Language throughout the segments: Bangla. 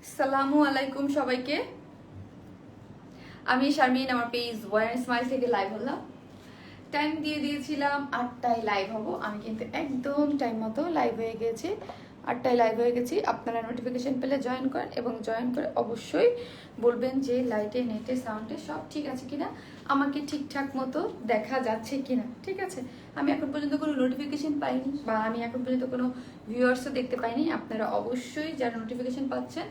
আসসালামু আলাইকুম সবাইকে। আমি শারমিন, আমার পেজ ওয়ার স্মাইল থেকে লাইভ হলাম। টাইম দিয়ে দিয়েছিলাম 8টায় লাইভ হব, আমি কিন্তু একদম টাইম মতো লাইভ হয়ে গেছি। 8টায় লাইভ হয়ে গেছি। আপনারা নোটিফিকেশন পেলে জয়েন করেন এবং জয়েন করে অবশ্যই বলবেন যে লাইটে নেটে সাউন্ডে সব ঠিক আছে কিনা, আমাকে ঠিকঠাক মতো দেখা যাচ্ছে কিনা। ঠিক আছে, আমি এখন পর্যন্ত কোনো নোটিফিকেশন পাইনি বা আমি এখন পর্যন্ত কোনো ভিউয়ার্সও দেখতে পাইনি। আপনারা অবশ্যই যারা নোটিফিকেশন পাচ্ছেন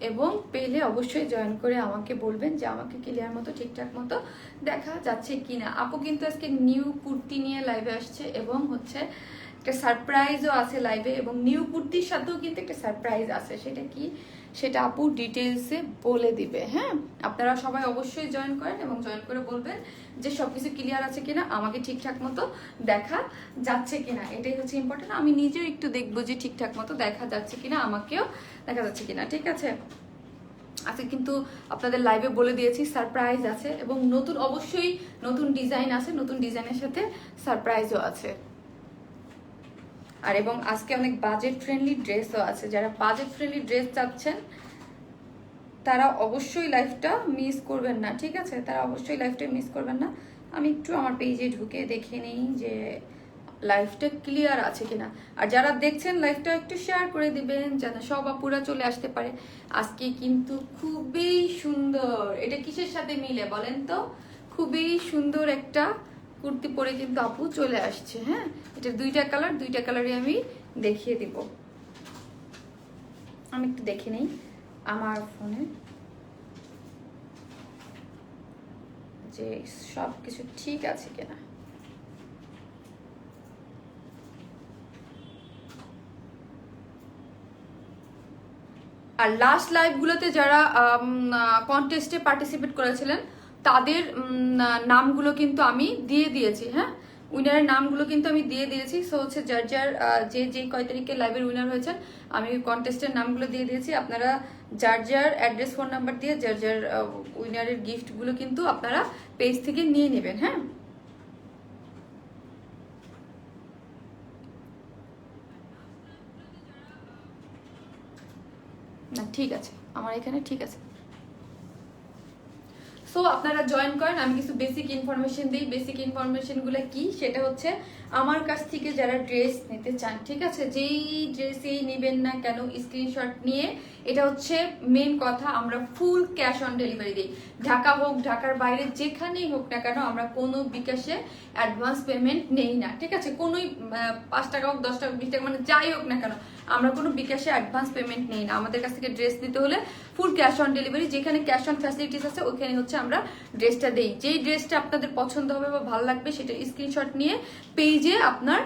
এবং পেলে অবশ্যই জয়েন করে আমাকে বলবেন যে আমাকে ক্লিয়ার মতো ঠিকঠাক মতো দেখা যাচ্ছে কিনা। আপু কিন্তু আজকে নিউ কুর্তি নিয়ে লাইভে আসছে এবং হচ্ছে একটা সারপ্রাইজও আছে লাইভে, এবং নিউ কুর্তির সাথেও কিন্তু একটা সারপ্রাইজ আছে। সেটা কি, সেটা আপু ডিটেলসে বলে দিবে। হ্যাঁ, আপনারা সবাই অবশ্যই জয়েন করেন এবং জয়েন করে বলবেন যে সবকিছু ক্লিয়ার আছে কিনা, আমাকে ঠিকঠাক মতো দেখা যাচ্ছে কিনা। এটাই হচ্ছে ইম্পর্টেন্ট। আমি নিজেও একটু দেখবো যে ঠিকঠাক মতো দেখা যাচ্ছে কিনা, আমাকেও দেখা যাচ্ছে কিনা। ঠিক আছে, আজকে কিন্তু আপনাদের লাইভে বলে দিয়েছি সারপ্রাইজ আছে এবং নতুন, অবশ্যই নতুন ডিজাইন আছে, নতুন ডিজাইনের সাথে সারপ্রাইজও আছে। আর এবং আজকে অনেক বাজেট ফ্রেন্ডলি ড্রেসও আছে। যারা বাজেট ফ্রেন্ডলি ড্রেস চাচ্ছেন তারা অবশ্যই লাইভটা মিস করবেন না। ঠিক আছে, তারা অবশ্যই লাইভটা মিস করবেন না। আমি একটু আমার পেজে ঢুকে দেখে নেই যে লাইভটা ক্লিয়ার আছে কিনা। আর যারা দেখছেন লাইভটা একটু শেয়ার করে দিবেন যেন সব আপুরা চলে আসতে পারে। আজকে কিন্তু খুবই সুন্দর, এটা কিসের সাথে মিলে বলেন তো? খুবই সুন্দর একটা কুর্তি পরে কিন্তু আপু চলে আসছে। হ্যাঁ, এটা দুইটা কালারই আমি দেখিয়ে দিব। আমি একটু দেখে নেই আমার ফোনে যে সব কিছু ঠিক আছে কিনা। আর লাস্ট লাইভগুলোতে যারা কন্টেস্টে পার্টিসিপেট করেছিলেন তাদের নামগুলো কিন্তু আমি দিয়ে দিয়েছি। হ্যাঁ, উইনারের নামগুলো কিন্তু আমি দিয়ে দিয়েছি। সো হচ্ছে যার যার যে কয় তারিখে লাইভের উইনার হয়েছেন আমি কন্টেস্টের নামগুলো দিয়ে দিয়েছি। আপনারা যার যার অ্যাড্রেস ফোন নাম্বার দিয়ে যার যার উইনারের গিফটগুলো কিন্তু আপনারা পেজ থেকে নিয়ে নেবেন। হ্যাঁ, না ঠিক আছে, আমার এখানে ঠিক আছে। সো আপনারা জয়েন করেন, আমি কিছু বেসিক ইনফরমেশন দিই। বেসিক ইনফরমেশনগুলো কি, সেটা হচ্ছে আমার কাছ থেকে যারা ড্রেস নিতে চান, ঠিক আছে, যেই ড্রেসেই নেবেন না কেন স্ক্রিনশট নিয়ে, এটা হচ্ছে মেন কথা, আমরা ফুল ক্যাশ অন ডেলিভারি দিই। ঢাকা হোক, ঢাকার বাইরে যেখানেই হোক না কেন আমরা কোনো বিকাশে অ্যাডভান্স পেমেন্ট নেই না। ঠিক আছে, কোনোই 5 টাকা হোক, 10 টাকা, 20 টাকা, মানে যাই হোক না কেন আমরা কোনো বিকাশে অ্যাডভান্স পেমেন্ট নেই না। আমাদের কাছ থেকে ড্রেস নিতে হলে ফুল ক্যাশ অন ডেলিভারি, যেখানে ক্যাশ অন ফ্যাসিলিটিস আছে ওইখানে হচ্ছে আমরা ড্রেসটা দেই। যেই ড্রেসটা আপনাদের পছন্দ হবে বা ভালো লাগবে সেটা স্ক্রিনশট নিয়ে পেজে আপনার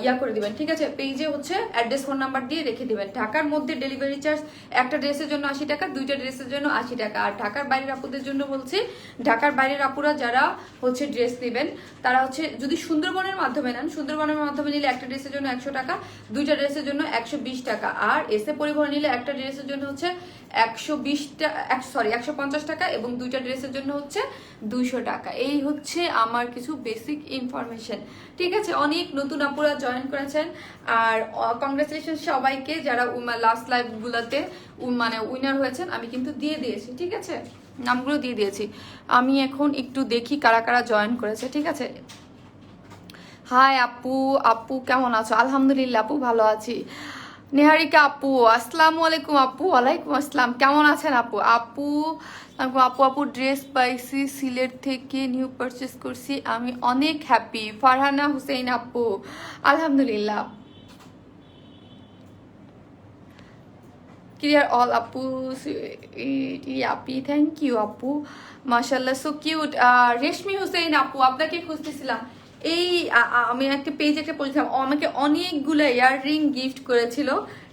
ইয়া করে দিবেন। ঠিক আছে, পেজে হচ্ছে অ্যাড্রেস ফোন নাম্বার দিয়ে রেখে দিবেন। ঢাকার মধ্যে ডেলিভারি চার্জ একটা ড্রেসের জন্য 80 টাকা, দুইটা ড্রেসের জন্য 80 টাকা। আর ঢাকার বাইরের আপুদের জন্য বলছি, ঢাকার বাইরের আপুরা যারা হচ্ছে ড্রেস নেবেন তারা হচ্ছে যদি সুন্দরবনের মাধ্যমে নেন, সুন্দরবনের মাধ্যমে নিলে একটা ড্রেসের জন্য 100 টাকা, দুইটা ড্রেসের জন্য 120 টাকা। আর এসে পরিবহন নিলে একটা ড্রেসের জন্য হচ্ছে 150 টাকা এবং দুইটা ড্রেসের জন্য হচ্ছে 200 টাকা। এই হচ্ছে আমার কিছু বেসিক ইনফরমেশন। ঠিক আছে, অনেক নতুন আপুরা জয়েন করেছেন আর কংগ্রেচুলেশন সবাইকে যারা লাস্ট লাইভগুলোতে মানে উইনার হয়েছেন। আমি কিন্তু দিয়ে দিয়েছি, ঠিক আছে, নামগুলো দিয়ে দিয়েছি। আমি এখন একটু দেখি কারা কারা জয়েন করেছে। ঠিক আছে, হাই আপু, আপু কেমন আছো? আলহামদুলিল্লাহ আপু ভালো আছি। নেহারিকা আপু আসসালামু আলাইকুম। আপু ওয়ালাইকুম আসসালাম, কেমন আছেন আপু? আপু আপু আপু ড্রেস পাইছি সিলেট থেকে, নিউ পারচেস করছি, আমি অনেক হ্যাপি। ফারহানা হুসেইন আপু আলহামদুলিল্লাহ, ক্লিয়ার অল আপু, আপি থ্যাংক ইউ আপু, মাশাল্লাহ সো কিউট। রেশমি হুসেইন আপু আপনাকে খুঁজতেছিলাম। এই আমি একটা পেজে একটা পড়েছিলাম, আমাকে অনেকগুলো ইয়াররিং গিফট করেছিল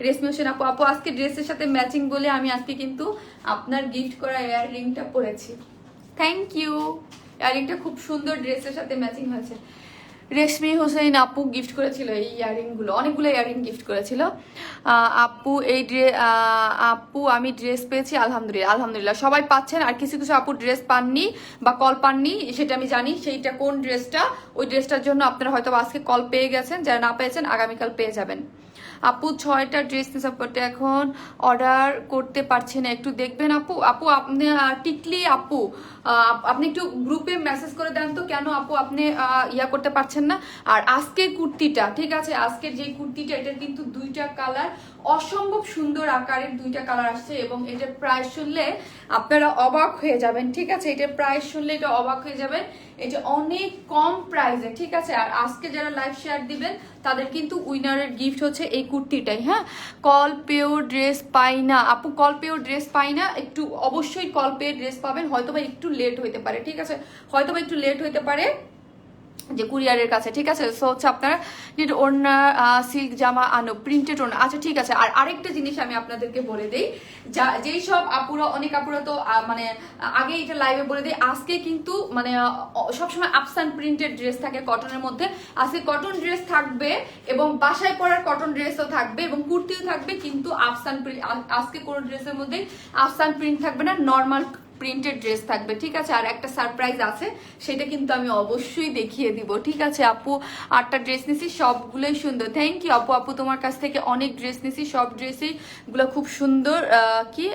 রেশমি হোসেন আপু। আপু আজকে ড্রেসের সাথে ম্যাচিং বলে আমি আজকে কিন্তু আপনার গিফট করা ইয়াররিংটা পরেছি। থ্যাংক ইউ, ইয়াররিংটা খুব সুন্দর ড্রেসের সাথে ম্যাচিং হয়েছে। রেশমি হোসেন আপু গিফট করেছিল এই ইয়াররিংগুলো, অনেকগুলো ইয়াররিং গিফট করেছিল আপু। আপু আমি ড্রেস পেয়েছি আলহামদুলিল্লাহ। আলহামদুলিল্লাহ সবাই পাচ্ছেন, আর কিছু কিছু আপু ড্রেস পাননি বা কল পাননি, সেটা আমি জানি। সেইটা কোন ড্রেসটা, ওই ড্রেসটার জন্য আপনারা হয়তো আজকে কল পেয়ে গেছেন, যারা না পেয়েছেন আগামীকাল পেয়ে যাবেন। আপু 6টা ড্রেস সাপোর্টে এখন অর্ডার করতে পারছি না, একটু দেখবেন আপু। আপু আপনি টিকলি আপু আপনি একটু গ্রুপে মেসেজ করে দেন তো কেন আপু আপনি ইয়া করতে পারছেন না। আর আজকের কুর্তিটা ঠিক আছে, আজকের যে কুর্তিটা এটার কিন্তু 2টা কালার অসম্ভব সুন্দর আকারের 2টা কালার আসছে এবং এটার প্রাইস শুনলে আপনারা অবাক হয়ে যাবেন। ঠিক আছে, এটার প্রাইস শুনলে এটা অবাক হয়ে যাবেন, এটা অনেক কম প্রাইসে। ঠিক আছে, আর আজকে যারা লাইভ শেয়ার দিবেন তাদের কিন্তু উইনারের গিফট হচ্ছে এই কুর্তিটাই। হ্যাঁ, কল পেও ড্রেস পাই না আপু, কল পেও ড্রেস পাই না, একটু অবশ্যই কল পেয়ে ড্রেস পাবেন, হয়তোবা একটু লেট হইতে পারে। ঠিক আছে, হয়তোবা একটু লেট হইতে পারে যে কুরিয়ারের কাছে। ঠিক আছে, সো হচ্ছে আপনারা ওড়না সিল্ক জামা আনো, প্রিন্টেড ওড়না। আচ্ছা ঠিক আছে, আর আরেকটা জিনিস আমি আপনাদেরকে বলে দিই, যেই সব আপুরা, অনেক আপুরা তো মানে আগে এটা লাইভে বলে দিই, আজকে কিন্তু মানে সবসময় আফসান প্রিন্টেড ড্রেস থাকে কটনের মধ্যে, আজকে কটন ড্রেস থাকবে এবং বাসায় পরার কটন ড্রেসও থাকবে এবং কুর্তিও থাকবে, কিন্তু আফসান প্রিন্ট আজকে কোনো ড্রেসের মধ্যে আফসান প্রিন্ট থাকবে না, নর্মাল প্রিন্টেড ড্রেস থাকবে। ঠিক আছে, আর একটা সারপ্রাইজ আছে, সেটা কিন্তু আমি অবশ্যই দেখিয়ে দিব। ঠিক আছে আপু, 8টা ড্রেস নিছি, সবগুলোই সুন্দর। থ্যাংক ইউ আপু। আপু তোমার কাছ থেকে অনেক ড্রেস নিছি, সব ড্রেসই গুলো খুব সুন্দর। কি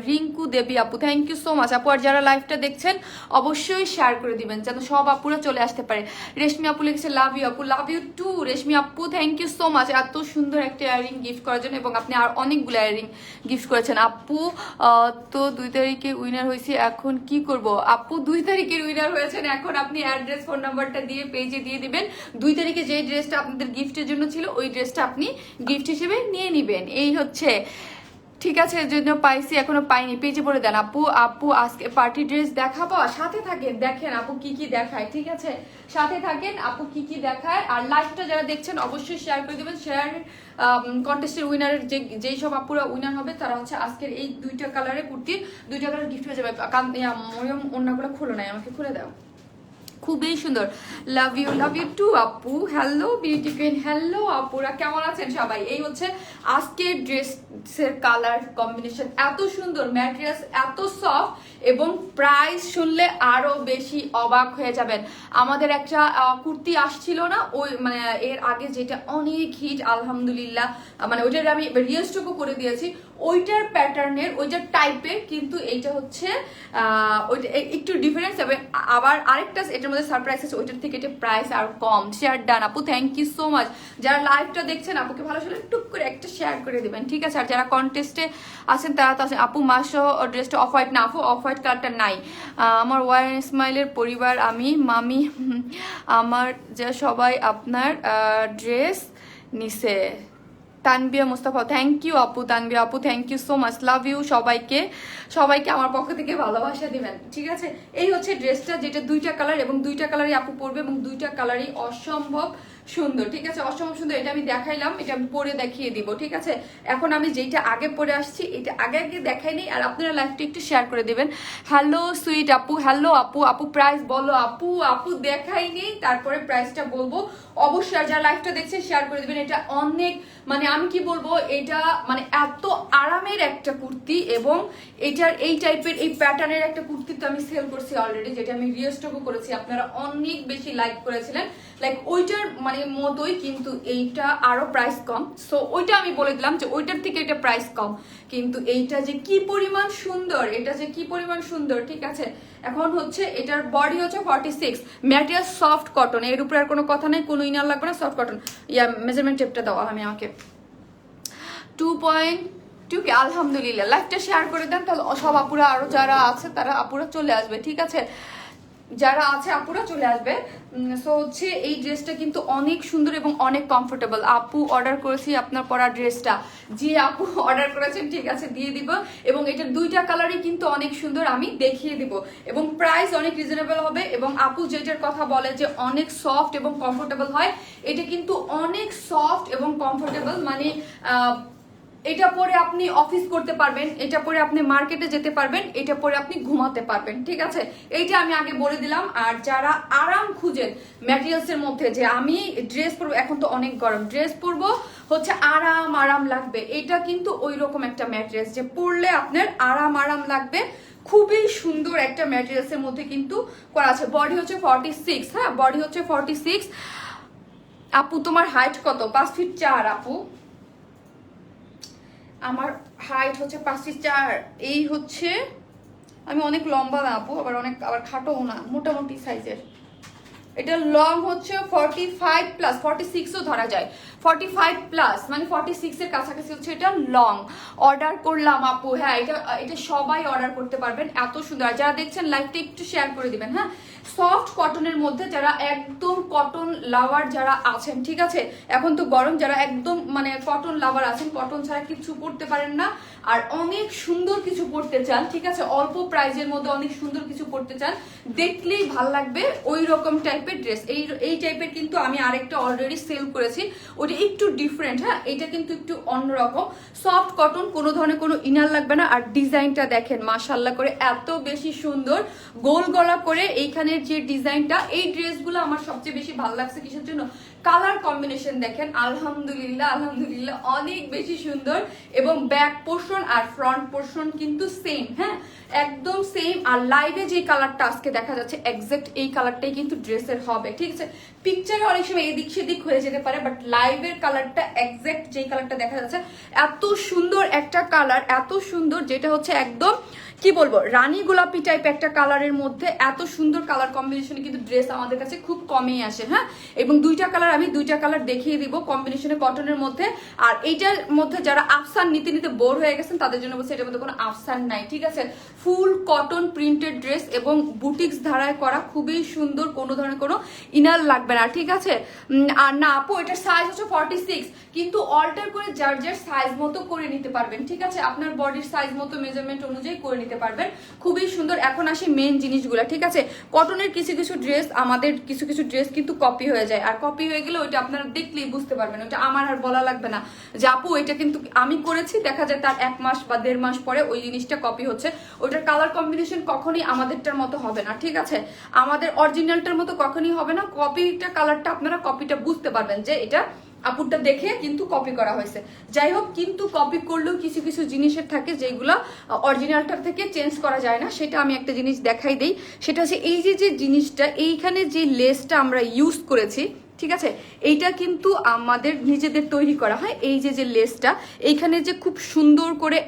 রিঙ্কু দেবী আপু, থ্যাংক ইউ সো মাচ আপু। আর যারা লাইভটা দেখছেন অবশ্যই শেয়ার করে দিবেন যেন সব আপুরা চলে আসতে পারে। রেশমি আপু লিখেছে লাভ ইউ আপু, লাভ ইউ টু রেশমি আপু, থ্যাংক ইউ সো মাচ এত সুন্দর একটা ইয়ারিং গিফট করার জন্য, এবং আপনি আর অনেকগুলো ইয়ারিং গিফট করেছেন আপু। তো 2 তারিখে উইনার হয়েছে, এখন কি করব আপু? 2 তারিখের উইনার হয়েছেন, এখন আপনি অ্যাড্রেস ফোন নাম্বারটা দিয়ে পেজে দিয়ে দিবেন। 2 তারিখে যে ড্রেসটা আপনাদের গিফটের জন্য ছিল ওই ড্রেসটা আপনি গিফট হিসেবে নিয়ে নিবেন, এই হচ্ছে। ঠিক আছে, এর জন্য পাইছি, এখনো পাইনি, পেজে বলে দেন আপু। আপু আজকে পার্টি ড্রেস দেখাবো, সাথে থাকেন, দেখেন আপু কি কি দেখায়। ঠিক আছে, সাথে থাকেন, আপু কি কি দেখায়। আর লাইভটা যারা দেখছেন অবশ্যই শেয়ার করে দেবেন। শেয়ার কন্টেস্টের উইনারের যেই সব আপুরা উইনার হবে তারা হচ্ছে আজকের এই 2টা কালারের কুর্তির 2টা কালার গিফট হয়ে যাবে। মরিয়ম ওড়নাগুলো খুলে নাই, আমাকে খুলে দাও, খুবই সুন্দর। লাভ ইউ টু আপু। হ্যালো বিউটি কুইন, হ্যালো আপুরা, কেমন আছেন সবাই? এই হচ্ছে আজকের ড্রেসের কালার কম্বিনেশন, এত সুন্দর, ম্যাটেরিয়ালস এত সফট এবং প্রাইস শুনলে আরো বেশি অবাক হয়ে যাবেন। আমাদের একটা কুর্তি আসছিল না ওই মানে এর আগে, যেটা অনেক হিট আলহামদুলিল্লাহ, মানে ওইটার আমি রিস্টকও করে দিয়েছি, ওইটার প্যাটার্নের ওইটার টাইপের, কিন্তু এইটা হচ্ছে ওইটা একটু ডিফারেন্স। আবার আরেকটা এটার মধ্যে সারপ্রাইজ আছে, ওইটার থেকে এটা প্রাইস আর কম। শেয়ার ডান আপু, থ্যাংক ইউ সো মাচ। যারা লাইভটা দেখছেন আপুকে ভালো হলে টুক করে একটা শেয়ার করে দেবেন। ঠিক আছে, আর যারা কন্টেস্টে আছেন তারা তো আছেন। আপু মাসো ড্রেসটা অফ হোয়াইট না আপু, অফ হোয়াইট কালারটা নাই। আমার ওয়াই স্মাইলের পরিবার, আমি মামি, আমার যা সবাই আপনার ড্রেস নিছে। তানবিয়া মুস্তাফা, থ্যাংক ইউ আপু। তানবিয়া আপু, thank you so much, love you. সবাইকে সবাইকে আমার পক্ষ থেকে ভালোবাসা দিবেন। ঠিক আছে, এই হচ্ছে ড্রেসটা, যেটা 2টা কালার এবং 2টা কালারই আপু পরবে এবং 2টা কালারই অসম্ভব সুন্দর। ঠিক আছে, অসম্ভব সুন্দর। এটা আমি দেখাইলাম, এটা আমি পরে দেখিয়ে দিব। ঠিক আছে, এখন আমি যেটা আগে পরে আসছি এটা আগে আগে দেখাই নেই, আর আপনারা লাইভটা একটু শেয়ার করে দেবেন। হ্যালো সুইট আপু, হ্যালো আপু। আপু প্রাইস বলো আপু, আপু দেখাই নেই, তারপরে প্রাইসটা বলবো অবশ্যই। আর যারা লাইভটা দেখছে শেয়ার করে দেবেন। এটা অনেক মানে আমি কি বলবো, এটা মানে এত আরামের একটা কুর্তি এবং এটার এই টাইপের এই প্যাটার্নের একটা কুর্তি তো আমি সেল করছি অলরেডি, যেটা আমি রিস্টকও করেছি, আপনারা অনেক বেশি লাইক করেছিলেন, লাইক ওইটার মানে মতোই, কিন্তু এইটা আরো প্রাইস কম। সো ওইটা আমি বলে দিলাম যে ওইটার থেকে এটা প্রাইস কম, কিন্তু এইটা যে কি পরিমাণ সুন্দর, এটা যে কি পরিমাণ সুন্দর। ঠিক আছে, এখন হচ্ছে এটার বডি হচ্ছে 46, ম্যাটেরিয়াল সফট কটন, এর উপরে আর কোনো কথা নেই, কোনো ইনার লাগবে না, সফট কটন। ইয়া মেজারমেন্ট টেপটা দাও আমি আমাকে 2.2 কে। আলহামদুলিল্লাহ, লাইভটা শেয়ার করে দেন, তাহলে সব আপুরা আরো যারা আছে তারা আপুরা চলে আসবে। ঠিক আছে, যারা আছে আপুরা চলে আসবে। সো হচ্ছে এই ড্রেসটা কিন্তু অনেক সুন্দর এবং অনেক কমফোর্টেবল। আপু অর্ডার করেছি আপনার পরা ড্রেসটা, যে আপু অর্ডার করেছেন ঠিক আছে দিয়ে দিব, এবং এটার 2টা কালারই কিন্তু অনেক সুন্দর, আমি দেখিয়ে দিব, এবং প্রাইস অনেক রিজনেবল হবে। এবং আপু যেটার কথা বলে যে অনেক সফট এবং কমফোর্টেবল হয়, এটা কিন্তু অনেক সফট এবং কমফোর্টেবল, মানে এটা পরে আপনি অফিস করতে পারবেন, এটা পরে আপনি মার্কেটে যেতে পারবেন, এটা পরে আপনি ঘুমাতে পারবেন। ঠিক আছে, এইটা আমি আগে বলে দিলাম। আর যারা আরাম খুঁজেন ম্যাটেরিয়ালস এর মধ্যে, যে আমি ড্রেস পরবো, এখন তো অনেক গরম, ড্রেস পরবো হচ্ছে আরাম আরাম লাগবে, এটা কিন্তু ওই রকম একটা ম্যাটেরিয়ালস যে পরলে আপনার আরাম আরাম লাগবে, খুবই সুন্দর একটা ম্যাটেরিয়ালস এর মধ্যে কিন্তু করা আছে। বডি হচ্ছে 46, হ্যাঁ বডি হচ্ছে 46। আপু তোমার হাইট কত? 5 ফিট 4 আপু। আমার হাইট হচ্ছে 5'4", এই হচ্ছে, আমি অনেক লম্বা না আপু, আবার খাটোও না, মোটামুটি সাইজের। এটা লং হচ্ছে 45+, 46ও ধরা যায়, 45+, মানে 46 এর কাছাকাছি হচ্ছে এটা লং। অর্ডার করলাম আপু, হ্যাঁ এটা সবাই অর্ডার করতে পারবেন, এত সুন্দর। যারা দেখছেন লাইভটা একটু শেয়ার করে দিবেন। হ্যাঁ, সফট কটনের মধ্যে যারা একদম কটন লাভার যারা আছেন, ঠিক আছে, এখন তো গরম, যারা একদম মানে কটন লাভার আছেন, কটন ছাড়া কিছু পরতে পারেন না, আর অনেক সুন্দর কিছু পরতে চান, ঠিক আছে, অল্প প্রাইজের মধ্যে অনেক সুন্দর কিছু পরতে চান, দেখলেই ভাল লাগবে ওই রকম টাইপের ড্রেস। এই টাইপের কিন্তু আমি আরেকটা অলরেডি সেল করেছি, ওটা একটু ডিফারেন্ট। হ্যাঁ, এটা কিন্তু একটু অন্যরকম, সফট কটন, কোনো ধরনের কোনো ইনার লাগবে না। আর ডিজাইনটা দেখেন মাশাআল্লাহ করে এত বেশি সুন্দর, গোল গলা করে এইখানের যে ডিজাইনটা, এই ড্রেসগুলো আমার সবচেয়ে বেশি ভালো লাগছে। কিসের জন্য? কালার কম্বিনেশন দেখেন, আলহামদুলিল্লাহ আলহামদুলিল্লাহ অনেক বেশি সুন্দর। এবং ব্যাক পোর্শন আর ফ্রন্ট পোর্শন কিন্তু সেম, হ্যাঁ একদম সেম। আর লাইভে যে কালারটা আজকে দেখা যাচ্ছে এক্সাক্ট এই কালারটাই কিন্তু ড্রেসের হবে, ঠিক আছে। পিকচারে অনেক সময় এদিক সেদিক হয়ে যেতে পারে, বাট লাইভের কালারটা এক্সাক্ট যেই কালারটা দেখা যাচ্ছে, এত সুন্দর একটা কালার, এত সুন্দর, যেটা হচ্ছে একদম কি বলবো রানী গোলাপি টাইপ একটা কালারের মধ্যে এত সুন্দর কালার কম্বিনেশনে কিন্তু ড্রেস আমাদের কাছে খুব কমই আসে। হ্যাঁ, এবং দুইটা কালার দেখিয়ে দিব কম্বিনেশনে কটনের মধ্যে। আর এইটার মধ্যে যারা আফসান নিতে নিতে বোর হয়ে গেছেন তাদের জন্য বলছি এটার মধ্যে কোনো আফসান নাই, ঠিক আছে। ফুল কটন প্রিন্টেড ড্রেস এবং বুটিক্স ধারায় করা, খুবই সুন্দর, কোনো ধরনের কোনো ইনার লাগবে না, ঠিক আছে। আর না আপু, এটার সাইজ হচ্ছে 46, কিন্তু অল্টার করে যার যার সাইজ মতো করে নিতে পারবেন, ঠিক আছে, আপনার বডির সাইজ মতো মেজারমেন্ট অনুযায়ী করে নিতে পারবেন, খুবই সুন্দর। এখন আসি মেন জিনিসগুলো, ঠিক আছে। কটনের কিছু কিছু ড্রেস, আমাদের কিছু কিছু ড্রেস কিন্তু কপি হয়ে যায়, আর কপি হয়ে গেলে ওইটা আপনারা দেখলেই বুঝতে পারবেন, ওইটা আমার আর বলা লাগবে না যে আপু এটা কিন্তু আমি করেছি, দেখা যায় তার 1 মাস বা 1.5 মাস পরে ওই জিনিসটা কপি হচ্ছে। ওইটার কালার কম্বিনেশন কখনই আমাদেরটার মতো হবে না, ঠিক আছে, আমাদের অরিজিনালটার মতো কখনই হবে না। কপিটা কালারটা আপনারা কপিটা বুঝতে পারবেন যে এটা আপুরটা দেখে কিন্তু কপি করা হয়েছে। যাই হোক, কিন্তু কপি করলেও কিছু কিছু জিনিসের থাকে যেগুলো অরিজিনালটার থেকে চেঞ্জ করা যায় না। সেটা আমি একটা জিনিস দেখাই দেই, সেটা হচ্ছে এই যে জিনিসটা, এইখানে যে লেসটা আমরা ইউজ করেছি, ঠিক আছে, এইটা কিন্তু আমাদের নিজেদের তৈরি করা হয়। এই যে লেসটা এইখানে যে খুব সুন্দর করে,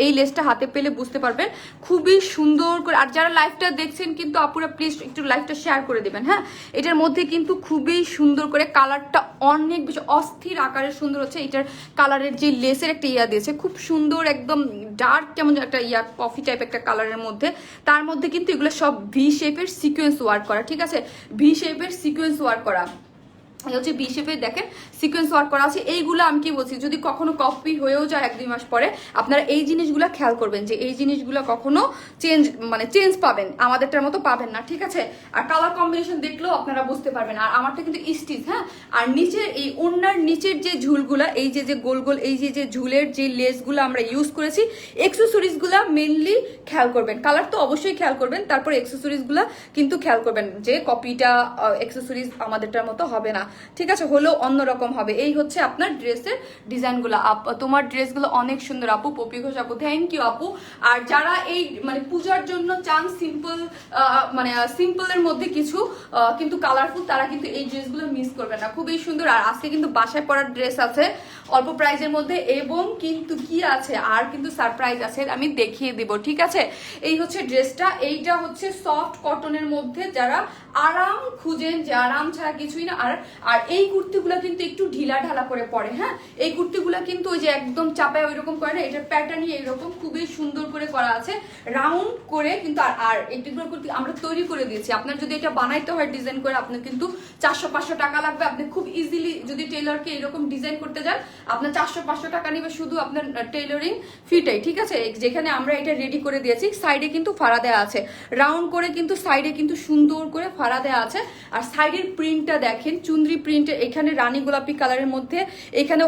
এই লেসটা হাতে পেলে বুঝতে পারবেন, খুবই সুন্দর করে। আর যারা লাইভটা দেখছেন কিন্তু আপুরা প্লিজ একটু লাইভটা শেয়ার করে দেবেন। হ্যাঁ, এটার মধ্যে কিন্তু খুবই সুন্দর করে কালারটা অনেক বেশি অস্থির আকারের সুন্দর হচ্ছে। এটার কালারের যে লেসের একটা ইয়া দিয়েছে, খুব সুন্দর, একদম ডার্ক কেমন একটা ইয়া কফি টাইপ একটা কালারের মধ্যে, তার মধ্যে কিন্তু এগুলো সব ভি শেপের সিকোয়েন্স ওয়ার্ক করা, ঠিক আছে, ভি শেপের সিকোয়েন্স ওয়ার্ক করা, হচ্ছে বি শেপের দেখেন সিকোয়েন্স ওয়ার্ক করা আছে। এইগুলো আমি কি বলছি, যদি কখনো কপি হয়েও যায় 1-2 মাস পরে, আপনারা এই জিনিসগুলো খেয়াল করবেন যে এই জিনিসগুলো কখনো চেঞ্জ পাবেন, আমাদেরটার মতো পাবেন না, ঠিক আছে। আর কালার কম্বিনেশন দেখলেও আপনারা বুঝতে পারবেন। আর আমারটা কিন্তু স্টিচ, হ্যাঁ। আর নিচের এই ওড়নার নিচের যে ঝুলগুলা, এই যে গোল গোল এই যে ঝুলের যে লেসগুলো আমরা ইউজ করেছি, এক্সেসরিজগুলো মেনলি খেয়াল করবেন। কালার তো অবশ্যই খেয়াল করবেন, তারপর এক্সেসরিজগুলো কিন্তু খেয়াল করবেন যে কপিটা এক্সেসরিজ আমাদেরটার মতো হবে না, ঠিক আছে, হলেও অন্যরকম হবে। এই হচ্ছে আপনার ড্রেসের ডিজাইনগুলো। তোমার ড্রেসগুলো অনেক সুন্দর আপু, পপি ঘোষ আপু, থ্যাংক ইউ আপু। আর যারা এই মানে পূজার জন্য চান সিম্পল, মানে সিম্পলের মধ্যে কিছু কিন্তু কালারফুল, তারা কিন্তু এই ড্রেসগুলো মিস করবে না, খুবই সুন্দর। আর আজকে কিন্তু বাসায় পরার ড্রেস আছে অল্প প্রাইজের মধ্যে, এবং কিন্তু কি আছে আর কিন্তু সারপ্রাইজ আছে, আমি দেখিয়ে দিব, ঠিক আছে। এই হচ্ছে ড্রেসটা, এইটা হচ্ছে সফট কটনের মধ্যে, যারা আরাম খুঁজেন, যে আরাম ছাড়া কিছুই না। আর এই কুর্তিগুলো কিন্তু একটু ঢিলা ঢালা করে পরে, হ্যাঁ, এই কুর্তিগুলো কিন্তু ওই যে একদম চাপায় ওইরকম করে না, এটার প্যাটার্নই এইরকম খুবই সুন্দর করে করা আছে, রাউন্ড করে কিন্তু। আর এইগুলো কুর্তি আমরা তৈরি করে দিয়েছি, আপনার যদি এটা বানাইতে হয় ডিজাইন করে, আপনার কিন্তু 400-500 টাকা লাগবে। আপনি খুব ইজিলি যদি টেইলরকে এরকম ডিজাইন করতে যান, আপনার 400-500 টাকা নিবে শুধু আপনার টেইলরিং ফিটাই, ঠিক আছে। যেখানে আমরা এটা রেডি করে দিয়েছি, সাইডে কিন্তু ফাড়া দেওয়া আছে, রাউন্ড করে কিন্তু সাইডে কিন্তু সুন্দর করে ফাড়া দেওয়া আছে। আর সাইডের প্রিন্টটা দেখেন, চুনরি প্রিন্টের, এখানে রানী গোলাপি কালারের মধ্যে, এখানে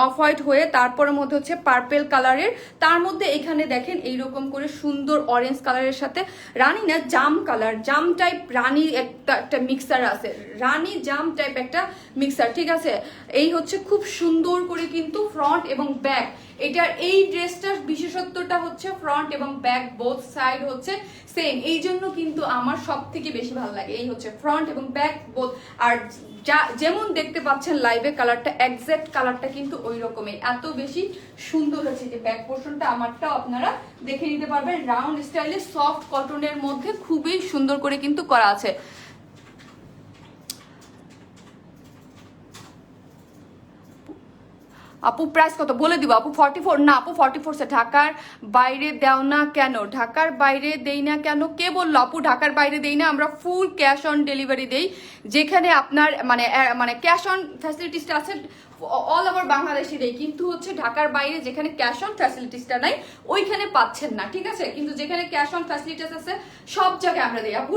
অফ হোয়াইট হয়ে, তারপরে মধ্যে হচ্ছে পার্পেল কালারের, তার মধ্যে এখানে দেখেন এইরকম করে সুন্দর অরেঞ্জ কালারের সাথে রানী না জাম কালার, জাম টাইপ রানী একটা মিক্সার আছে, রানী জাম টাইপ একটা মিক্সার, ঠিক আছে। এই হচ্ছে খুব সুন্দর করে কিন্তু ফ্রন্ট এবং ব্যাক এটার এই ড্রেসটার বিশেষত্বটা হচ্ছে ফ্রন্ট এবং ব্যাক বোথ সাইড হচ্ছে সেম, এই জন্য কিন্তু আমার সব থেকে বেশি ভালো লাগে। এই হচ্ছে ফ্রন্ট এবং ব্যাক বোথ। আর যেমন দেখতে পাচ্ছেন লাইভে কালারটা, এক্সাক্ট কালারটা কিন্তু ওই রকমই, এত বেশি সুন্দর হচ্ছে। যে ব্যাক পোর্শনটা আমারটাও আপনারা দেখে নিতে পারবেন, রাউন্ড স্টাইলে সফট কটনের মধ্যে খুবই সুন্দর করে কিন্তু করা আছে। আপু প্রাইস কত বলে দিব আপু? 44 না আপু, 44 ঢাকার বাইরে দাও না কেন? ঢাকার বাইরে দেই না কেন? কে বললো আপু ঢাকার বাইরে দেই না? আমরা ফুল ক্যাশ অন ডেলিভারি দেই, যেখানে আপনার মানে ক্যাশ অন ফ্যাসিলিটিসটা আছে অল ওভার বাংলাদেশে দেই, কিন্তু হচ্ছে ঢাকার বাইরে যেখানে ক্যাশ অন ফ্যাসিলিটিসটা নাই ওইখানে পাচ্ছেন না, ঠিক আছে? কিন্তু যেখানে ক্যাশ অন ফ্যাসিলিটিস আছে সব জায়গায় আমরা দিই আপু,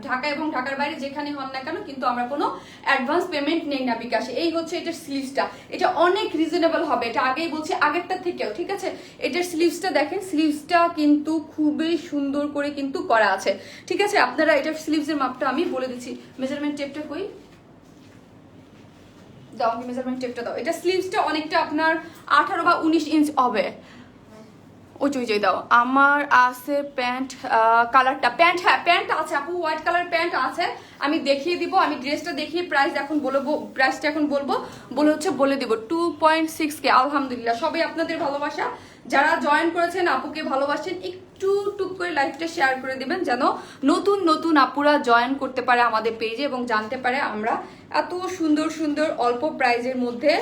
ঢাকা এবং ঢাকার বাইরে যেখানে হন না কেন, কিন্তু আমরা কোনো অ্যাডভান্স পেমেন্ট নেই না বিকাশে। এই হচ্ছে এটার স্লিভসটা, এটা অনেক রিজনেবল হবে, এটা আগেই বলছি আগেরটা থেকেও, ঠিক আছে? এটার স্লিভসটা দেখেন, স্লিভসটা কিন্তু খুবই সুন্দর করে কিন্তু করা আছে, ঠিক আছে? আপনারা এটার স্লিভসের মাপটা আমি বলে দিচ্ছি, মেজারমেন্ট টেপটা কই দাও, মেজারমেন্ট টেপটা দাও। এটা স্লিভসটা অনেকটা আপনার 18 বা 19 ইঞ্চ হবে। ওই দাও, আমার আছে প্যান্ট কালারটা, প্যান্ট হ্যাঁ প্যান্ট আছে আপু, হোয়াইট কালার প্যান্ট আছে, আমি দেখিয়ে দিব। আমি ড্রেসটা দেখিয়ে প্রাইস এখন বলবো, প্রাইসটা এখন বলবো বলে দিব 2.6K। আলহামদুলিল্লাহ, সবাই আপনাদের ভালোবাসা, যারা জয়েন করেছেন আপুকে ভালোবাসেন, একটু টুক করে লাইভটা শেয়ার করে দিবেন, যেন নতুন নতুন আপুরা জয়েন করতে পারে আমাদের পেজে এবং জানতে পারে আমরা এত সুন্দর সুন্দর অল্প প্রাইজের মধ্যে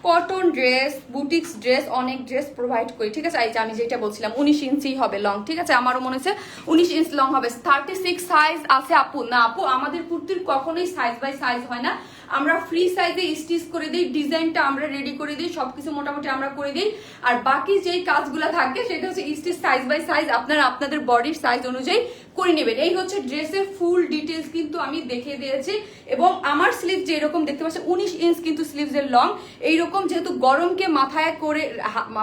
কটন ড্রেস, বুটিক্স ড্রেস, অনেক ড্রেস প্রোভাইড করি, ঠিক আছে? আমি যেটা বলছিলাম 19 ইঞ্চি হবে লং, ঠিক আছে? আমারও মনে হচ্ছে 19 ইঞ্চ লং হবে। 36 সাইজ আছে আপু? না আপু, আমাদের কুর্তির কখনোই সাইজ বাই সাইজ হয় না, আমরা ফ্রি সাইজে স্টিচ করে দিই, ডিজাইনটা আমরা রেডি করে দিই, সবকিছু মোটামুটি আমরা করে দিই, আর বাকি যেই কাজগুলো থাকে সেটা হচ্ছে স্টিচ সাইজ বাই সাইজ আপনারা আপনাদের বডির সাইজ অনুযায়ী করে নেবেন। এই হচ্ছে ড্রেসের ফুল ডিটেলস কিন্তু আমি দেখিয়ে দিয়েছি, এবং আমার স্লিভ যেরকম দেখতে পাচ্ছেন 19 ইঞ্চ কিন্তু স্লিভসের লং, এইরকম যেহেতু গরমকে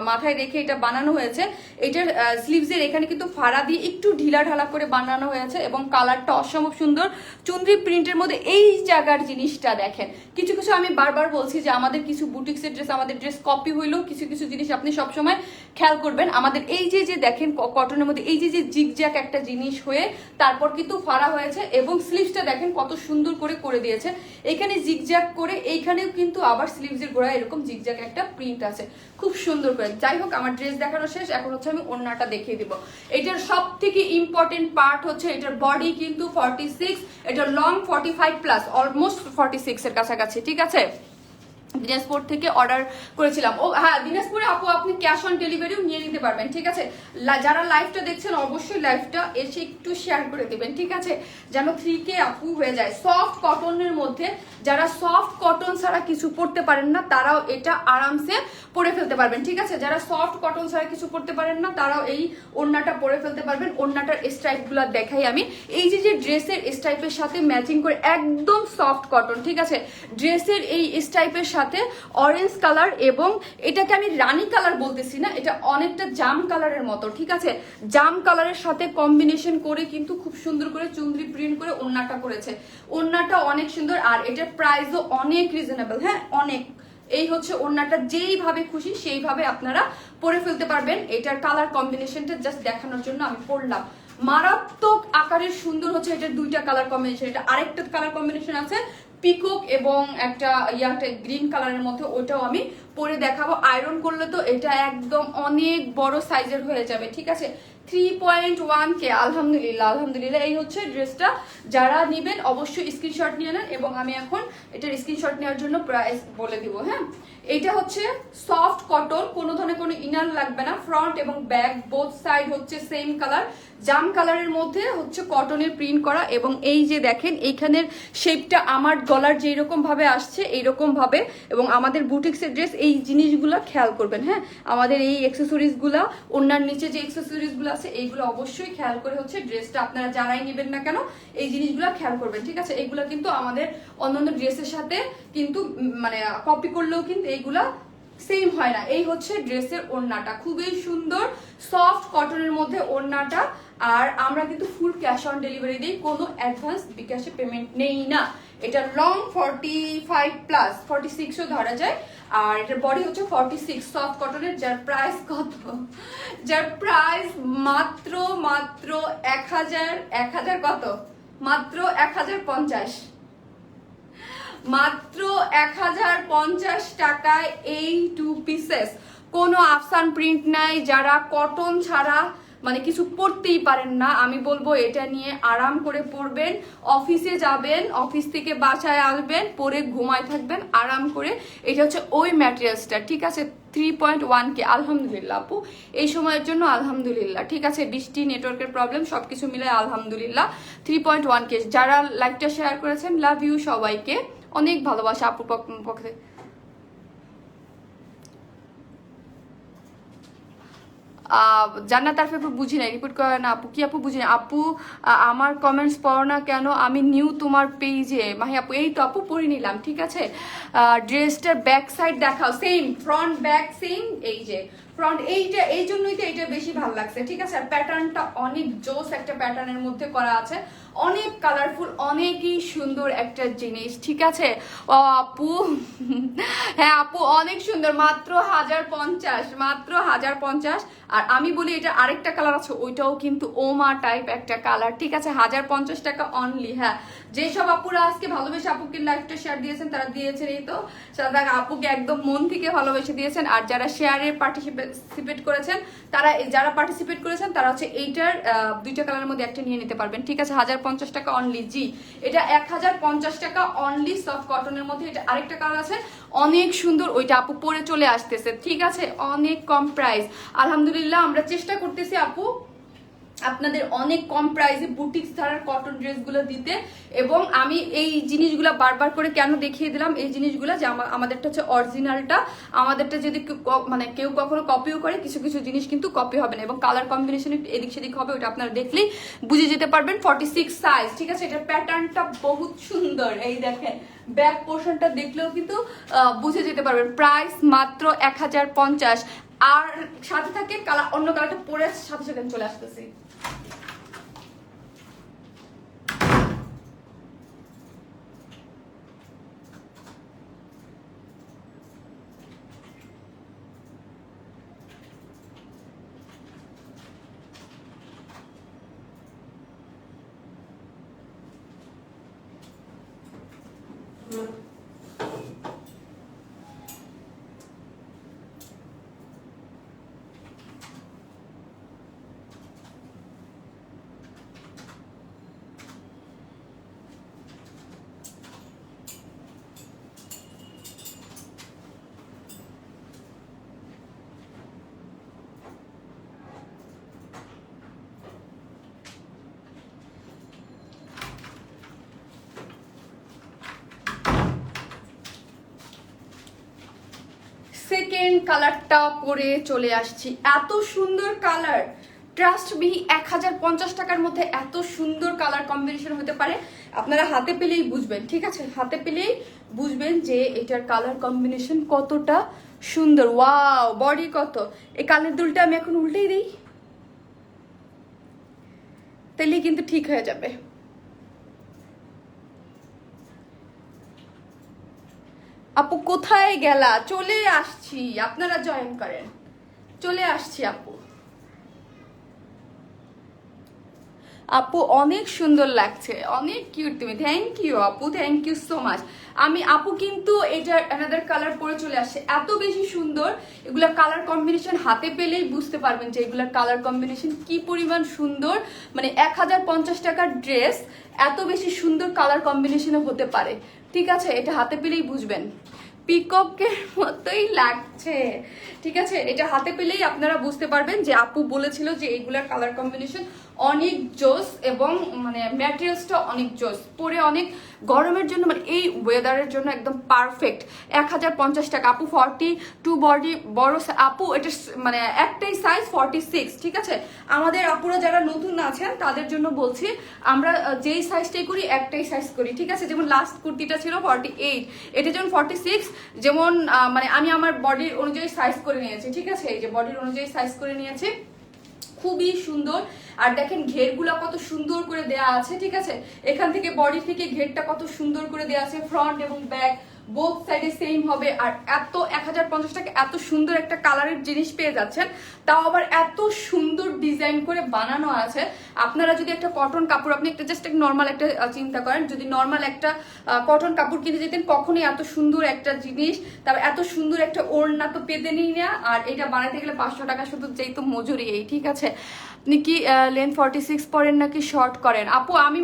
মাথায় রেখে এটা বানানো হয়েছে, এটার স্লিভসের এখানে কিন্তু ফাড়া দিয়ে একটু ঢিলা ঢালা করে বানানো হয়েছে, এবং কালারটা অসম্ভব সুন্দর চুনরি প্রিন্টের মধ্যে। এই জায়গার জিনিসটা দেখেন, কিছু কিছু আমি বারবার বলছি যে আমাদের কিছু বুটিক্সের ড্রেস, আমাদের ড্রেস কপি হইলেও কিছু কিছু জিনিস আপনি সবসময় খেয়াল করবেন। আমাদের এই যে দেখেন কটনের মধ্যে এই যে জিগজ্যাগ একটা জিনিস হয়ে তারপর কিন্তু ফাড়া হয়েছে, এবং স্লিভসটা দেখেন কত সুন্দর করে দিয়েছে, এখানে জিগজ্যাগ করে, এইখানেও কিন্তু আবার স্লিভসের গোড়ায় এরকম জিগজ্যাগ একটা প্রিন্ট আছে, খুব সুন্দর করে। যাই হোক, আমার ড্রেস দেখানো শেষ, এখন হচ্ছে আমি ওড়নাটা দেখিয়ে দিব। এটার সব থেকে ইম্পর্টেন্ট পার্ট হচ্ছে এটার বডি কিন্তু 46, এটা লং 45 প্লাস, অলমোস্ট 46 এর কাছাকাছি, ঠিক আছে? দিনাজপুর থেকে অর্ডার করেছিলাম। ও হ্যাঁ, দিনাজপুরে আপু আপনি ক্যাশ অন ডেলিভারিও নিয়ে নিতে পারবেন, ঠিক আছে? যারা লাইভটা দেখছেন অবশ্যই লাইভটা এসে একটু শেয়ার করে দিবেন, ঠিক আছে? যেন 3K আপু হয়ে যায়। সফট কটনের মধ্যে যারা সফট কটন ছাড়া কিছু পরতে পারেন না তারাও এটা আরামসে পরে ফেলতে পারবেন, ঠিক আছে? যারা সফট কটন ছাড়া কিছু পরতে পারেন না তারাও এই ওড়নাটা পরে ফেলতে পারবেন। ওড়নাটার স্ট্রাইপগুলো দেখাই আমি, এই যে ড্রেসের স্ট্রাইপের সাথে ম্যাচিং করে একদম সফট কটন, ঠিক আছে? ড্রেসের এই স্ট্রাইপের সাথে অরেঞ্জ কালার, এবং এটাকে আমি রানী কালার বলতেছি না, এটা অনেকটা জাম কালারের মতো, ঠিক আছে? জাম কালারের সাথে কম্বিনেশন করে কিন্তু খুব সুন্দর করে চুনরি প্রিন্ট করে ওড়নাটা করেছে। ওড়নাটা অনেক সুন্দর, আর এটার প্রাইসও অনেক রিজনেবল, হ্যাঁ অনেক। এই হচ্ছে ওড়নাটা, যেইভাবে খুশি সেইভাবে আপনারা পরে ফেলতে পারবেন। এটার কালার কম্বিনেশনটা জাস্ট দেখানোর জন্য আমি পরলাম, মারাত্মক আকারের সুন্দর হচ্ছে। এটার দুইটা কালার কম্বিনেশন, এটা আরেকটা কালার কম্বিনেশন আছে পিকক এবং একটা গ্রিন কালারের মধ্যে, ওইটাও আমি পরে দেখাবো। আয়রন করলে তো এটা একদম অনেক বড় সাইজের হয়ে যাবে, ঠিক আছে? 3.1K। আলহামদুলিল্লাহ আলহামদুলিল্লাহ। এই হচ্ছে ড্রেসটা, যারা নেবেন অবশ্যই স্ক্রিনশট নিয়ে নেন, এবং আমি এখন এটার স্ক্রিনশট নেওয়ার জন্য প্রাইস বলে দিব। হ্যাঁ, এটা হচ্ছে সফট কটন, কোনো ধরনের কোনো ইনার লাগবে না, ফ্রন্ট এবং ব্যাক বোথ সাইড হচ্ছে সেম কালার, জাম কালারের মধ্যে হচ্ছে কটনের প্রিন্ট করা, এবং এই যে দেখেন এইখানের শেপটা আমার গলার যেরকম ভাবে আসছে এইরকম ভাবে, এবং আমাদের বুটিক্সের ড্রেস এই জিনিসগুলো খেয়াল করবেন। হ্যাঁ, আমাদের এই অ্যাক্সেসরিজগুলো, ওনার নিচে যে অ্যাক্সেসরিজগুলো আছে এইগুলো অবশ্যই খেয়াল করে হচ্ছে ড্রেসটা আপনারা যারাই নেবেন না কেন এই জিনিসগুলো খেয়াল করবেন, ঠিক আছে? এইগুলো কিন্তু আমাদের অন্যান্য ড্রেসের সাথে কিন্তু মানে কপি করলেও কিন্তু এইগুলা সেম হয় না। এই হচ্ছে ড্রেসের ওড়নাটা, খুবই সুন্দর সফট কটনের মধ্যে ওড়নাটা, আর আমরা কিন্তু ফুল ক্যাশ অন ডেলিভারি দিই, কোনো অ্যাডভান্স বিকাশে পেমেন্ট নেই না। এটা লং 45 প্লাস 46ও ধরা যায়, আর এটার বডি হচ্ছে 46 সফট কটনের, যার প্রাইস কত, যার প্রাইস মাত্র মাত্র 1000 কত, মাত্র 1050, মাত্র 1050 টাকায় এই 2 পিসেস। কোনো আফসান প্রিন্ট নাই, যারা কটন ছাড়া মানে কিছু পরতেই পারেন না, আমি বলবো এটা নিয়ে আরাম করে পরবেন, অফিসে যাবেন, অফিস থেকে বাসায় আসবেন, পরে ঘুমায় থাকবেন আরাম করে। এটা হচ্ছে ওই ম্যাটেরিয়ালসটা, ঠিক আছে। 3.1K, আলহামদুলিল্লাহ আপু, এই সময়ের জন্য আলহামদুলিল্লাহ, ঠিক আছে। বৃষ্টি, নেটওয়ার্কের প্রবলেম, সবকিছু মিলে আলহামদুলিল্লাহ। 3.1K, যারা লাইকটা শেয়ার করেছেন, লাভ ইউ সবাইকে, অনেক ভালোবাসা আপুর পক্ষে। জান্নাত আরফি আপু বুঝি নাই, রিপোর্ট করে না আপু, কি আপু বুঝি না আপু, আমার কমেন্টস পড়ো না কেন, আমি নিউ তোমার পেজে। মাহি আপু এই তো আপু পড়ে নিলাম, ঠিক আছে। ড্রেসটার ব্যাক সাইড দেখাও, সেম ফ্রন্ট ব্যাক সেম, এই যে ফ্রন্ট, এইটা এই জন্যই তো এটা বেশি ভালো লাগছে, ঠিক আছে। আর প্যাটার্নটা অনেক জোস একটা প্যাটার্নের মধ্যে করা আছে, অনেক কালারফুল, অনেকই সুন্দর একটা জিনিস, ঠিক আছে। ও আপু, হ্যাঁ আপু অনেক সুন্দর, মাত্র 1050, মাত্র 1050। আর আমি বলি এটা আরেকটা কালার আছে, ওইটাও কিন্তু ওমা টাইপ একটা কালার, ঠিক আছে। 1050 টাকা অনলি। হ্যাঁ, যেসব আপুরা আজকে ভালোবেসে আপুকে লাইভটা শেয়ার দিয়েছেন, তারা দিয়েছেন এই তো, সাদা আপুকে একদম মন থেকে ভালোবেসে দিয়েছেন। আর যারা শেয়ারে পার্টিসিপেট করেছেন, তারা যারা পার্টিসিপেট করেছেন তারা হচ্ছে এইটার দুইটা কালারের মধ্যে একটা নিয়ে নিতে পারবেন, ঠিক আছে। 1050 টাকা অনলি, জি এটা 1050 টাকা অনলি, সফট কটনের মধ্যে। এটা আরেকটা কালার আছে, অনেক সুন্দর, ওইটা আপু পরে চলে আসতেছে, ঠিক আছে। অনেক কম প্রাইস, আলহামদুলিল্লাহ। আমরা চেষ্টা করতেছি আপু আপনাদের অনেক কম প্রাইসে বুটিক ধারার কটন ড্রেসগুলো দিতে। এবং আমি এই জিনিসগুলো বারবার করে কেন দেখিয়ে দিলাম, এই জিনিসগুলো যে আমাদেরটা হচ্ছে অরিজিনালটা, আমাদেরটা যদি মানে কেউ কখনো কপিও করে, কিছু কিছু জিনিস কিন্তু কপি হবে না, এবং কালার কম্বিনেশন একটু এদিক সেদিক হবে, ওটা আপনারা দেখলেই বুঝে যেতে পারবেন। 46 সাইজ, ঠিক আছে। এটার প্যাটার্নটা বহুত সুন্দর, এই দেখেন ব্যাক পোর্শনটা দেখলেও কিন্তু বুঝে যেতে পারবেন। প্রাইস মাত্র 1050। আর সাথে থাকে কালার, অন্য কালারটা পরে সাথে সাথে চলে আসতেছি। সেকেন্ড কালারটা পরে চলে আসছি, এত সুন্দর কালার, ট্রাস্ট মি 1050 টাকার মধ্যে এত সুন্দর কালার কম্বিনেশন হতে পারে, আপনারা হাতে পেলেই বুঝবেন, ঠিক আছে। হাতে পেলেই বুঝবেন যে এটার কালার কম্বিনেশন কতটা সুন্দর। ওয়াও, বডি কত, এই কানের দুলটা আমি এখন উল্টেই দিই, তাইলে কিন্তু ঠিক হয়ে যাবে। আপু কোথায় গেলা, চলে আসছি, আপনারা জয়েন করেন, চলে আসছি আপু। আপু অনেক সুন্দর লাগছে, অনেক কিউট তুমি, থ্যাংক ইউ আপু, থ্যাংক ইউ সো মাচ। আমি আপু কিন্তু এটা অ্যানাদার কালার পরে চলে আসছে, এত বেশি সুন্দর এগুলা কালার কম্বিনেশন, হাতে পেলেই বুঝতে পারবেন যে এগুলার কালার কম্বিনেশন কি পরিমাণ সুন্দর। মানে 1050 টাকার ড্রেস এত বেশি সুন্দর কালার কম্বিনেশনে হতে পারে, ঠিক আছে। এটা হাতে পেলেই বুঝবেন, পিককের মতোই লাগছে, ঠিক আছে। এটা হাতে পেলেই আপনারা বুঝতে পারবেন যে আপু বলেছিল যে এইগুলার কালার কম্বিনেশন অনেক জোস, এবং মানে ম্যাটেরিয়ালসটা অনেক জোস, পরে অনেক গরমের জন্য, মানে এই ওয়েদারের জন্য একদম পারফেক্ট। 1050 টাকা আপু, 42 বডি বড় আপু, এটা মানে একটাই সাইজ 46, ঠিক আছে। আমাদের আপুরা যারা নতুন আছেন তাদের জন্য বলছি, আমরা যেই সাইজটাই করি একটাই সাইজ করি, ঠিক আছে। যেমন লাস্ট কুর্তিটা ছিল 48, এটা যেমন 46, যেমন মানে আমি আমার বডির অনুযায়ী সাইজ করে নিয়েছি, ঠিক আছে। এই যে বডির অনুযায়ী সাইজ করে নিয়েছি, খুবই সুন্দর। আর দেখেন ঘেরগুলা কত সুন্দর করে দেয়া আছে, ঠিক আছে। এখান থেকে বডি থেকে ঘেরটা কত সুন্দর করে দেয়া আছে, ফ্রন্ট এবং ব্যাক বোথ সাইডে সেম হবে। আর এত 1050 টাকা এত সুন্দর একটা কালারের জিনিস পেয়ে যাচ্ছেন, তাও আবার এত সুন্দর ডিজাইন করে বানানো আছে। আপনারা যদি একটা কটন কাপড়, আপনি একটা জাস্ট একটা নর্মাল একটা চিন্তা করেন, যদি নর্মাল একটা কটন কাপড় কিনে যেতেন, কখনই এত সুন্দর একটা জিনিস, তারপর এত সুন্দর একটা ওড়না তো পেতেনই না। আর এটা বানাইতে গেলে 500 টাকা শুধু যেই তো মজুরি, এই ঠিক আছে। আপনি কি লেন্থ 46 পরেন নাকি শর্ট করেন? আপু আমি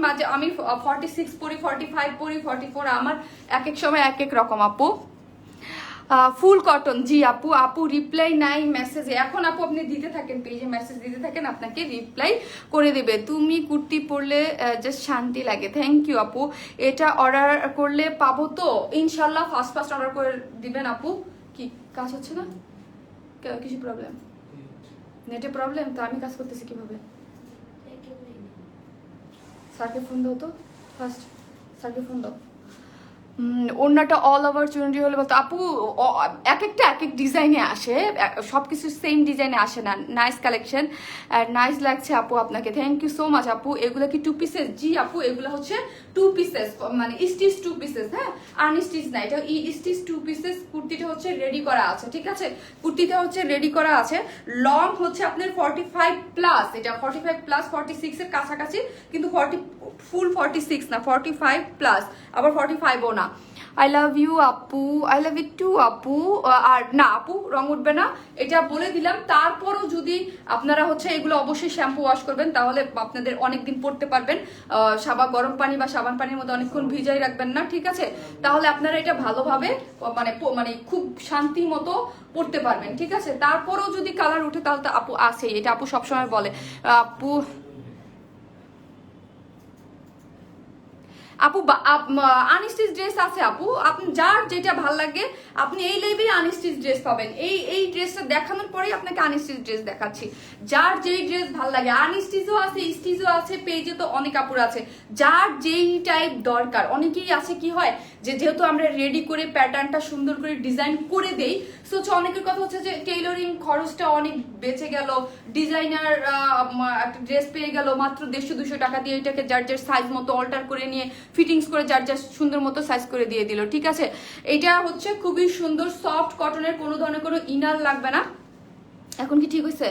46 পরি, 45 পরি, 44, আমার এক এক সময় এক এক রকম আপু। ফুল কটন, জি আপু। আপু রিপ্লাই নাই মেসেজে, এখন আপু আপনি দিতে থাকেন, পেজে মেসেজ দিতে থাকেন, আপনাকে রিপ্লাই করে দেবে। তুমি কুর্তি পরলে জাস্ট শান্তি লাগে। থ্যাংক ইউ আপু। এটা অর্ডার করলে পাবো তো ইনশাল্লাহ? ফার্স্ট অর্ডার করে দিবেন আপু। কি কাজ হচ্ছে না? কিছু প্রবলেম, নেটে প্রবলেম? তো আমি কাজ করতেছি কিভাবে? স্যারকে ফোন দাও তো, ফার্স্ট স্যারকে ফোন দাও। ওড়নাটা অল ওভার চুনরি হলে বলতো আপু, এক একটা এক এক ডিজাইনে আসে, সব কিছু সেম ডিজাইনে আসে না। নাইস কালেকশন, আর নাইস লাগছে আপু আপনাকে। থ্যাংক ইউ সো মাচ আপু। এগুলো কি 2 পিসেস? জি আপু, এগুলো হচ্ছে 2 পিসেস, মানে স্টিচ 2 পিসেস, হ্যাঁ, আনস্টিচ না। এটা স্টিচ 2 পিসেস। কুর্তিটা হচ্ছে রেডি করা আছে, ঠিক আছে, কুর্তিটা হচ্ছে রেডি করা আছে। লং হচ্ছে আপনার 45 প্লাস, এটা 45 প্লাস 46 এর কাছাকাছি, কিন্তু ফুল 46 না, 45 প্লাস, আবার 45ও না। আই লাভ ইউ আপু, আই লাভ ইউ টু আপু। আর না আপু, রং উঠবে না, এটা বলে দিলাম। তারপরও যদি আপনারা হচ্ছে এগুলো অবশ্যই শ্যাম্পু ওয়াশ করবেন, তাহলে আপনাদের অনেকদিন পরতে পারবেন। গরম পানি বা সাবান পানির মধ্যে অনেকক্ষণ ভিজাই রাখবেন না, ঠিক আছে, তাহলে আপনারা এটা ভালোভাবে মানে খুব শান্তি মতো পরতে পারবেন, ঠিক আছে। তারপরও যদি কালার উঠে তাহলে তো আপু আছেই, এটা আপু সবসময় বলে। আপু আপু আনস্টিচ ড্রেস আছে আপু, আপনি যার যেটা ভাল লাগে আপনি এই লেভেলে আনস্টিচ ড্রেস পাবেন। এই ড্রেসটা দেখানোর পরেই আপনাকে আনস্টিচ ড্রেস দেখাচ্ছি। যার যেই ড্রেস ভাল লাগে, আনস্টিচও আছে, স্টিচও আছে, পেজে তো অনেক কাপড় আছে, যার যেই টাইপ দরকার। অনেকেই আছে কি হয় যে যেহেতু আমরা রেডি করে প্যাটার্নটা সুন্দর করে ডিজাইন করে দেই, সো অনেকের কথা হচ্ছে যে টেইলরিং খরচটা অনেক বেঁচে গেল, ডিজাইনার একটা ড্রেস পেয়ে গেল মাত্র 150-200 টাকা দিয়ে, এটাকে যার যার সাইজ মতো অল্টার করে নিয়ে ফিটিংস করে যার যার সুন্দর মতো সাইজ করে দিয়ে দিল, ঠিক আছে। এটা হচ্ছে খুবই সুন্দর সফট কটনের, কোনো ধরনের কোনো ইনার লাগবে না। এখন কি ঠিক হয়েছে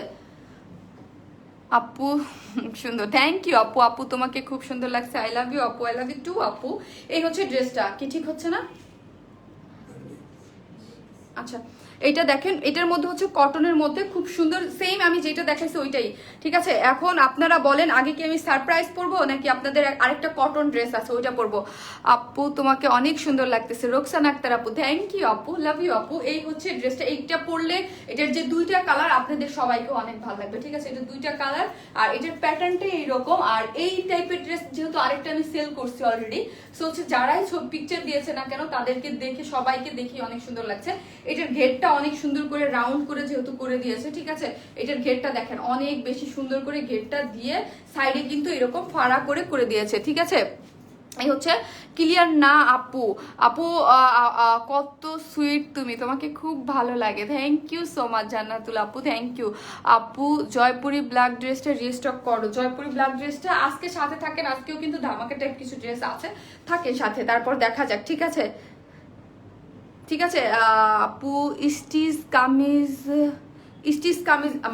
আপু? সুন্দর, থ্যাংক ইউ আপু। আপু তোমাকে খুব সুন্দর লাগছে, আই লাভ ইউ আপু, আই লাভ ইউ টু আপু। এই হচ্ছে ড্রেসটা, কি ঠিক হচ্ছে না? আচ্ছা, এইটা দেখেন, এটার মধ্যে হচ্ছে কটনের মধ্যে খুব সুন্দর, সেম আমি যেটা দেখাইছি ওইটাই, ঠিক আছে। এখন আপনারা বলেন আগে কি আমি সারপ্রাইজ পরবো নাকি আপনাদের আরেকটা কটন ড্রেস আছে ওইটা পরবো? আপু তোমাকে অনেক সুন্দর লাগতেছে, রোকসানা আক্তার আপু, থ্যাংক ইউ আপু, লাভ ইউ আপু। এই হচ্ছে ড্রেসটা, এইটা পরলে এটার যে 2টা কালার আপনাদের সবাইকে অনেক ভালো লাগবে, ঠিক আছে। এটা 2টা কালার, আর এটার প্যাটার্নটা এইরকম। আর এই টাইপের ড্রেস যেহেতু আরেকটা আমি সেল করছি অলরেডি, সো হচ্ছে যারাই সব পিকচার দিয়েছে না কেন তাদেরকে দেখে, সবাইকে দেখে অনেক সুন্দর লাগছে। এটার ঘেরটা অনেক সুন্দর করে রাউন্ড করে যেহেতু করে দিয়েছে, ঠিক আছে। এটার ঘেরটা দেখেন অনেক বেশি সুন্দর করে ঘেরটা দিয়ে সাইডে কিন্তু এরকম ফাড়া করে করে দিয়েছে, ঠিক আছে। এই হচ্ছে ক্লিয়ার না আপু? আপু কত সুইট তুমি, তোমাকে খুব ভালো লাগে। থ্যাংক ইউ সো মাচ জান্নাতুল আপু, থ্যাংক ইউ আপু। জয়পুরি ব্ল্যাক ড্রেসটা রিস্টক করো। জয়পুরি ব্ল্যাক ড্রেসটা আজকে সাথে থাকেন, আজকেও কিন্তু ধামাকা টাইপ কিছু ড্রেস আছে, থাকে সাথে, তারপর দেখা যাক, ঠিক আছে, ঠিক আছে। আপু স্টিচ কামিজ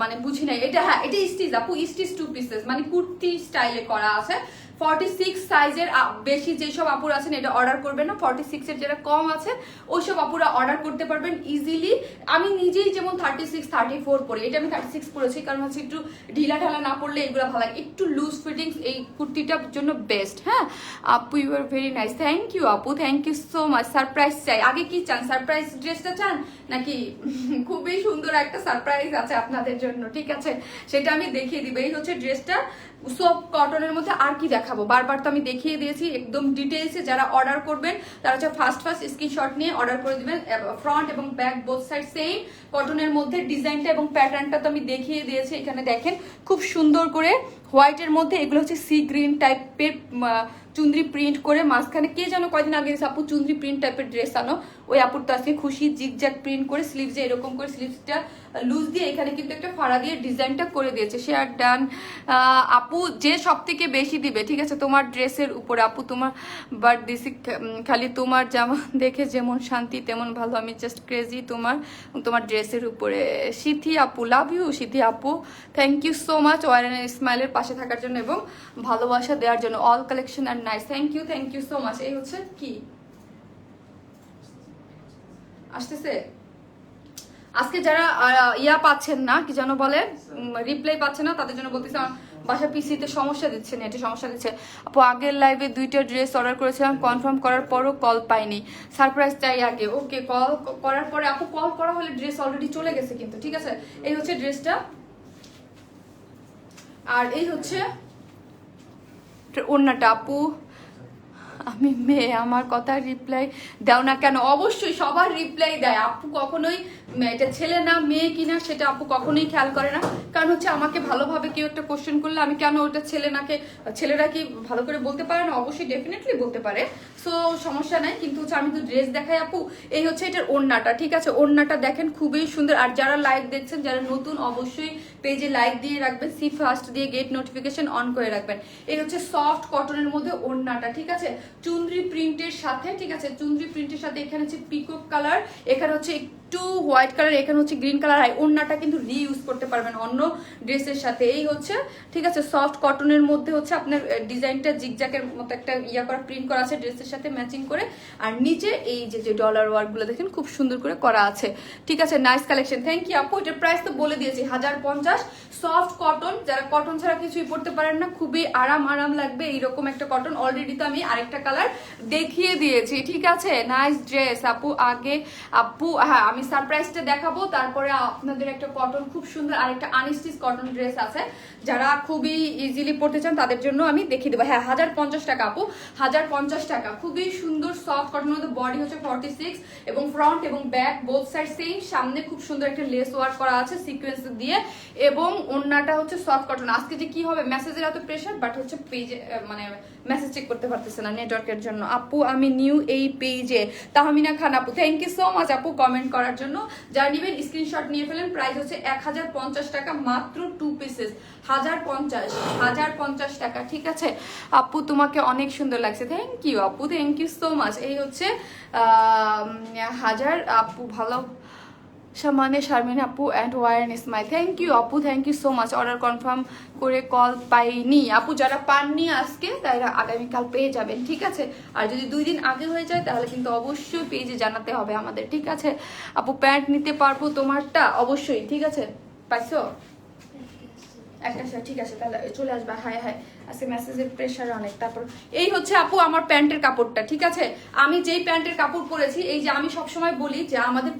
মানে বুঝি নাই এটা, হ্যাঁ এটা স্টিচ আপু, স্টিচ 2 পিসেস, মানে কুর্তি স্টাইলে করা আছে। 46 সাইজের বেশি যেসব আপুর আছেন এটা অর্ডার করবেন না, 46 এর যেটা কম আছে ওইসব আপুরা অর্ডার করতে পারবেন ইজিলি। আমি নিজেই যেমন 36 34 পরে, এটা আমি 36 পরেছি, কারণ হচ্ছে একটু ঢিলা ঢালা না পড়লে এগুলো ভালো লাগে, একটু লুজ ফিটিংস এই কুর্তিটার জন্য বেস্ট। হ্যাঁ আপু, you are very nice, thank you আপু, thank you so much. Surprise চাই, আগে কি চান, সারপ্রাইজ ড্রেসটা চান নাকি? খুবই সুন্দর একটা সারপ্রাইজ আছে আপনাদের জন্য, ঠিক আছে, সেটা আমি দেখিয়ে দিব। এই হচ্ছে ড্রেসটা সব কটনের মধ্যে। আর কি দেখাবো, বারবার তো আমি দেখিয়ে দিয়েছি একদম ডিটেইলসে। যারা অর্ডার করবেন তারা হচ্ছে ফার্স্ট স্ক্রিনশট নিয়ে অর্ডার করে দিবেন। ফ্রন্ট এবং ব্যাক বোথ সাইড সেম কটনের মধ্যে, ডিজাইনটা এবং প্যাটার্নটা তো আমি দেখিয়ে দিয়েছি। এখানে দেখেন খুব সুন্দর করে হোয়াইটের মধ্যে, এগুলো হচ্ছে সি গ্রিন টাইপের চুনরি প্রিন্ট করে মাঝখানে কে যেন কয়দিন আগে আপু চুনরি প্রিন্ট টাইপের ড্রেস আনো, ওই আপুর তো আজকে খুশি জিগজ্যাগ প্রিন্ট করে স্লিভসে এরকম করে স্লিভসটা লুজ দিয়ে এখানে কিন্তু একটা ফাড়া দিয়ে ডিজাইনটা করে দিয়েছে। Share done. আপু যে সব থেকে বেশি দিবে ঠিক আছে তোমার ড্রেসের উপরে আপু, তোমার বাট দিছি খালি তোমার জামা দেখে যেমন শান্তি তেমন ভালো, আমি জাস্ট ক্রেজি তোমার ড্রেসের উপরে। সিথি আপু, লাভ ইউ সিথি আপু, থ্যাংক ইউ সো মাচ ওয়ারেন স্মাইলের পাশে থাকার জন্য এবং ভালোবাসা দেওয়ার জন্য। All collection are nice, thank you so much. এই হচ্ছে কি আসতেছে আজকে যারা ইয়া পাচ্ছেন না, কি যেন বলে, রিপ্লাই পাচ্ছে না, তাদের জন্য বলতেছি আমার বাসা পিসিতে সমস্যা দিচ্ছে, নেটে সমস্যা দিচ্ছে। আপু আগের লাইভে 2টা ড্রেস অর্ডার করেছিলাম, কনফার্ম করার পরও কল পাইনি, সারপ্রাইজ চাই আগে। ওকে, কল করার পরে আপু কল করা হলে ড্রেস অলরেডি চলে গেছে কিন্তু, ঠিক আছে। এই হচ্ছে ড্রেসটা, আর এই হচ্ছে ওড়নাটা। আপু আমি মেয়ে, আমার কথা রিপ্লাই দাও না কেন? অবশ্যই সবার রিপ্লাই দেয় আপু, কখনোই এটা ছেলে না মেয়ে কিনা সেটা আপু কখনোই খেয়াল করে না। কারণ হচ্ছে আমাকে ভালোভাবে কেউ একটা কোশ্চেন করলে আমি কেন ওটা ছেলে নাকে, ছেলেরা কি ভালো করে বলতে পারে না? অবশ্যই ডেফিনেটলি বলতে পারে, সো সমস্যা নাই। কিন্তু হচ্ছে আমি তো ড্রেস দেখাই আপু। এই হচ্ছে এটার ওড়নাটা, ঠিক আছে। ওড়নাটা দেখেন খুবই সুন্দর। আর যারা লাইভ দেখছেন, যারা নতুন, অবশ্যই পেজে লাইক দিয়ে রাখবেন, সি ফার্স্ট দিয়ে গেট নোটিফিকেশন অন করে রাখবেন। এই হচ্ছে সফট কটনের মধ্যে ওড়নাটা, ঠিক আছে, চুনরি প্রিন্টের সাথে, ঠিক আছে, চুনরি প্রিন্টের সাথে এখানে হচ্ছে পিকক কালার, এখানে হচ্ছে একটু হোয়াইট কালার, এখানে হচ্ছে গ্রিন কালার। হয় ওড়নাটা কিন্তু রিইউজ করতে পারবেন অন্য ড্রেসের সাথে। এই হচ্ছে, ঠিক আছে, সফট কটনের মধ্যে হচ্ছে আপনার ডিজাইনটা জিগজ্যাগের মতো একটা ইয়া করা প্রিন্ট করা আছে ড্রেসের সাথে ম্যাচিং করে। আর নিচে এই যে ডলার ওয়ার্কগুলো দেখেন খুব সুন্দর করে করা আছে, ঠিক আছে। নাইস কালেকশন, থ্যাংক ইউ আপু। এটার প্রাইস তো বলে দিয়েছি 1050। সফট কটন, যারা কটন ছাড়া কিছুই পড়তে পারেন না, খুবই আরাম লাগবে এইরকম একটা কটন। অলরেডি তো আমি আরেকটা কালার দেখিয়ে দিয়েছি, ঠিক আছে। নাইস ড্রেস আপু। আগে আপু, হ্যাঁ আমি সারপ্রাইজটা দেখাবো, তারপরে আপনাদের একটা কটন খুব সুন্দর আরেকটা আনস্টিচ কটন ড্রেস আছে, যারা খুবই ইজিলি পড়তে চান তাদের জন্য আমি দেখিয়ে দেবো। হ্যাঁ 1050 টাকা আপু, 1050 টাকা। খুবই সুন্দর সফট কটনের মধ্যে, বডি হচ্ছে 46 এবং ফ্রন্ট এবং ব্যাক বোথ সাইড সেম। সামনে খুব সুন্দর একটা লেস ওয়ার্ক করা আছে সিকোয়েন্স দিয়ে, এবং ওড়নাটা হচ্ছে সফট কটন। আজকে যে কি হবে, মেসেজের এত প্রেশার, বাট হচ্ছে পেজে মানে মেসেজ চেক করতে পারতেছে না নেটওয়ার্কের জন্য। আপু আমি নিউ এই পেজে। তাহমিনা খান আপু, থ্যাংক ইউ সো মাচ আপু কমেন্ট করার জন্য। যারা নিবেন স্ক্রিনশট নিয়ে ফেলেন। প্রাইস হচ্ছে 1050 টাকা, মাত্র 2 পিসেস, 1050 টাকা, ঠিক আছে। আপু তোমাকে অনেক সুন্দর লাগছে, থ্যাংক ইউ আপু, থ্যাংক ইউ সো মাচ। এই হচ্ছে 1000 আপু, ভালো সামানে শারমিন আপু অ্যান্ড ওয়ারেন ইসমাইল, থ্যাংক ইউ আপু, thank you so much. Order confirm করে কল পাইনি আপু, যারা পাননি আজকে তারা আগামীকাল পেয়ে যাবেন, ঠিক আছে। আর যদি 2 দিন আগে হয়ে যায় তাহলে কিন্তু অবশ্যই পেজে জানাতে হবে আমাদের, ঠিক আছে। আপু প্যান্ট নিতে পারবো তোমারটা? অবশ্যই, ঠিক আছে। পাইছো একটা, ঠিক আছে তাহলে চলে আসবে। হাই আজকে মেসেজের প্রেশার অনেক। তারপর এই হচ্ছে আপু আমার প্যান্টের কাপড়টা, ঠিক আছে। আমি যেই প্যান্টের কাপড় পরেছি, এই যে আমি সবসময় বলি যে আমাদের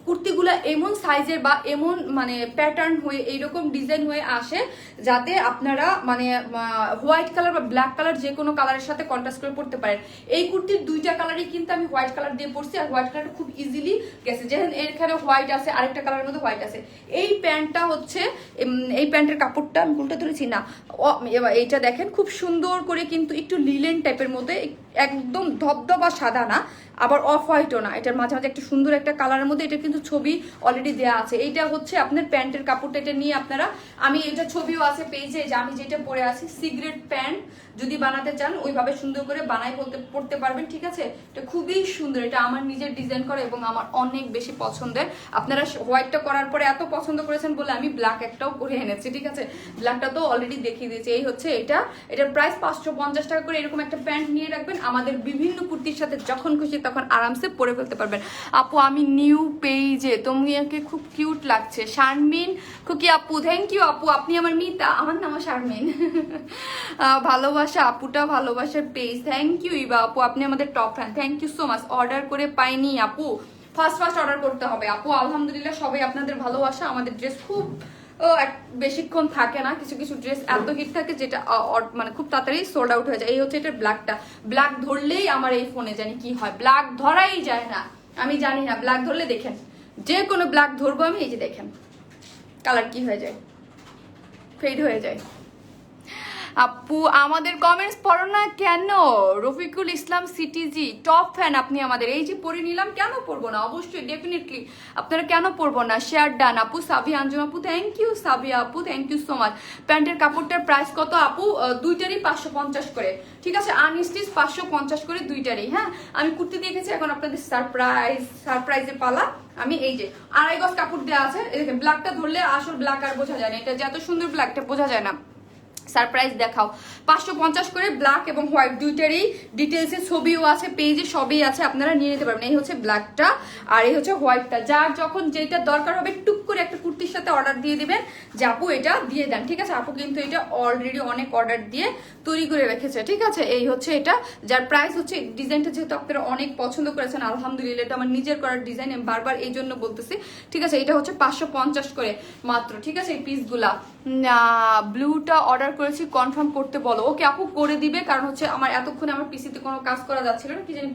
কুর্তিগুলো এমন সাইজের বা এমন মানে প্যাটার্ন হয়ে এইরকম ডিজাইন হয়ে আসে যাতে আপনারা মানে হোয়াইট কালার বা ব্ল্যাক কালার যে কোনো কালারের সাথে কন্ট্রাস্ট করে পরতে পারেন। এই কুর্তির 2টা কালারই কিন্তু আমি হোয়াইট কালার দিয়ে পরছি, আর হোয়াইট কালারটা খুব ইজিলি গেছে, যেখানে এখানে হোয়াইট আছে, আরেকটা কালারের মধ্যে হোয়াইট আছে। এই প্যান্টটা হচ্ছে, এই প্যান্টের কাপড়টা আমি উল্টা ধরেছি না, এইটা দেখেন খুব সুন্দর করে কিন্তু একটু লিলেন টাইপের মধ্যে, একদম ধবধবা সাদা না, আবার অফ হোয়াইটও না, এটার মাঝে মাঝে একটা সুন্দর একটা কালারের মধ্যে। এটা কিন্তু ছবি অলরেডি দেওয়া আছে। এইটা হচ্ছে আপনার প্যান্টের কাপড়টা, এটা নিয়ে আপনারা, আমি এটা ছবিও আছে পেজে, যে আমি যেটা পরে আছি সিগারেট প্যান্ট যদি বানাতে চান ওইভাবে সুন্দর করে বানাই পড়তে পারবেন, ঠিক আছে। এটা খুবই সুন্দর, এটা আমার নিজের ডিজাইন করা এবং আমার অনেক বেশি পছন্দের। আপনারা হোয়াইটটা করার পরে এত পছন্দ করেছেন বলে আমি ব্ল্যাক একটাও করে এনেছি, ঠিক আছে। ব্ল্যাকটা তো অলরেডি দেখিয়ে দিয়েছি। এই হচ্ছে এটার প্রাইস 550 টাকা করে। এরকম একটা প্যান্ট নিয়ে রাখবেন, আমাদের বিভিন্ন কুর্তির সাথে যখন খুশি তখন আরামসে পরে ফেলতে পারবেন। আপু আমি নিউ পেজে, তোমাকে খুব কিউট লাগছে। শারমিন খুকি আপু, থ্যাংক ইউ আপু, আপনি আমার মিতা, আমার নাম শারমিন। ভালোবাসা আপুটা, ভালোবাসার পেজ, থ্যাংক ইউ ইবা আপু, আপনি আমাদের top fan, thank you so much. Order করে পাইনি আপু, ফার্স্ট অর্ডার করতে হবে আপু। আলহামদুলিল্লাহ সবাই আপনাদের ভালোবাসা, আমাদের ড্রেস খুব বেশিক্ষণ থাকে না, কিছু কিছু ড্রেস এত হিট থাকে যেটা মানে খুব তাড়াতাড়ি সোল্ড আউট হয়ে যায়। এই হচ্ছে এটার ব্ল্যাকটা, ব্ল্যাক ধরলেই আমার এই ফোনে জানি কি হয়, ব্ল্যাক ধরাই যায় না, আমি জানি না। ব্ল্যাক ধরলে দেখেন, যে কোনো ব্ল্যাক ধরবো আমি, এই যে দেখেন কালার কি হয়ে যায়, ফেড হয়ে যায়। আপু আমাদের কমেন্টস পড়ো না কেন? Rafiqul Islam CTG top fan আপনি আমাদের। এই যে পড়ে নিলাম, কেন পড়বো না? অবশ্যই ডেফিনেটলি আপনারা কেন পড়বো না? শেয়ার ডান আপু। সাবিয়া আঞ্জুম আপু থ্যাংক ইউ। সাবিয়া আপু থ্যাংক ইউ সো মাচ। প্যান্টের কাপড়টার প্রাইস কত আপু? দুইটারই 550 করে, ঠিক আছে? আনস্টিচ 550 করে দুইটারই। হ্যাঁ, আমি কুর্তি দেখেছি, এখন আপনাদের সারপ্রাইজের পালা। আমি এই যে 2.5 গজ কাপড় দেওয়া আছে, দেখেন ব্ল্যাকটা ধরলে আসল ব্ল্যাক আর বোঝা যায় না, এটা যে এত সুন্দর ব্ল্যাকটা বোঝা যায় না। সারপ্রাইজ দেখাও 550 করে, ব্ল্যাক এবং হোয়াইট দুইটারই ডিটেলসে ছবিও আছে, পেজে সবই আছে, আপনারা নিয়ে নিতে পারবেন। এই হচ্ছে ব্ল্যাকটা আর এই হচ্ছে হোয়াইটটা। যার যখন যেটা দরকার হবে টুক করে একটা কুর্তির সাথে অর্ডার দিয়ে দিবেন যে আপু এটা দিয়ে দেন, ঠিক আছে? আপু কিন্তু এটা অলরেডি অনেক অর্ডার দিয়ে তৈরি করে রেখেছে, ঠিক আছে? এই হচ্ছে এটা, যার প্রাইস হচ্ছে, ডিজাইনটা যেহেতু আপনারা অনেক পছন্দ করেছেন আলহামদুলিল্লাহ, এটা আমার নিজের করার ডিজাইন, আমি বারবার এই জন্য বলতেছি, ঠিক আছে? এটা হচ্ছে 550 করে মাত্র, ঠিক আছে? এই পিসগুলা ব্লুটা অর্ডার করেছি, কনফার্ম করতে বলো। ওকে আপু করে দিবে, কারণ হচ্ছে আমার এতক্ষণে আমার পিসিতে কোনো কাজ করা যাচ্ছিল না, কি জানি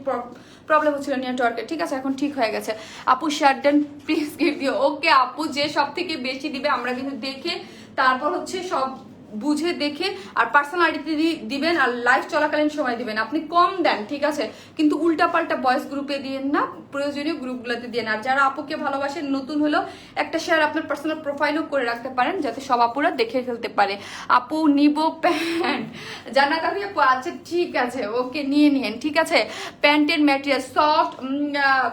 প্রবলেম হচ্ছিল নেটওয়ার্কের, ঠিক আছে? এখন ঠিক হয়ে গেছে। আপু শার্ট দেন প্লিজ গিভ দিও। ওকে আপু, যে সব থেকে বেশি দিবে আমরা কিন্তু দেখে তারপর হচ্ছে সব বুঝে দেখে আর পার্সোনালিটি দিবেন, আর লাইভ চলাকালীন সময় দিবেন। আপনি কম দেন, ঠিক আছে, কিন্তু উল্টাপাল্টা বয়েস গ্রুপে দিয়েন না, প্রয়োজনীয় গ্রুপগুলোতে দিয়ে। আর যারা আপুকে ভালোবাসেন, নতুন হলো একটা শেয়ার আপনার পার্সোনাল প্রোফাইলও করে রাখতে পারেন, যাতে সব আপুরা দেখে ফেলতে পারে। আপু নিব প্যান্ট, জান্নাত আপু আচ্ছা ঠিক আছে, ওকে নিয়ে নিন, ঠিক আছে? প্যান্টের ম্যাটেরিয়াল সফট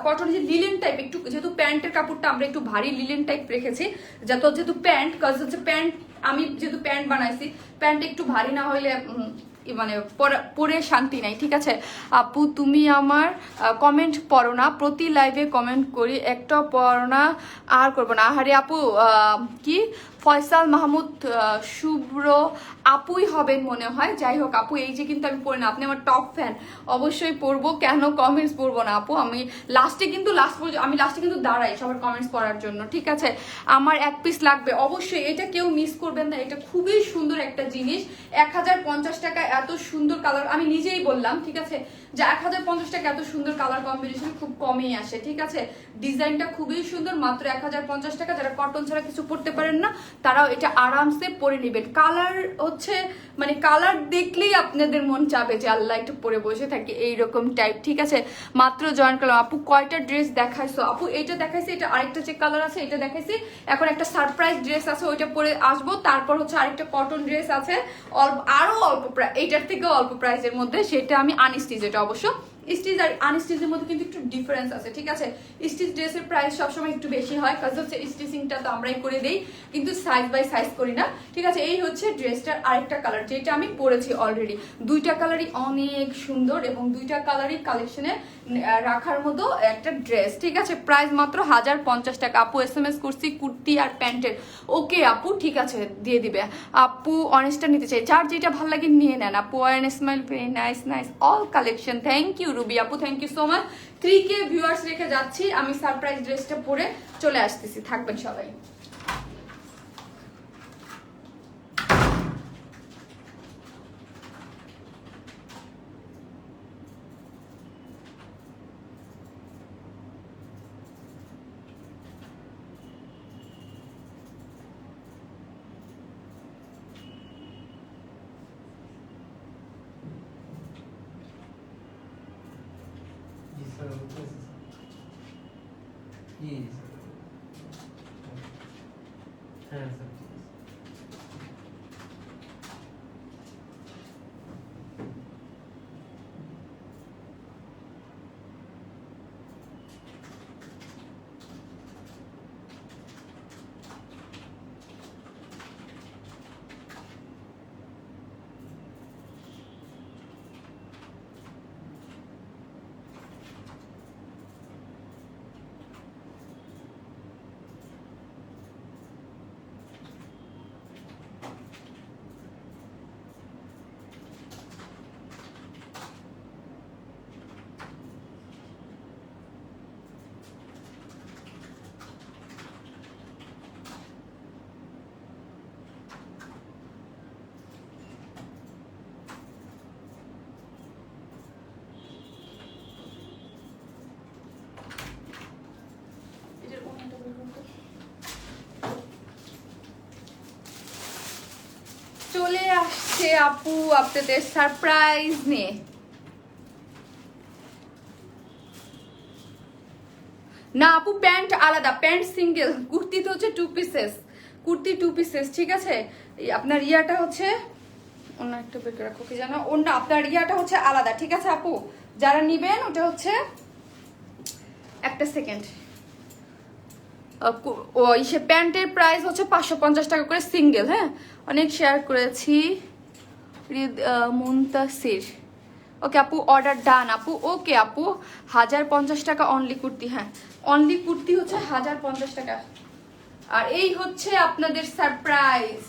কটন, যে লিলেন টাইপ, একটু যেহেতু প্যান্টের কাপড়টা আমরা একটু ভারী লিলেন টাইপ রেখেছি, যেহেতু প্যান্ট, কাজ হচ্ছে প্যান্ট, আমি যেহেতু প্যান্ট বানাইছি, প্যান্ট একটু ভারী না হইলে মানে পরে শান্তি নাই, ঠিক আছে? আপু তুমি আমার কমেন্ট পড়ো না, প্রতি লাইভে কমেন্ট করি, একটা পড়ো না আর করবো না। আহারে আপু, কি ফয়সাল মাহমুদ শুভ্র আপুই হবেন মনে হয়। যাই হোক আপু, এই যে কিন্তু আমি পড়ি না, আপনি আমার টপ ফ্যান, অবশ্যই পড়বো, কেন কমেন্টস পড়বো না আপু? আমি লাস্টে কিন্তু দাঁড়াই সবার কমেন্টস পড়ার জন্য, ঠিক আছে? আমার এক পিস লাগবে অবশ্যই, এটা কেউ মিস করবেন না, এটা খুবই সুন্দর একটা জিনিস। 1050 টাকা এত সুন্দর কালার, আমি নিজেই বললাম, ঠিক আছে, যে 1050 টাকা এত সুন্দর কালার কম্বিনেশন খুব কমই আসে, ঠিক আছে? ডিজাইনটা খুবই সুন্দর, মাত্র 1050 টাকা। যারা কটন ছাড়া কিছু পড়তে পারেন না, তারাও এটা আরামসে পরে নেবেন। কালার হচ্ছে মানে কালার দেখলেই আপনাদের মন চাবে যে আল্লাহ একটু পরে বসে থাকি, এইরকম টাইপ, ঠিক আছে? মাত্র জয়েন করলাম। আপু কয়টা ড্রেস দেখাইছো? আপু এটা দেখাইছি, এটা আরেকটা যে কালার আছে এটা দেখাইছি, এখন একটা সারপ্রাইজ ড্রেস আছে, ওইটা পরে আসবো। তারপর হচ্ছে আরেকটা কটন ড্রেস আছে, আরো অল্প প্রাইস, এইটার থেকেও অল্প প্রাইসের মধ্যে, সেটা আমি আনস্টিচ, এটা অবশ্য স্টিচ আর আনস্টিচের মধ্যে কিন্তু একটু ডিফারেন্স আছে, ঠিক আছে? স্টিচ ড্রেসের প্রাইস সবসময় একটু বেশি হয়, কাজ হচ্ছে স্টিচিংটা তো আমরাই করে দেই, কিন্তু সাইজ বাই সাইজ করি না, ঠিক আছে? এই হচ্ছে ড্রেসটার আরেকটা কালার, যেটা আমি পরেছি অলরেডি। দুইটা কালারই অনেক সুন্দর এবং দুইটা কালারই কালেকশনে রাখার মতো একটা ড্রেস, ঠিক আছে? প্রাইস মাত্র 1050 টাকা। আপু SMS করছি কুর্তি আর প্যান্টের। ওকে আপু ঠিক আছে, দিয়ে দিবে। আপু অনেস্টটা নিতে চাই, যার যেটা ভালো লাগে নিয়ে নেন আপু। And smile very nice nice all collection, thank you Ruby আপু, thank you so much. 3K viewers রেখে যাচ্ছি, আমি সারপ্রাইজ ড্রেসটা পরে চলে আসতেছি, থাকবেন সবাই। হ্যাঁ স্যার। চলে আসছে আপু আপনাদের সারপ্রাইজ নিয়ে। না আপু প্যান্ট আলাদা, প্যান্ট সিঙ্গেল, কুর্তি তো হচ্ছে 2 পিসেস, কুর্তি 2 পিসেস, ঠিক আছে। আপনার ইয়াটা হচ্ছে অন্য একটা বের করে রাখো কি জানো, অন্য আপনার ইয়াটা হচ্ছে আলাদা, ঠিক আছে আপু। যারা নিবেন ওটা হচ্ছে একটা সেকেন্ড, ওই সে প্যান্টের প্রাইস হচ্ছে 550 টাকা করে সিঙ্গেল। হ্যাঁ অনেক শেয়ার করেছি। মুনতাসির ওকে আপু, অর্ডার ডান আপু। ওকে আপু 1050 টাকা অনলি কুর্তি। হ্যাঁ অনলি কুর্তি হচ্ছে 1050 টাকা। আর এই হচ্ছে আপনাদের সারপ্রাইজ।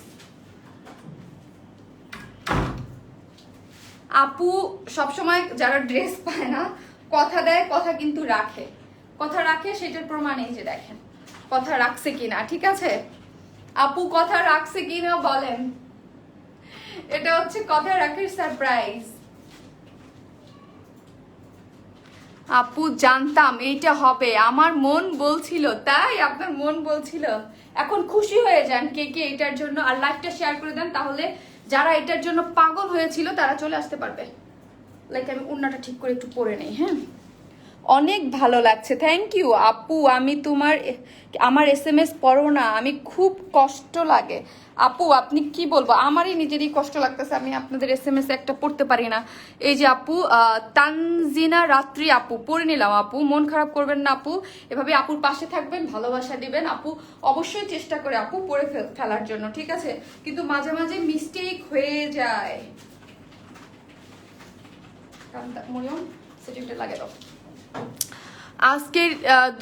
আপু সবসময় যারা ড্রেস পায় না কথা দেয়, কথা কিন্তু রাখে, কথা রাখে, সেটার প্রমাণ এই যে দেখেন কথা রাখছে কিনা, ঠিক আছে আপু কথা রাখছে কিনা বলেন। এটা হচ্ছে কথা রাখার সারপ্রাইজ। আপু জানতাম এইটা হবে, আমার মন বলছিল, তাই আপনার মন বলছিল। এখন খুশি হয়ে যান কে কে এটার জন্য, আর লাইভটা শেয়ার করে দেন, তাহলে যারা এটার জন্য পাগল হয়েছিল তারা চলে আসতে পারবে। লাইক আমি ওড়নাটা ঠিক করে একটু পরে নেই। হ্যাঁ অনেক ভালো লাগছে, থ্যাংক ইউ আপু। আমি আমার SMS পড়ো না, আমি খুব কষ্ট লাগে আপু। আপনি কি বলবো, আমারই নিজেরই কষ্ট লাগতেছে, আমি আপনাদের SMS একটা পড়তে পারি না। এই যে আপু তানজিনা রাত্রি আপু পড়ে নিলাম আপু, মন খারাপ করবেন না আপু, এভাবে আপুর পাশে থাকবেন, ভালোবাসা দিবেন আপু। অবশ্যই চেষ্টা করে আপু পড়ে ফেলার জন্য, ঠিক আছে, কিন্তু মাঝে মাঝে মিস্টেক হয়ে যায়। মরিয়ম সেটিংটা লাগে দাও। আজকের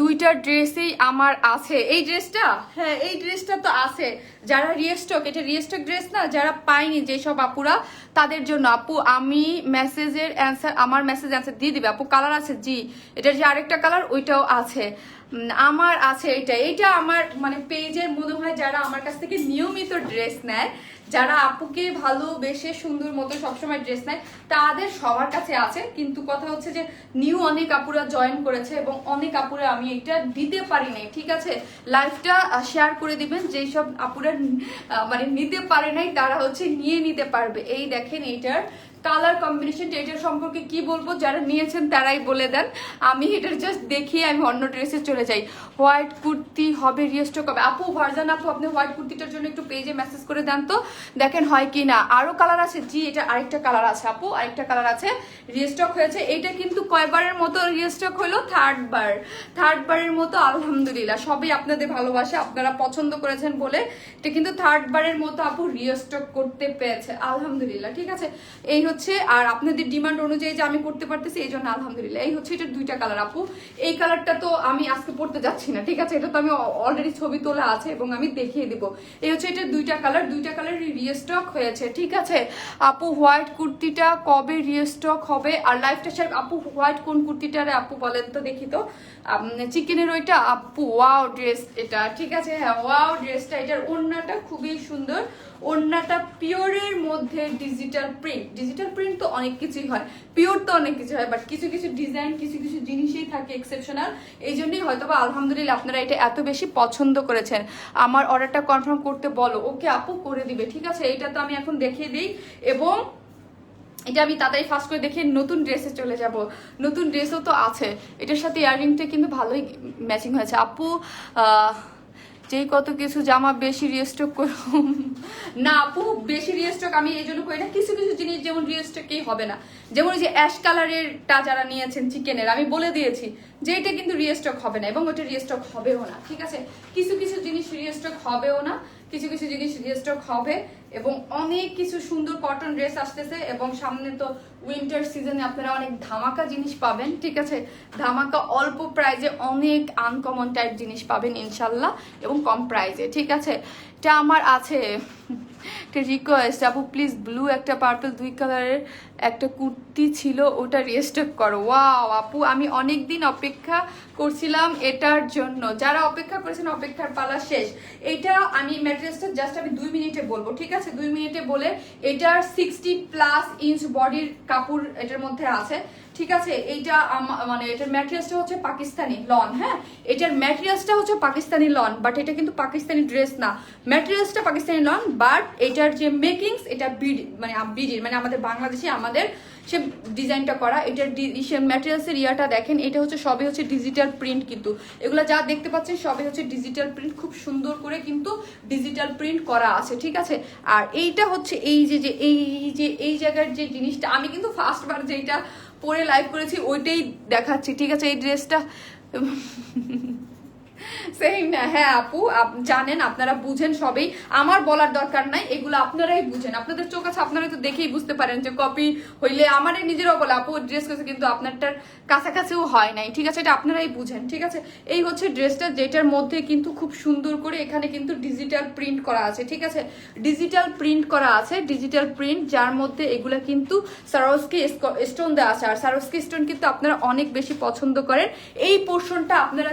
দুইটা ড্রেসই আমার আছে। এই ড্রেসটা, হ্যাঁ এই ড্রেসটা তো আছে, যারা রিস্টক, এটা রিস্টক ড্রেস না, যারা পাইনি যেসব আপুরা তাদের জন্য আপু। আমি মেসেজের অ্যান্সার, আমার মেসেজ অ্যান্সার দিয়ে দিবে আপু। কালার আছে জি, এটার যে আরেকটা কালার ওইটাও আছে, আমার আছে এইটা আমার মানে পেজের মনে হয় যারা আমার কাছ থেকে নিয়মিত ড্রেস নেয়, যারা আপুকে ভালোবেসে সুন্দর মতো সবসময় ড্রেস নেয়, তাদের সবার কাছে আছে। কিন্তু কথা হচ্ছে যে নিউ অনেক আপুরা জয়েন করেছে এবং অনেক আপুরা আমি এটা দিতে পারি নাই, ঠিক আছে। লাইভটা শেয়ার করে দিবেন, যেই সব আপুরা মানে নিতে পারে নাই তারা হচ্ছে নিয়ে নিতে পারবে। এই দেখেন এইটার কালার কম্বিনেশন, এটার সম্পর্কে কি বলবো, যারা নিয়েছেন তারাই বলে দেন, আমি এটার জাস্ট দেখিয়ে আমি অন্য ড্রেসে চলে যাই। হোয়াইট কুর্তি হবে রিস্টক হবে আপু। ভার্জান আপু আপনি হোয়াইট কুর্তিটার জন্য একটু পেজে মেসেজ করে দেন তো, দেখেন হয় কি না। আরো কালার আছে জি, এটা আরেকটা কালার আছে আপু, আরেকটা কালার আছে, রিস্টক হয়েছে। এটা কিন্তু কয়বারের মতো রিস্টক হলো, থার্ড বারের মতো। আলহামদুলিল্লাহ, সবই আপনাদের ভালোবাসা, আপনারা পছন্দ করেছেন বলে এটা কিন্তু থার্ড বারের মতো আপু রিস্টক করতে পেরেছে, আলহামদুলিল্লাহ, ঠিক আছে। এই হচ্ছে, আর আপনাদের ডিমান্ড অনুযায়ী যে আমি করতে পারতেছি এই জন্য আলহামদুলিল্লাহ। এই হচ্ছে এটার দুইটা কালার আপু। এই কালারটা তো আমি আজকে পড়তে যাচ্ছি না, ঠিক আছে, এটা তো আমি অলরেডি ছবি তোলা আছে এবং আমি দেখিয়ে দিব। এই হচ্ছে এটার দুইটা কালার রিস্টক হয়েছে, ঠিক আছে আপু। হোয়াইট কুর্তিটা কবে রিস্টক হবে? আর লাইফটা শেয়ার আপু, হোয়াইট কোন কুর্তিটারে আপু বলেন তো দেখি তো। চিকেনের ওইটা আপু, ওয়াও ড্রেস এটা, ঠিক আছে, হ্যাঁ ওয়াও ড্রেসটা। এটার ওড়নাটা খুবই সুন্দর, ওড়নাটা পিওরের মধ্যে ডিজিটাল প্রিন্ট তো অনেক কিছুই হয়, পিওর তো অনেক কিছু হয়, বাট কিছু কিছু ডিজাইন কিছু কিছু জিনিসই থাকে এক্সেপশনাল। এই জন্যই হয়তো বা আলহামদুলিল্লাহ আপনারা এটা এত বেশি পছন্দ করেছেন। আমার অর্ডারটা কনফার্ম করতে বলো, ওকে আপু করে দিবে, ঠিক আছে। এটা তো আমি এখন দেখিয়ে দিই এবং এটা আমি তাড়াতাড়ি ফার্স্ট করে দেখে নতুন ড্রেসে চলে যাব। নতুন ড্রেসও তো আছে, এটার সাথে ইয়াররিংটা কিন্তু ভালোই ম্যাচিং হয়েছে আপু। যেই কত কিছু জামা বেশি রিস্টক করুন না আপু, বেশি রিস্টক আমি এই জন্য করি না। কিছু কিছু জিনিস যেমন রিস্টকই হবে না, যেমন যে অ্যাশ কালারেরটা যারা নিয়েছেন চিকেনের, আমি বলে দিয়েছি যে এটা কিন্তু রিস্টক হবে না এবং ওটা রিস্টক হবেও না, ঠিক আছে। কিছু কিছু জিনিস রিস্টক হবেও না, কিছু কিছু জিনিস রিস্টক হবে। এবং অনেক কিছু সুন্দর কটন ড্রেস আসতেছে এবং সামনে তো উইন্টার সিজনে আপনারা অনেক ধামাকা জিনিস পাবেন, ঠিক আছে। ধামাকা অল্প প্রাইজে অনেক আনকমন টাইপ জিনিস পাবেন ইনশাল্লাহ এবং কম প্রাইজে, ঠিক আছে। এটা আমার আছে একটা রিকোয়েস্ট আপু, প্লিজ ব্লু একটা পার্পল দুই কালারের একটা কুর্তি ছিল, ওটা রিস্টক করো। ওয়াও আপু, আমি অনেক দিন অপেক্ষা করছিলাম এটার জন্য। যারা অপেক্ষা করেছেন অপেক্ষার পালা শেষ। এটা আমি ম্যাটেরিয়ালসটা জাস্ট আমি 2 মিনিটে বলবো, ঠিক আছে? 2 মিনিটে বলে, এটার 60+ ইঞ্চ বডির কাপড় এটার মধ্যে আছে, ঠিক আছে? এইটা মানে এটার ম্যাটেরিয়ালসটা হচ্ছে পাকিস্তানি লন, হ্যাঁ এটার ম্যাটেরিয়ালসটা হচ্ছে পাকিস্তানি লন, বাট এটা কিন্তু পাকিস্তানি ড্রেস না। ম্যাটেরিয়ালসটা পাকিস্তানি লন, বাট এটার যে মেকিংস এটা বিডির মানে আমাদের বাংলাদেশে আমাদের সে ডিজাইনটা করা। এটার ম্যাটেরিয়ালসের ইয়াটা দেখেন, এটা হচ্ছে সবই হচ্ছে ডিজিটাল প্রিন্ট, কিন্তু এগুলো যা দেখতে পাচ্ছেন সবই হচ্ছে ডিজিটাল প্রিন্ট, খুব সুন্দর করে কিন্তু ডিজিটাল প্রিন্ট করা আছে, ঠিক আছে? আর এইটা হচ্ছে এই জায়গার যে জিনিসটা, আমি কিন্তু ফার্স্টবার যেটা পরে লাইভ করেছি ওইটাই দেখাচ্ছি, ঠিক আছে? এই ড্রেসটা সেম না, হ্যাঁ আপু জানেন, আপনারা বুঝেন, সবই আমার বলার দরকার নাই, এগুলো আপনারাই বুঝেন, আপনাদের চোখ আছে, আপনারা তো দেখেই বুঝতে পারেন যে কপি হইলে আমারই নিজেরও বলে আপু ড্রেস করেছে, কিন্তু আপনারটার কাছাকাছিও হয় নাই, ঠিক আছে? এটা আপনারাই বুঝেন, ঠিক আছে? এই হচ্ছে ড্রেসটা, যেটার মধ্যে কিন্তু খুব সুন্দর করে এখানে কিন্তু ডিজিটাল প্রিন্ট করা আছে, ঠিক আছে? ডিজিটাল প্রিন্ট করা আছে, ডিজিটাল প্রিন্ট, যার মধ্যে এগুলা কিন্তু সারোস্কি স্টোন দেওয়া আছে। আর সারোস্কি স্টোন কিন্তু আপনারা অনেক বেশি পছন্দ করেন। এই পোর্শনটা আপনারা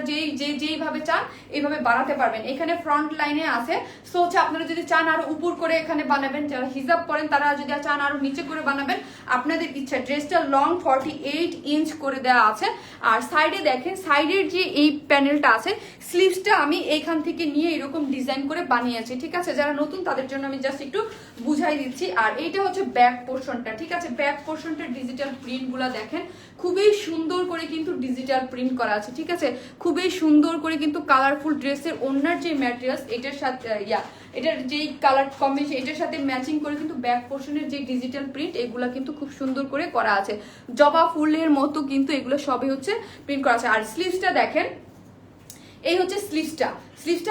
যেইভাবে চান এইভাবে বানাতে পারবেন। এখানে ফ্রন্ট লাইনে আছে, সো হচ্ছে আপনারা যদি চান আরো উপর করে এখানে বানাবেন, যারা হিজাব পরেন তারা যদি চান আরো নিচে করে বানাবেন, আপনাদের ইচ্ছা। ড্রেসটা লং 48 ইঞ্চ করে দেওয়া আছে। আর সাইডে দেখেন, সাইডের যে এই প্যানেলটা আছে, স্লিভসটা আমি এইখান থেকে নিয়ে এরকম ডিজাইন করে বানিয়েছি, ঠিক আছে? যারা নতুন তাদের জন্য আমি জাস্ট একটু বুঝাই দিচ্ছি। আর এইটা হচ্ছে ব্যাক পোর্শনটা, ঠিক আছে? ব্যাক পোর্শনটা ডিজিটাল প্রিন্ট গুলা দেখেন, খুবই সুন্দর করে কিন্তু ডিজিটাল প্রিন্ট করা আছে, ঠিক আছে? খুবই সুন্দর করে কিন্তু কালারফুল ড্রেসের ওনার যে ম্যাটেরিয়ালস এটার সাথে এটার যেই কালার কম্বিনেশন এটার সাথে ম্যাচিং করে কিন্তু ব্যাক পোর্শনের যে ডিজিটাল প্রিন্ট এগুলা কিন্তু খুব সুন্দর করে করা আছে। জবা ফুলের মতো কিন্তু এগুলো সবই হচ্ছে প্রিন্ট করা আছে। আর স্লিভসটা দেখেন, এই হচ্ছে স্লিভসটা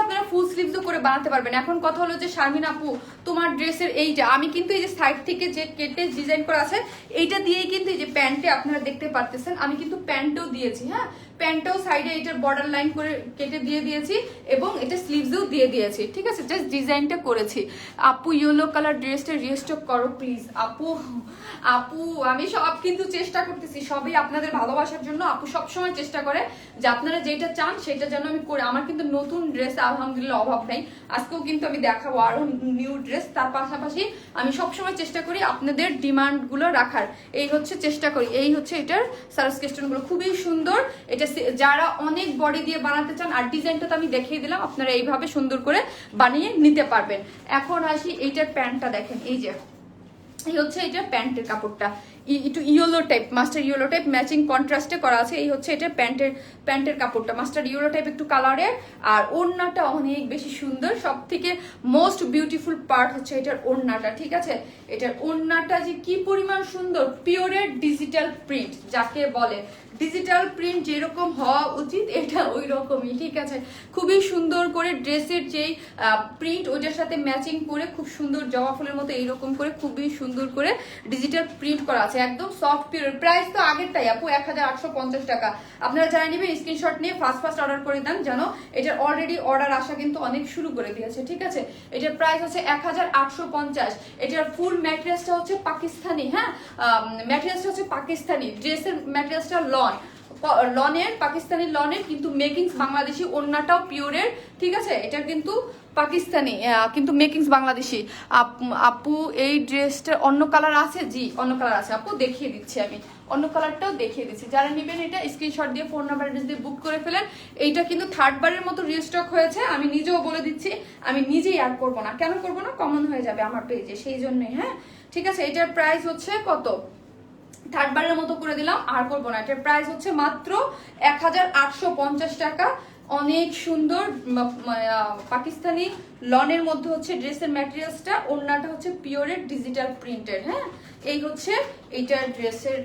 আপনারা ফুল স্লিভসও করে বানাতে পারবেন। এখন কথা হলো যে শারমিন আপু তোমার ড্রেসের এইটা, আমি কিন্তু এই যে সাইড থেকে যে কেটে ডিজাইন করা আছে এইটা দিয়েই কিন্তু এই যে প্যান্টে আপনারা দেখতে পারতেছেন, আমি কিন্তু প্যান্টও দিয়েছি, হ্যাঁ প্যান্টটাও সাইডে এটার বর্ডার লাইন করে কেটে দিয়ে দিয়েছি এবং এটা স্লিভসও দিয়ে দিয়েছি, ঠিক আছে? জাস্ট ডিজাইনটা করেছি। আপু ইয়েলো কালার ড্রেসটা রিস্টক করো প্লিজ। আপু আমি সব কিন্তু চেষ্টা করতেছি, সবই আপনাদের ভালোবাসার জন্য। আপু সবসময় চেষ্টা করে যে আপনারা যেটা চান সেটা যেন আমি করে। আমার কিন্তু নতুন ড্রেস আলহামদুলিল্লাহ অভাব নাই, আজকেও কিন্তু আমি দেখাবো আরো নিউ ড্রেস। তার পাশাপাশি আমি সবসময় চেষ্টা করি আপনাদের ডিমান্ড গুলো রাখার, এই হচ্ছে চেষ্টা করি। এই হচ্ছে এটার সারস্কেস্টন গুলো খুবই সুন্দর, এটা যারা অনেক বডি দিয়ে বানাতে চান। আর ডিজাইনটা তো আমি দেখিয়ে দিলাম, আপনারা এইভাবে সুন্দর করে বানিয়ে নিতে পারবেন। এখন আসি এইটার প্যান্টটা দেখেন, এই যে এই হচ্ছে এটা প্যান্টের কাপড়টা, একটু yellow type, master yellow type matching কন্ট্রাস্টে করা আছে। এই হচ্ছে এটা প্যান্টের কাপড়টা মাস্টার ইয়েলো টাইপ একটু কালারের। আর ওড়নাটা অনেক বেশি সুন্দর, সব থেকে মোস্ট বিউটিফুল পার্ট হচ্ছে এটার ওড়নাটা, ঠিক আছে? এটার ওড়নাটা যে কি পরিমাণ সুন্দর, পিওরের ডিজিটাল প্রিন্ট যাকে বলে, ডিজিটাল প্রিন্ট যেরকম হওয়া উচিত এটা ওই রকমই, ঠিক আছে? খুবই সুন্দর করে ড্রেসের যেই প্রিন্ট ওইটার সাথে ম্যাচিং করে খুব সুন্দর জবা ফুলের মতো এইরকম করে খুবই সুন্দর করে ডিজিটাল প্রিন্ট করা আছে, একদম সফট পিওর। প্রাইস তো আগেরটাই আপু 1850 টাকা। আপনারা যারা নেবেন স্ক্রিনশট নিয়ে ফার্স্ট অর্ডার করে দেন, জানো এটার অলরেডি অর্ডার আসা কিন্তু অনেক শুরু করে দিয়েছে, ঠিক আছে? এটার প্রাইস হচ্ছে 1850। এটার ফুল ম্যাটেরিয়ালসটা হচ্ছে পাকিস্তানি, হ্যাঁ ম্যাটেরিয়ালসটা হচ্ছে পাকিস্তানি, ড্রেসের ম্যাটেরিয়ালসটা লনের পাকিস্তানি লনের, কিন্তু মেকিংস বাংলাদেশি, ওড়নাটাও পিওরের, ঠিক আছে? এটা কিন্তু পাকিস্তানি কিন্তু মেকিংস বাংলাদেশি। আপু এই ড্রেসটার অন্য কালার আছে? জি অন্য কালার আছে আপু, দেখিয়ে দিচ্ছি আমি, অন্য কালারটাও দেখিয়ে দিচ্ছি। যারা নেবেন এটা স্ক্রিনশট দিয়ে ফোন নাম্বার অ্যাড্রেস দিয়ে বুক করে ফেলেন। এইটা কিন্তু 3rd বারের মতো রিস্টক হয়েছে, আমি নিজেও বলে দিচ্ছি, আমি নিজেই আর করবো না। কেন করবো না, কমন হয়ে যাবে আমার পেজে, সেই জন্যই, হ্যাঁ ঠিক আছে? এটার প্রাইস হচ্ছে কত, 3rd বারের মতো করে দিলাম, আর করবো না। এটার প্রাইস হচ্ছে মাত্র 1850 টাকা। অনেক সুন্দর পাকিস্তানি লনের মধ্যে হচ্ছে ড্রেসের ম্যাটেরিয়ালসটা, ওড়নাটা হচ্ছে পিওরের ডিজিটাল প্রিন্টের, হ্যাঁ এই হচ্ছে এইটার ড্রেসের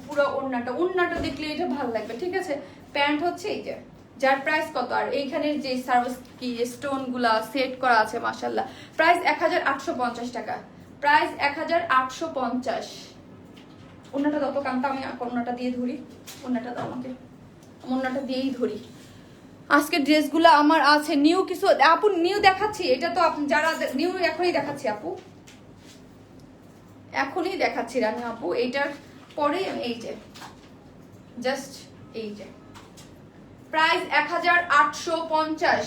পুরো ওড়নাটা দেখলে এটা ভালো লাগবে, ঠিক আছে? প্যান্ট হচ্ছে এইটা, যার প্রাইস কত। আর এইখানের যে সার্ভিস কি স্টোন গুলা সেট করা আছে মাশাআল্লাহ, প্রাইস 1850 টাকা, প্রাইস 1850। ওড়নাটা দাও তো কান্তা, আমি ওড়নাটা দিয়ে ধরি, ওড়নাটা দাও আমাকে, ওড়নাটা দিয়েই ধরি। আজকে ড্রেসগুলো আমার আছে নিউ কিছু, আপু নিউ দেখাচ্ছি, এটা তো যারা নিউ এখনই দেখাচ্ছি আপু, এখনই দেখাচ্ছি রানী আপু। এইটার পরে এই যে জাস্ট এই যে প্রাইস 1850,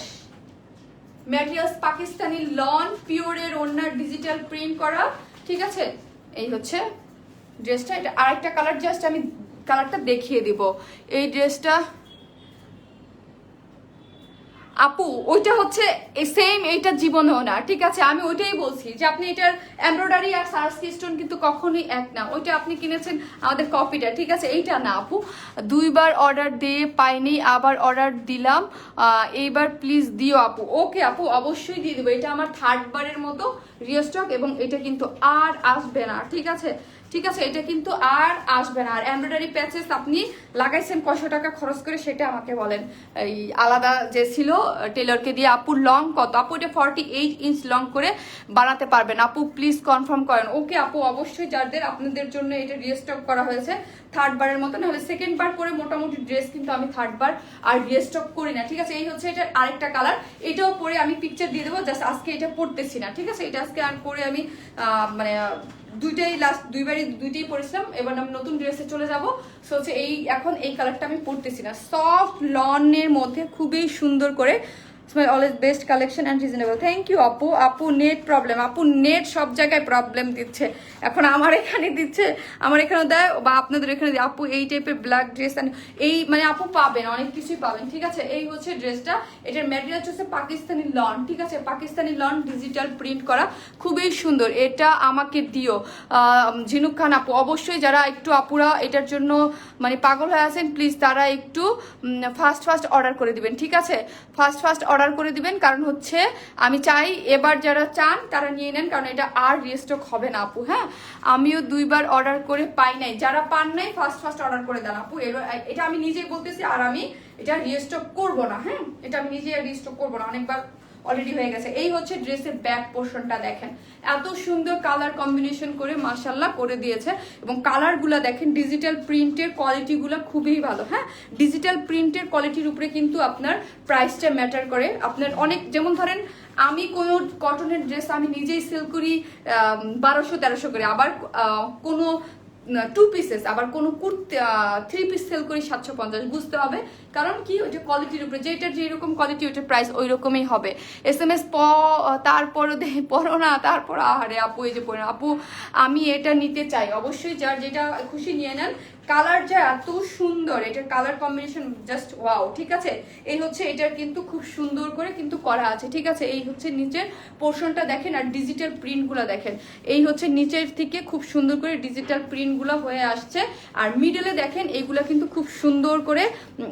ম্যাটেরিয়ালস পাকিস্তানি লন, পিওরের ওনার ডিজিটাল প্রিন্ট করা, ঠিক আছে। এই হচ্ছে ড্রেসটা। এটা আরেকটা কালার, জাস্ট আমি কালারটা দেখিয়ে দিব। এই ড্রেসটা আপু ওইটা হচ্ছে সেম, এইটা জীবনেও না, ঠিক আছে। আমি ওইটাই বলছি যে আপনি এটার এমব্রয়ডারি আর সারস্কি স্টোন কিন্তু কখনোই এক না। ওইটা আপনি কিনেছেন আমাদের কপিটা, ঠিক আছে, এইটা না আপু। 2 বার অর্ডার দিয়ে পাইনি, আবার অর্ডার দিলাম, এইবার প্লিজ দিও আপু। ওকে আপু, অবশ্যই দিয়ে দেবো। এটা আমার 3rd বারের মতো রিস্টক, এবং এটা কিন্তু আর আসবে না, ঠিক আছে, ঠিক আছে। এটা কিন্তু আর আসবে না। আর এমব্রয়ডারি প্যাচেস আপনি লাগাইছেন কয়শো টাকা খরচ করে সেটা আমাকে বলেন। এই আলাদা যে ছিল টেলরকে দিয়ে। আপুর লং কত? আপু এটা 48 ইঞ্চ লং করে বানাতে পারবেন আপু, প্লিজ কনফার্ম করেন। ওকে আপু, অবশ্যই যাদের আপনাদের জন্য এটা রিস্টক করা হয়েছে 3rd বারের মতো, নাহলে 2nd বার করে মোটামুটি ড্রেস কিন্তু আমি 3rd বার আর রিস্টক করি না, ঠিক আছে। এই হচ্ছে এটার আরেকটা কালার। এটাও পরে আমি পিকচার দিয়ে দেবো, জাস্ট আজকে এটা পরতেছি না, ঠিক আছে। এটা আজকে আর পরে আমি মানে দুইটাই লাস্ট 2 বারই দুইটাই পরেছিলাম, এবার আমি নতুন ড্রেসে চলে যাব। সো হচ্ছে এই এখন এই কালারটা আমি পরতেছি না। সফট লনের মধ্যে খুবই সুন্দর করে, always best collection and reasonable. Thank you আপু। আপু নেট প্রবলেম, আপু নেট সব জায়গায় প্রবলেম দিচ্ছে এখন। আমার এখানে দিচ্ছে, আমার এখানে দেয়, বা আপনাদের এখানে দেয়। আপু এই টাইপের ব্ল্যাক ড্রেস এই মানে আপু পাবেন, অনেক কিছুই পাবেন, ঠিক আছে। এই হচ্ছে ড্রেসটা। এটার ম্যাটেরিয়াল হচ্ছে পাকিস্তানি লন, ঠিক আছে, পাকিস্তানি লন ডিজিটাল প্রিন্ট করা, খুবই সুন্দর। এটা আমাকে দিও ঝিনুক খান আপু। অবশ্যই যারা একটু আপুরা এটার জন্য মানে পাগল হয়ে আছেন, প্লিজ তারা একটু ফাস্ট অর্ডার করে দিবেন, ঠিক আছে। ফাস্ট অর্ডার করে দিবেন, কারণ হচ্ছে আমি চাই এবার যারা চান তারা নিয়ে নেন, কারণ এটা আর রিস্টক হবে না আপু। হ্যাঁ, আমিও 2 বার অর্ডার করে পাই নাই। যারা পান নাই ফাস্ট অর্ডার করে দেন আপু। এটা আমি নিজেই বলতেছি, আর আমি এটা রিস্টক করবো না। হ্যাঁ, এটা আমি নিজে রিস্টক করবো না, অনেকবার অলরেডি হয়ে গেছে। এই হচ্ছে ড্রেসের ব্যাক পোর্শনটা দেখেন, এত সুন্দর কালার কম্বিনেশন করে মাশাল্লাহ করে দিয়েছে। এবং কালারগুলো দেখেন, ডিজিটাল প্রিন্টের কোয়ালিটিগুলো খুবই ভালো। হ্যাঁ, ডিজিটাল প্রিন্টের কোয়ালিটির উপরে কিন্তু আপনার প্রাইসটা ম্যাটার করে। আপনার অনেক, যেমন ধরেন আমি কোনো কটনের ড্রেস আমি নিজেই সেল করি 1200-1300 করে, আবার কোনো 2 পিসেস, আবার কোনো 3 পিস সেল করি 750। বুঝতে হবে, কারণ কি ওইটা কোয়ালিটির উপরে, যেটার যেরকম কোয়ালিটি ওইটার প্রাইস ওই রকমই হবে। SMS তারপরও পড়ো না, তারপর আহারে আপু এই যে পড়ে আপু আমি এটা নিতে চাই। অবশ্যই যার যেটা খুশি নিয়ে নেন। কালার যা এত সুন্দর, এটার কালার কম্বিনেশন জাস্ট ওয়াও, ঠিক আছে। এই হচ্ছে এটার কিন্তু খুব সুন্দর করে কিন্তু করা আছে, ঠিক আছে। এই হচ্ছে নিচের পোর্শনটা দেখেন, আর ডিজিটাল প্রিন্টগুলো দেখেন। এই হচ্ছে নিচের থেকে খুব সুন্দর করে ডিজিটাল প্রিন্টগুলো হয়ে আসছে। আর মিডলে দেখেন এইগুলা কিন্তু খুব সুন্দর করে,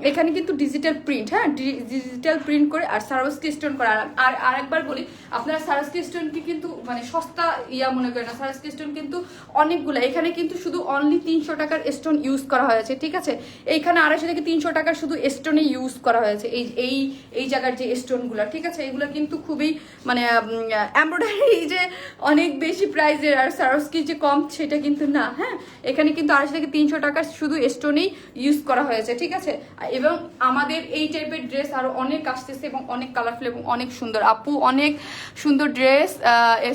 এখানে কিন্তু ডিজিটাল প্রিন্ট, হ্যাঁ ডিজিটাল প্রিন্ট করে, আর সারস্কি স্টোন করা। আর আরেকবার বলি, আপনারা সারস্কি স্টোনকে কিন্তু মানে সস্তা মনে করেন না। সারস্কি স্টোন কিন্তু অনেকগুলো, এখানে কিন্তু শুধু অনলি 300 টাকার স্টোন ইউজ করা হয়েছে, ঠিক আছে। এইখানে 250 থেকে 300 টাকার শুধু স্টোনে ইউজ করা হয়েছে, এই জায়গার যে স্টোনগুলো, ঠিক আছে। এইগুলো কিন্তু খুবই মানে এমব্রয়ডারি যে অনেক বেশি প্রাইসের আর সারস্কি যে কম, সেটা কিন্তু না। হ্যাঁ, এখানে কিন্তু 250 থেকে 300 টাকার শুধু স্টোনেই ইউজ করা হয়েছে, ঠিক আছে। এবং আমাদের এই টাইপের ড্রেস আরো অনেক আসতেছে, এবং অনেক কালারফুল এবং অনেক সুন্দর। আপু অনেক সুন্দর ড্রেস,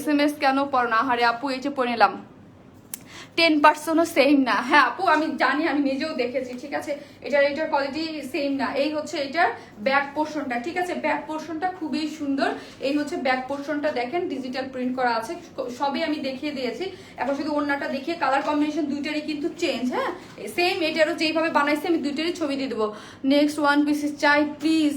SMS কেন পরো না? আরে আপু এই যে পরে নিলাম, 10%ও সেম না। হ্যাঁ আপু আমি জানি, আমি নিজেও দেখেছি, ঠিক আছে। এটার কোয়ালিটি সেম না। এই হচ্ছে এটার ব্যাক পোর্শনটা, ঠিক আছে। ব্যাক পোর্শনটা খুবই সুন্দর। এই হচ্ছে ব্যাক পোর্শনটা দেখেন, ডিজিটাল প্রিন্ট করা আছে, সবই আমি দেখিয়ে দিয়েছি। এখন শুধু ওড়নাটা দেখিয়ে, কালার কম্বিনেশন দুইটারই কিন্তু চেঞ্জ। হ্যাঁ, সেম এটারও যেইভাবে বানাইছে আমি দুইটারই ছবি দিয়ে দেবো। নেক্সট 1 পিসেস চাই প্লিজ।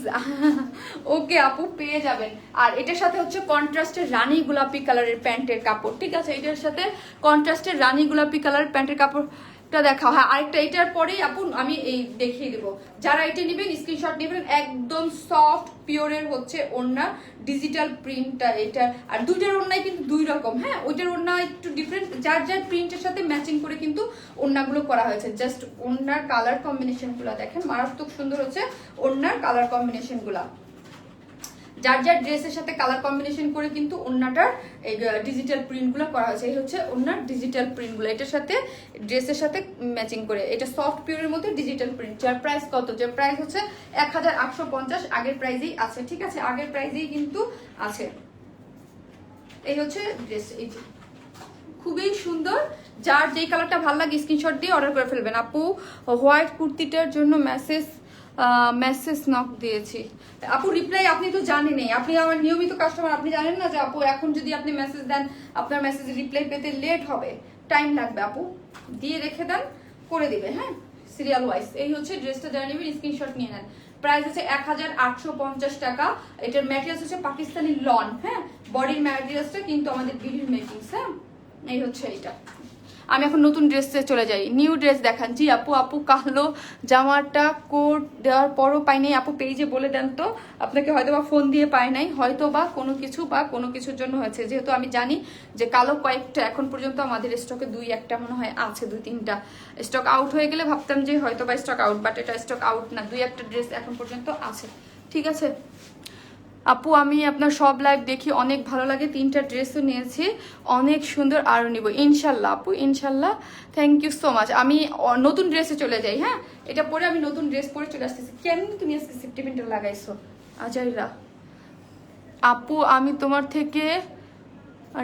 ওকে আপু, পেয়ে যাবেন। আর এটার সাথে হচ্ছে কন্ট্রাস্টের রানী গোলাপি কালারের প্যান্টের কাপড়, ঠিক আছে। এটার সাথে কন্ট্রাস্টের রানী গোলাপি কালারের প্যান্টের কাপড়টা দেখাও। হ্যাঁ, আরেকটা এটার পরেই আপু আমি এই দেখিয়ে দেবো। যারা এটা নেবেন স্ক্রিনশট নেবেন। একদম সফট পিওরের হচ্ছে ওড়না, ডিজিটাল প্রিন্টটা এটা। আর দুইটার ওড়নাই কিন্তু 2 রকম। হ্যাঁ, ওইটার ওড়না একটু ডিফারেন্ট, যার প্রিন্টের সাথে ম্যাচিং করে কিন্তু ওড়নাগুলো করা হয়েছে। জাস্ট ওড়নার কালার কম্বিনেশনগুলো দেখেন, মারাত্মক সুন্দর হচ্ছে ওড়নার কালার কম্বিনেশনগুলো। যার ড্রেসের সাথে কালার কম্বিনেশন করে কিন্তু ওড়নাটার এই ডিজিটাল প্রিন্টগুলো করা হয়েছে। এই হচ্ছে ওড়নার ডিজিটাল প্রিন্টগুলো, এটার সাথে ড্রেসের সাথে ম্যাচিং করে। এটা সফট পিওরের মধ্যে ডিজিটাল প্রিন্ট। যার প্রাইস কত? যার প্রাইস হচ্ছে 1850। আগের প্রাইসেই আছে, ঠিক আছে, আগের প্রাইসেই কিন্তু আছে। এই হচ্ছে ড্রেস, এই যে খুবই সুন্দর। যার যেই কালারটা ভালো লাগে স্ক্রিনশট দিয়ে অর্ডার করে ফেলবেন। আপু হোয়াইট কুর্তিটার জন্য মেসেজ নক দিয়েছি। আপু রিপ্লাই আপনি তো জানেনই, আপনি আমার নিয়মিত কাস্টমার, আপনি জানেন না যে আপু এখন যদি আপনি মেসেজ দেন আপনার মেসেজ রিপ্লাই পেতে লেট হবে, টাইম লাগবে। আপু দিয়ে রেখে দেন, করে দিবে, হ্যাঁ সিরিয়াল ওয়াইজ। এই হচ্ছে ড্রেসটা, যারা নেবেন স্ক্রিনশট নিয়ে নেন। প্রাইস হচ্ছে 1850 টাকা। এটার ম্যাটেরিয়ালস হচ্ছে পাকিস্তানি লন, হ্যাঁ বডির ম্যাটেরিয়ালসটা কিন্তু আমাদের বিডির মেকিংস, হ্যাঁ এই হচ্ছে এইটা। আমি এখন নতুন ড্রেসে চলে যাই, নিউ ড্রেস দেখান। জি আপু, আপু কালো জামাটা কোড দেওয়ার পরও পাই নাই। আপু পেজে বলে দেন তো, আপনাকে হয়তো বা ফোন দিয়ে পাই নাই, হয়তো বা কোনো কিছুর জন্য হয়েছে, যেহেতু আমি জানি যে কালো কয়েকটা এখন পর্যন্ত আমাদের স্টকে 2-1টা মনে হয় আছে, 2-3টা স্টক আউট হয়ে গেলে ভাবতাম যে হয়তো বা স্টক আউট, বাট এটা স্টক আউট না, 2-1টা ড্রেস এখন পর্যন্ত আছে। ঠিক আছে আপু, আমি আপনার সব লাইভ দেখি, অনেক ভালো লাগে, 3টা ড্রেসও নিয়েছি, অনেক সুন্দর, আরও নিব ইনশাল্লাহ। আপু ইনশাল্লাহ, থ্যাংক ইউ সো মাচ। আমি নতুন ড্রেসে চলে যাই, হ্যাঁ এটা পরে আমি নতুন ড্রেস পরে চলে আসতেছি। কেমন তুমি আজকে সেফটি পিনটা লাগাইছো আজাইরা? আপু আমি তোমার থেকে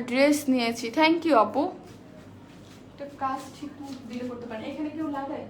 ড্রেস নিয়েছি, থ্যাংক ইউ আপু। একটা কাজ ঠিক দিলে করতে পারেন, এখানে কেউ লাগায়?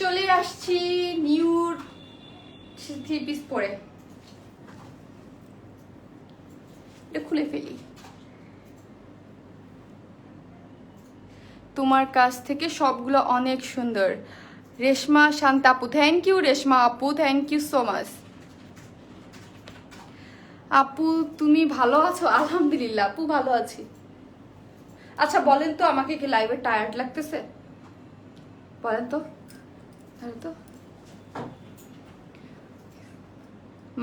চলে আসছি নিউ 3 পিস পরে, এটা খুলে ফেলি। তোমার কাছ থেকে সবগুলো অনেক সুন্দর। রেশমা শান্ত আপু, থ্যাংক ইউ রেশমা আপু, থ্যাংক ইউ সো মাচ। আপু তুমি ভালো আছো? আলহামদুলিল্লাহ আপু ভালো আছি। আচ্ছা বলেন তো, আমাকে কি লাইভে টায়ার্ড লাগতেছে? বলেন তো,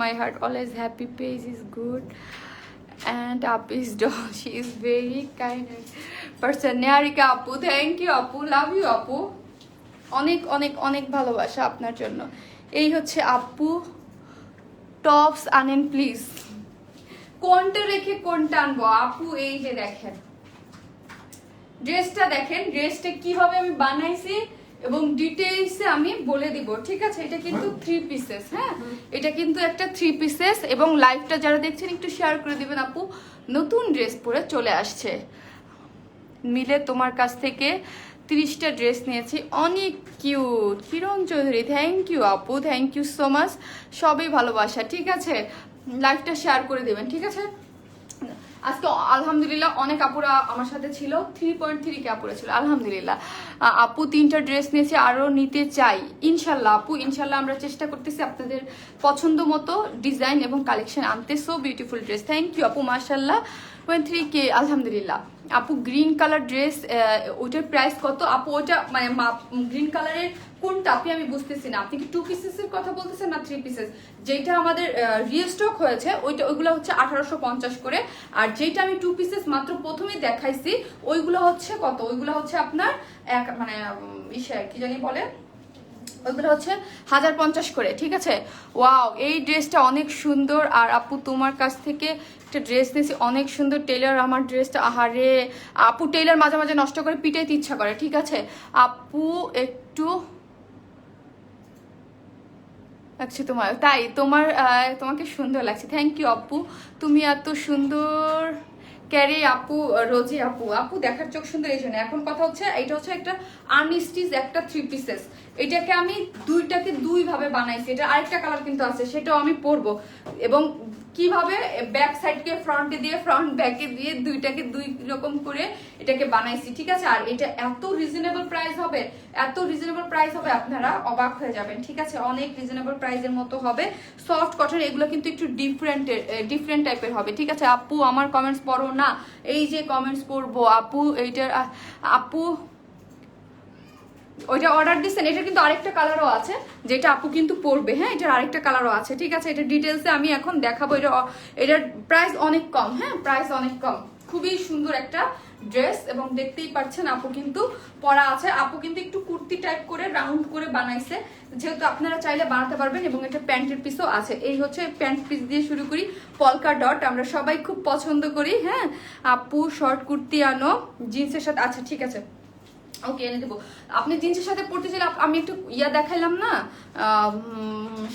my heart always happy, page is good and up is doll, she is very kind person. Niharika আপু, thank you আপু, love you আপু, অনেক অনেক অনেক ভালোবাসা আপনার জন্য। এই হচ্ছে আপু, টপস আনেন প্লিজ। কোনটা রেখে কোনটা আনবো আপু? এই যে দেখেন ড্রেসটা, দেখেন ড্রেসটা কিভাবে আমি বানাইছি এবং ডিটেইলসে আমি বলে দিব, ঠিক আছে? এটা কিন্তু 3 পিসেস, হ্যাঁ এটা কিন্তু একটা 3 পিসেস। এবং লাইভটা যারা দেখছেন একটু শেয়ার করে দিবেন। আপু নতুন ড্রেস পরে চলে আসছে, মিলে তোমার কাছ থেকে 30টা ড্রেস নিয়েছি, অনেক cute. Kiran Chowdhury, thank you আপু, থ্যাংক ইউ সো মাচ, সবই ভালোবাসা, ঠিক আছে? লাইভটা শেয়ার করে দেবেন, ঠিক আছে? আজকে আলহামদুলিল্লাহ অনেক আপুরা আমার সাথে ছিল, 3.3 কে আপুরা ছিল আলহামদুলিল্লাহ। আপু 3টা ড্রেস নিয়েছি, আরও নিতে চাই ইনশাল্লাহ। আপু ইনশাল্লাহ আমরা চেষ্টা করতেছি আপনাদের পছন্দ মতো ডিজাইন এবং কালেকশন আনতে। So beautiful dress, thank you আপু, মাশাল্লাহ 3K আলহামদুলিল্লাহ। আপু গ্রিন কালার ড্রেস, ওইটার প্রাইস কত আপু? ওইটা মানে গ্রিন কালারের কোনটা আপনি আমি বুঝতেছি না। আপনি কি 2 পিসেসের কথা বলতেছেন না 3 পিসেস? যেটা আমাদের রিস্টক হয়েছে ওইগুলো হচ্ছে 1850 করে, আর যেটা আমি 2 পিসেস মাত্র প্রথমেই দেখাইছি ওইগুলো হচ্ছে কত? ওইগুলো হচ্ছে আপনার মানে কি জানি বলে, ওইগুলো হচ্ছে 1050 করে, ঠিক আছে। ওয়াও, এই ড্রেসটা অনেক সুন্দর। আর আপু তোমার কাছ থেকে একটা ড্রেস নিয়েছি, অনেক সুন্দর। টেইলার আমার ড্রেসটা, আহারে আপু টেইলার মাঝে মাঝে নষ্ট করে পিটাইতে ইচ্ছা করে, ঠিক আছে আপু একটু লাগছে তোমার, তাই তোমাকে সুন্দর লাগছে। থ্যাংক ইউ আপু, তুমি এত সুন্দর ক্যারি আপু। রোজি আপু দেখার চোখ সুন্দর এই জন্য। এখন কথা হচ্ছে এটা হচ্ছে একটা আনস্টিচ একটা 3 পিসেস, এটাকে আমি দুইটাকে দুই ভাবে বানাইছি। এটা আরেকটা কালার কিন্তু আছে, সেটাও আমি পরবো। এবং কিভাবে ব্যাক সাইডকে ফ্রন্টে দিয়ে ফ্রন্ট ব্যাকে দিয়ে দুইটাকে দুই রকম করে এটাকে বানাইছি, ঠিক আছে। আর এটা এত রিজনেবল প্রাইস হবে, এত রিজনেবল প্রাইস হবে আপনারা অবাক হয়ে যাবেন, ঠিক আছে। অনেক রিজনেবল প্রাইসের মতো হবে। সফট কটন, এগুলো কিন্তু একটু ডিফারেন্ট টাইপের হবে, ঠিক আছে। আপু আমার কমেন্টস পড়ো না, এই যে কমেন্টস পড়বো আপু। এইটার আপু ওইটা অর্ডার দিচ্ছেন, এটা কিন্তু আরেকটা কালারও আছে যেটা আপু কিন্তু পরবে, হ্যাঁ এটার আরেকটা কালারও আছে, ঠিক আছে। এটা ডিটেলসে আমি এখন দেখাবো। এটার প্রাইস অনেক কম, হ্যাঁ প্রাইস অনেক কম। খুবই সুন্দর একটা ড্রেস, এবং দেখতেই পাচ্ছেন আপু কিন্তু পরা আছে। আপু কিন্তু একটু কুর্তি টাইপ করে রাউন্ড করে বানাইছে, যেহেতু আপনারা চাইলে বানাতে পারবেন। এবং এটা প্যান্টের পিসও আছে। এই হচ্ছে প্যান্ট পিস দিয়ে শুরু করি, পলকা ডট আমরা সবাই খুব পছন্দ করি, হ্যাঁ। আপু শর্ট কুর্তি আনো জিন্সের সাথে, আচ্ছা ঠিক আছে ওকে এনে দেবো। আপনি জিন্সের সাথে পড়তে চাইলে আমি একটু দেখাইলাম না,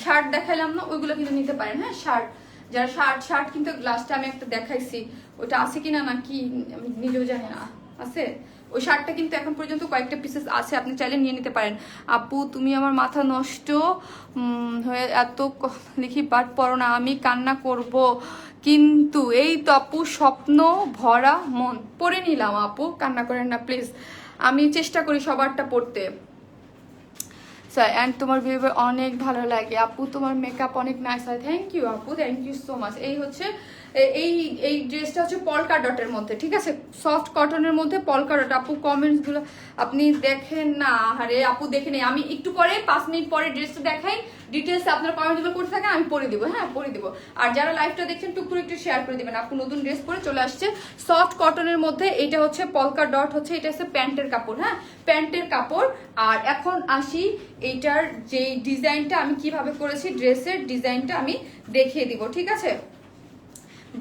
শার্ট দেখাইলাম না, ওইগুলো কিন্তু নিতে পারেন, হ্যাঁ। যারা শার্ট কিন্তু লাস্টে আমি একটা দেখাইছি, ওইটা আছে কিনা না কি আমি নিজেও জানি না, আছে ওই শার্টটা কিন্তু এখন পর্যন্ত কয়েকটা পিসেস আছে, আপনি চাইলে নিয়ে নিতে পারেন। আপু তুমি আমার মাথা নষ্ট হয়ে এত লিখি পাঠ পড়ো না, আমি কান্না করব কিন্তু। এই তো আপু স্বপ্ন ভরা মন পড়ে নিলাম, আপু কান্না করেন না প্লিজ। আমি চেষ্টা করি সবারটা পড়তে। স্যার অ্যান্ড তোমার বিহেভিয়ার অনেক ভালো লাগে আপু, তোমার মেকআপ অনেক নাইস হয়। থ্যাংক ইউ আপু, থ্যাংক ইউ সো মাচ। এই হচ্ছে এই ড্রেসটা হচ্ছে পলকা ডটের মধ্যে, ঠিক আছে, সফট কটনের মধ্যে পলকা ডট। আপু কমেন্টসগুলো আপনি দেখেন না? আরে আপু দেখে নেই, আমি একটু পরে 5 মিনিট পরে ড্রেসটা দেখাই, ডিটেলসে আপনার কমেন্টগুলো করতে থাকেন, আমি পরে দিব, হ্যাঁ পরে দিব। আর যারা লাইভটা দেখছেন টুক করে একটু শেয়ার করে দিবেন। আপু নতুন ড্রেস পরে চলে আসছে সফট কটনের মধ্যে, এটা হচ্ছে পলকা ডট হচ্ছে, এটা হচ্ছে প্যান্টের কাপড়, হ্যাঁ প্যান্টের কাপড়। আর এখন আসি এইটার যে ডিজাইনটা আমি কিভাবে করেছি, ড্রেসের ডিজাইনটা আমি দেখিয়ে দিব, ঠিক আছে।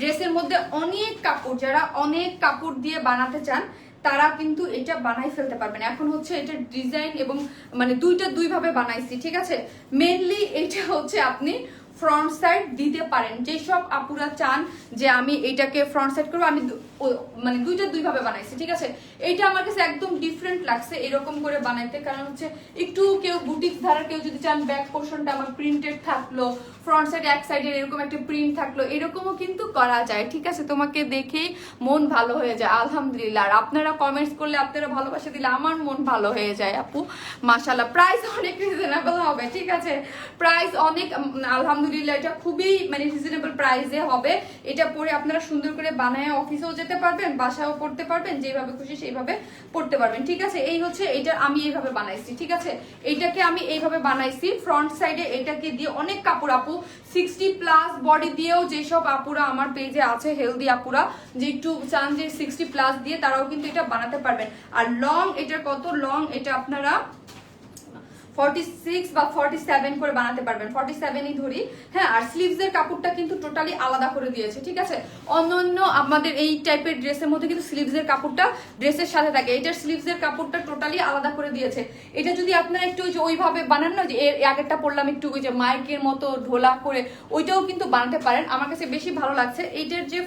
ড্রেসের মধ্যে অনেক কাপড়, যারা অনেক কাপড় দিয়ে বানাতে চান তারা কিন্তু এটা বানাই ফেলতে পারবেন। এখন হচ্ছে এটা ডিজাইন এবং মানে দুইটা দুই ভাবে বানাইছি, ঠিক আছে। মেইনলি এটা হচ্ছে আপনি ফ্রন্ট সাইড দিতে পারেন, যেসব আপুরা চান যে আমি এটাকে ফ্রন্ট সাইড করবো, আমি মানে দুইটা দুই ভাবে বানাইছি, ঠিক আছে। এইটা আমার কাছে একদম ডিফারেন্ট লাগছে এরকম করে বানাইতে, কারণ হচ্ছে একটু কেউ বুটিক ধারা কেউ যদি চান ব্যাক পোর্শনটা আমার প্রিন্টেড থাকলো, ফ্রন্ট সাইড এক সাইডে এরকম একটা প্রিন্ট থাকলো, এরকমও কিন্তু করা যায়, ঠিক আছে। তোমাকে দেখেই মন ভালো হয়ে যায় আলহামদুলিল্লাহ। আর আপনারা কমেন্টস করলে, আপনারা ভালোবাসা দিলে আমার মন ভালো হয়ে যায় আপু, মাশাআল্লাহ। প্রাইস অনেক রিজনেবল হবে, ঠিক আছে, প্রাইস অনেক আলহামদুলিল্লাহ, এটা খুবই মানে রিজনেবল প্রাইসে হবে। এটা পরে আপনারা সুন্দর করে বানায় অফিসেও যেতে পারবেন, বাসায়ও পড়তে পারবেন, যেভাবে খুশি সেইভাবে পড়তে পারবেন, ঠিক আছে। এই হচ্ছে এটা আমি এইভাবে বানাইছি, ঠিক আছে। এইটাকে আমি এইভাবে বানাইছি ফ্রন্ট সাইডে, এটাকে দিয়ে অনেক কাপড় আপু 60+ বডি দিয়েও যেসব আপুরা আমার পেজে আছে, হেলদি আপুরা যে একটু চান যে 60+ দিয়ে, তারাও কিন্তু এটা বানাতে পারবেন। আর লং, এটার কত লং, এটা আপনারা 46 বা 47 করে বানাতে পারবেন, 47ই ধরি, হ্যাঁ। আর স্লিভসের কাপড়টা কিন্তু টোটালি আলাদা করে দিয়েছে, ঠিক আছে। অন্যান্য আমাদের এই টাইপের ড্রেসের মধ্যে কিন্তু স্লিভসের কাপড়টা ড্রেসের সাথে থাকে, এটার স্লিভসের কাপড়টা টোটালি আলাদা করে দিয়েছে। এটা যদি আপনারা একটু ওইভাবে বানান না, যে এর আগেরটা পরলাম একটু ওই যে মাইকের মতো ঢোলা করে, ওইটাও কিন্তু বানাতে পারেন। আমার কাছে বেশি ভালো লাগছে এইটার যে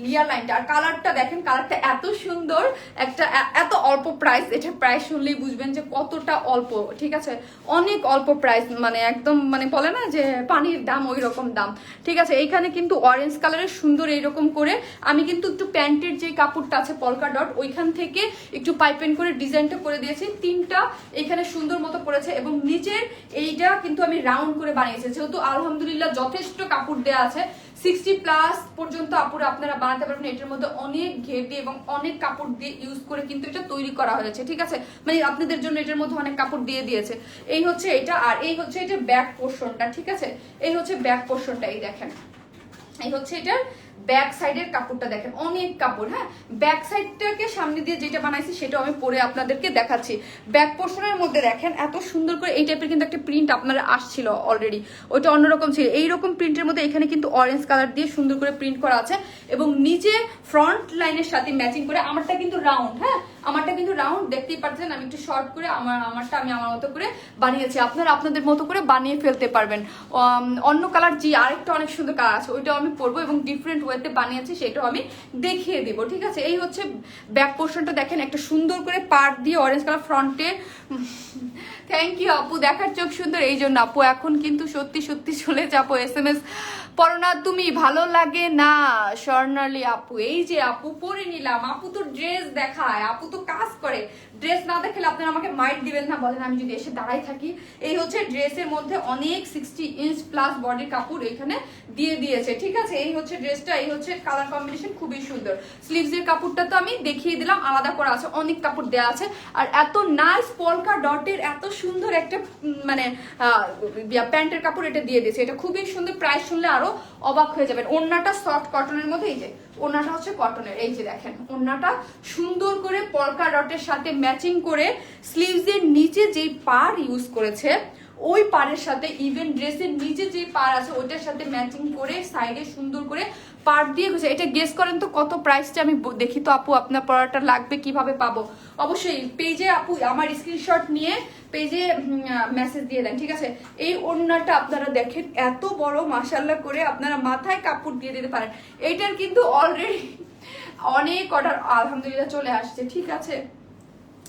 লিয়ার লাইনটা, আর কালারটা দেখেন, কালারটা এত সুন্দর, একটা এত অল্প প্রাইস, এটার প্রাইস শুনলেই বুঝবেন যে কতটা অল্প, ঠিক আছে, অনেক অল্প প্রাইস, মানে একদম মানে বলে না যে পানির দাম, ওই রকম দাম, ঠিক আছে। এইখানে কিন্তু অরেঞ্জ কালারের সুন্দর এইরকম করে আমি কিন্তু একটু প্যান্টের যে কাপড়টা আছে পলকা ডট, ওইখান থেকে একটু পাইপেন করে ডিজাইনটা করে দিয়েছি, তিনটা এখানে সুন্দর মতো পড়েছে। এবং নিচের এইটা কিন্তু আমি রাউন্ড করে বানিয়েছি, যেহেতু আলহামদুলিল্লাহ যথেষ্ট কাপড় দেওয়া আছে, 60+ পর্যন্ত আপুরা আপনারা বানাতে পারবেন। এটার মধ্যে অনেক ঘের দিয়ে এবং অনেক কাপড় দিয়ে ইউজ করে কিন্তু এটা তৈরি করা হয়েছে, ঠিক আছে, মানে আপনাদের জন্য এটার মধ্যে অনেক কাপড় দিয়ে দিয়েছে। এই হচ্ছে এটা, আর এই হচ্ছে এটা ব্যাক পোর্শনটা, ঠিক আছে, এই হচ্ছে ব্যাক পোর্শনটা, এই দেখেন, এই হচ্ছে এটার ব্যাক সাইডের কাপড়টা দেখেন, অনেক কাপড়। হ্যাঁ, ব্যাক সাইডটাকে সামনে দিয়ে যেটা বানাইছি সেটাও আমি পরে আপনাদেরকে দেখাচ্ছি। ব্যাক পোর্শনের মধ্যে দেখেন এত সুন্দর করে এই টাইপের কিন্তু একটা প্রিন্ট আপনারা আসছিল অলরেডি, ওইটা অন্যরকম ছিল। এইরকম প্রিন্টের মধ্যে এখানে কিন্তু অরেঞ্জ কালার দিয়ে সুন্দর করে প্রিন্ট করা আছে এবং নিচে ফ্রন্ট লাইনের সাথে ম্যাচিং করে। আমারটা কিন্তু রাউন্ড, হ্যাঁ আমারটা কিন্তু রাউন্ড, দেখতেই পাচ্ছেন আমি একটু শর্ট করে আমারটা আমি আমার মতো করে বানিয়েছি, আপনারা আপনাদের মতো করে বানিয়ে ফেলতে পারবেন। অন্য কালার জি আরেকটা অনেক সুন্দর কালার আছে, ওইটাও আমি পরবো এবং ডিফারেন্ট ওয়েতে বানিয়েছি সেটাও আমি দেখিয়ে দিব, ঠিক আছে। এই হচ্ছে ব্যাক পোর্শনটা দেখেন, একটা সুন্দর করে পাড় দিয়ে অরেঞ্জ কালার ফ্রন্টে। থ্যাংক ইউ আপু, দেখার চোখ সুন্দর এই জন্য আপু। এখন কিন্তু সত্যি সত্যি চলে যাবো, SMS পড়ো না তুমি, ভালো লাগে না স্বর্ণালী আপু। এই যে আপু পরে নিলাম, আপু তো ড্রেস দেখায়, আপু তো কাজ করে, ড্রেস না দেখালে আপনারা আমাকে মাইট দিবেন না বলেন, আমি যদি এসে দাঁড়াই থাকি। এই হচ্ছে ড্রেসের মধ্যে অনেক 60 ইঞ্চ প্লাস বডির কাপড় এখানে দিয়ে দিয়েছে, ঠিক আছে। এই হচ্ছে ড্রেসটা, এই হচ্ছে কালার কম্বিনেশন খুবই সুন্দর। স্লিভসের কাপড়টা তো আমি দেখিয়ে দিলাম, আলাদা করা আছে, অনেক কাপড় দেওয়া আছে। আর এত নাইস পলকা ডটের এত সুন্দর একটা মানে প্যান্টের কাপড় এটা দিয়ে দিয়েছে, এটা খুবই সুন্দর। প্রাইস শুনলে আরো অবাক হয়ে যাবেন। ওড়নাটা সফট কটনের মধ্যে, এই যে ওড়নাটা হচ্ছে কটনের, এই যে দেখেন ওড়নাটা সুন্দর করে পলকা ডটের সাথে ম্যাচিং করে স্লিভসের নিচে যেই পার ইউজ করেছে ওই পাড়ের সাথে ইভেন ড্রেসের নিচে যে পাড় আছে ওইটার সাথে ম্যাচিং করে সাইডে সুন্দর করে পাড় দিয়ে গেছে। এটা গেস করেন তো কত প্রাইসটা, আমি দেখি তো আপু আপনার পড়াটা লাগবে কিভাবে পাবো। অবশ্যই পেজে আপু আমার স্ক্রিনশট নিয়ে পেজে মেসেজ দিয়ে দেন, ঠিক আছে। এই ওড়নাটা আপনারা দেখেন এত বড়, মাশাআল্লাহ করে আপনারা মাথায় কাপড় দিয়ে দিতে পারেন। এইটার কিন্তু অলরেডি অনেক অর্ডার আলহামদুলিল্লাহ চলে আসছে, ঠিক আছে।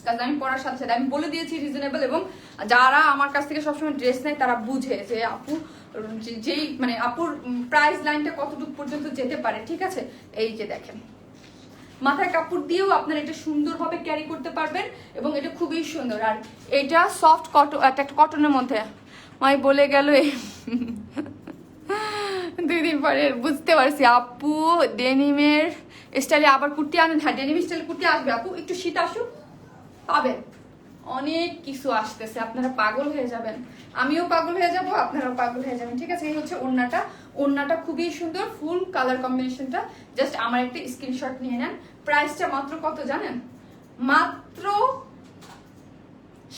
কারণ আমি পড়ার সাথে সাথে আমি বলে দিয়েছি রিজনেবল, এবং যারা আমার কাছ থেকে সবসময় ড্রেস নেয় তারা বুঝে যে আপু যেই মানে আপুর প্রাইস লাইনটা কতটুকু পর্যন্ত যেতে পারে, ঠিক আছে। এই যে দেখেন মাথায় কাপড় দিয়েও আপনারা এটা সুন্দরভাবে ক্যারি করতে পারবেন এবং এটা খুবই সুন্দর। আর এটা সফট কটন, একটা কটনের মধ্যে মাই বলে গেল 2 দিন পরে বুঝতে পারছি আপু ডেনিমের স্টাইলে আবার কুর্তি আনেন। হ্যাঁ ডেনিম স্টাইলে কুর্তি আসবে আপু, একটু শীত আসুক পাবেন, অনেক কিছু আসতেছে, আপনারা পাগল হয়ে যাবেন, আমিও পাগল হয়ে যাব, আপনারাও পাগল হয়ে যাবেন, ঠিক আছে। এই হচ্ছে ওড়নাটা, ওড়নাটা খুবই সুন্দর, ফুল কালার কম্বিনেশনটা। জাস্ট আমার একটা স্ক্রিনশট নিয়ে নেন। প্রাইসটা মাত্র কত জানেন? মাত্র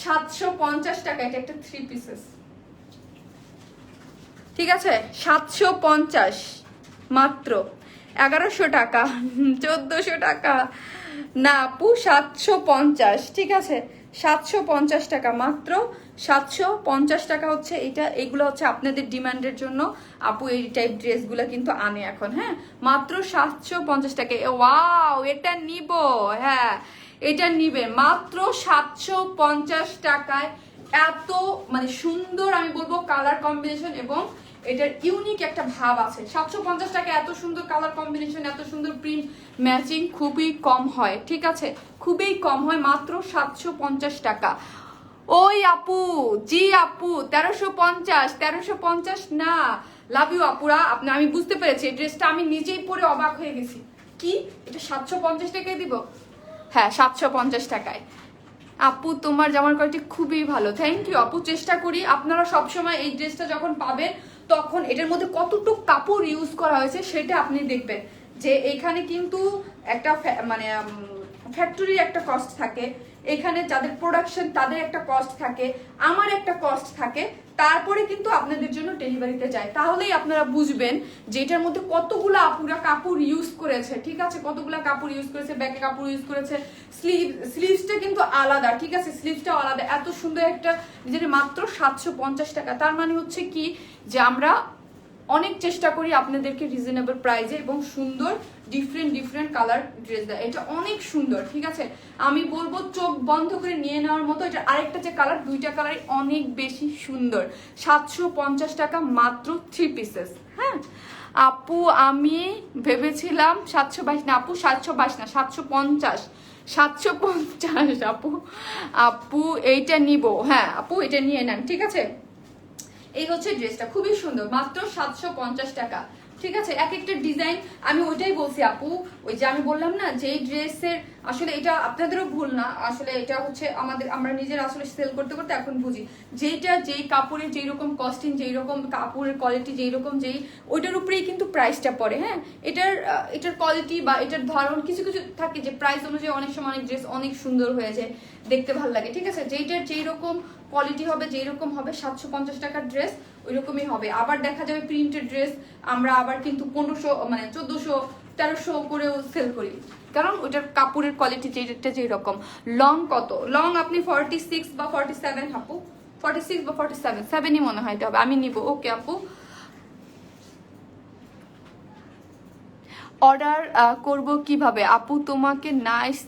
750 টাকা। এটা একটা 3 পিসেস, ঠিক আছে, 750 মাত্র। 1100 টাকা, 1400 টাকা না আপু, 750, ঠিক আছে, 750 টাকা মাত্র। 750 টাকা হচ্ছে এটা। এগুলো হচ্ছে আপনাদের ডিমান্ডের জন্য আপু এই টাইপ ড্রেসগুলো কিন্তু আনে এখন। হ্যাঁ মাত্র 750 টাকা। ওয়াও, এটা নিব, হ্যাঁ এটা নিবে মাত্র 750 টাকায়। এত মানে সুন্দর আমি বলবো কালার কম্বিনেশন এবং এটার ইউনিক একটা ভাব আছে। 750 টাকা এত সুন্দর কালার কম্বিনেশন, এত সুন্দর প্রিন্ট ম্যাচিং খুবই কম হয়, ঠিক আছে, খুবই কম হয়। মাত্র 750 টাকা। ওই আপু, জি আপু 1350, 1350 না, লাভ ইউ আপুরা। আমি বুঝতে পেরেছি এই ড্রেসটা আমি নিজেই পরে অবাক হয়ে গেছি। কি এটা 750 টাকায় দিব? হ্যাঁ 750 টাকায়। আপু তোমার জামার কোয়ালিটি খুবই ভালো, থ্যাংক ইউ আপু। চেষ্টা করি, আপনারা সবসময় এই ড্রেসটা যখন পাবেন তখন এটার মধ্যে কতটুকু কাপড় ইউজ করা হয়েছে সেটা আপনি দেখবেন। যে এখানে কিন্তু একটা মানে ফ্যাক্টরির একটা কস্ট থাকে, এখানে যাদের প্রোডাকশন তাদের একটা কস্ট থাকে, আমার একটা কস্ট থাকে, তারপরে কিন্তু আপনাদের জন্য ডেলিভারিতে যায়। তাহলেই আপনারা বুঝবেন যে এটার মধ্যে কতগুলো আপুরা কাপড় ইউজ করেছে, ঠিক আছে, কতগুলো কাপড় ইউজ করেছে, ব্যাকে কাপড় ইউজ করেছে। স্লিভসটা কিন্তু আলাদা, ঠিক আছে, স্লিভসটাও আলাদা। এত সুন্দর একটা যেটা মাত্র 750 টাকা। তার মানে হচ্ছে কি যে আমরা অনেক চেষ্টা করি আপনাদেরকে রিজনেবল প্রাইসে এবং সুন্দর ডিফারেন্ট কালার ড্রেস দেয়। এটা অনেক সুন্দর, ঠিক আছে, আমি বলবো চোখ বন্ধ করে নিয়ে নেওয়ার মতো। এটা আরেকটা যে কালার, দুইটা কালারই অনেক বেশি সুন্দর। 750 টাকা মাত্র 3 পিসেস। হ্যাঁ আপু আমি ভেবেছিলাম 722 না আপু, 722 না 750, 750 আপু। আপু এইটা নিব, হ্যাঁ আপু এটা নিয়ে নেন, ঠিক আছে। এই হচ্ছে ড্রেসটা খুবই সুন্দর, মাত্র 750 টাকা। ঠিক আছে, এক একটা ডিজাইন আমি ওইটাই বলছি আপু, ওই যে আমি বললাম না যে এই ড্রেসের আসলে এটা আপনাদেরও ভুল না, আসলে এটা হচ্ছে আমরা নিজেরা আসলে সেল করতে করতে এখন বুঝি যেটা যেই কাপড়ের যেই রকম কস্টিং, যেই রকম কাপড়ের কোয়ালিটি, যেই রকম যেই ওইটার উপরেই কিন্তু প্রাইসটা পড়ে। হ্যাঁ, এটার কোয়ালিটি বা এটার ধরন কিছু কিছু থাকে যে প্রাইস অনুযায়ী অনেক সময় অনেক ড্রেস অনেক সুন্দর হয়ে যায়, দেখতে ভালো লাগে। ঠিক আছে, যেইটার যেই রকম কোয়ালিটি হবে, যেই রকম হবে 750 টাকার ড্রেস ওই রকমই হবে। আবার দেখা যাবে প্রিন্টেড ড্রেস আমরা আবার কিন্তু 1500 মানে 1400 1300 করেও সেল করি, কারণ ওইটার কাপড়ের কোয়ালিটি যেটা যেই রকম। লং কত? লং আপনি 46 বা 47 আপু, 46 বা 47, 7ই মনে হয় এটা হবে, আমি নিব। ওকে আপু, অর্ডার করব কিভাবে আপু? তোমাকে নাইস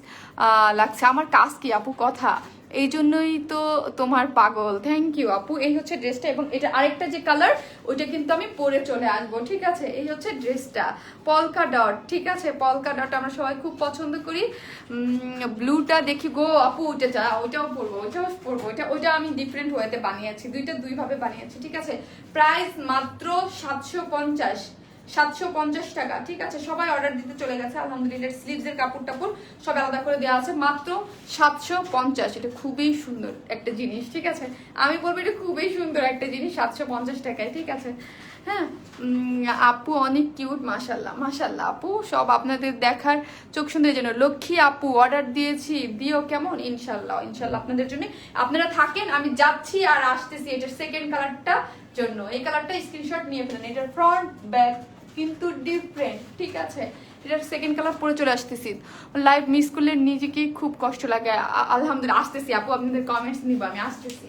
লাগছে। আমার কাজ কি আপু? কথা, এই জন্যই তো তোমার পাগল। থ্যাংক ইউ আপু। এই হচ্ছে ড্রেসটা, এবং এটা আরেকটা যে কালার ওইটা কিন্তু আমি পরে চলে আসবো। ঠিক আছে, এই হচ্ছে ড্রেসটা, পলকা ডট। ঠিক আছে, পলকা ডট আমরা সবাই খুব পছন্দ করি। ব্লুটা দেখি গো আপু, ওইটাও পরবো, ওইটা আমি ডিফারেন্ট ওয়েতে বানিয়েছি, দুই ভাবে বানিয়েছি। ঠিক আছে, প্রাইস মাত্র 750 টাকা। ঠিক আছে, সবাই অর্ডার দিতে চলে গেছে আলহামদুলিল্লাহ। স্লিভস এর কাপড় টাপড় সব আলাদা করে দেওয়া আছে, মাত্র 750। এটা খুবই সুন্দর একটা জিনিস। ঠিক আছে, আমি বলবো এটা খুবই সুন্দর একটা জিনিস 750 টাকায়। ঠিক আছে, হ্যাঁ আপু অনেক কিউট, মাশাল্লাহ মাশাল্লাহ আপু, সব আপনাদের দেখার চোখ সুন্দর জন্য। লক্ষ্মী আপু অর্ডার দিয়েছি, দিও কেমন? ইনশাল্লাহ ইনশাল্লাহ আপনাদের জন্য। আপনারা থাকেন, আমি যাচ্ছি আর আসতেছি। এটার সেকেন্ড কালারটা জন্য এই কালারটা স্ক্রিনশট নিয়ে ফেলেন। এটার ফ্রন্ট ব্যাক কিন্তু ডিফারেন্ট। ঠিক আছে, এটার সেকেন্ড কালার পরে চলে আসতেছি। লাইভ মিস করলে নিজেকেই খুব কষ্ট লাগে। আলহামদুলিল্লাহ আসতেছি আপু, আপনাদের কমেন্টস নিব, আমি আসতেছি।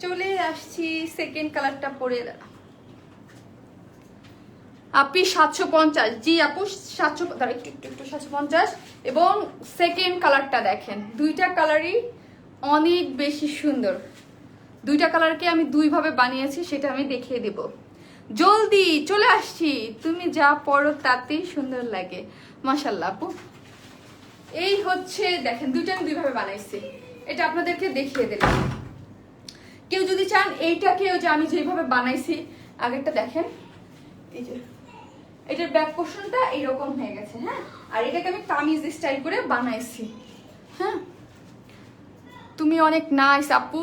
চলে আসছি সেকেন্ড কালারটা পরে। আপনি 750, জি আপু 700, একটু 750। এবং সেকেন্ড কালারটা দেখেন, দুইটা কালারই অনেক বেশি সুন্দর। দুইটা কালারকে আমি দুইভাবে বানিয়েছি, সেটা আমি দেখিয়ে দেব। জলদি চলে আসছি, তুমি যা পরো তাতেই সুন্দর লাগে। মাশাল্লাহ আপু, এই হচ্ছে দেখেন, দুইটা আমি দুইভাবে বানাইছি, এটা আপনাদেরকে দেখিয়ে দিলাম। কেউ যদি চান এইটাকেও যে আমি যেভাবে বানাইছি, আগেরটা দেখেন, এই যে এটার ব্যাক পোর্শনটা এইরকম হয়ে গেছে। হ্যাঁ, আর এটাকে আমি কামিজ স্টাইল করে বানাইছি। হ্যাঁ, তুমি অনেক নাইস আপু,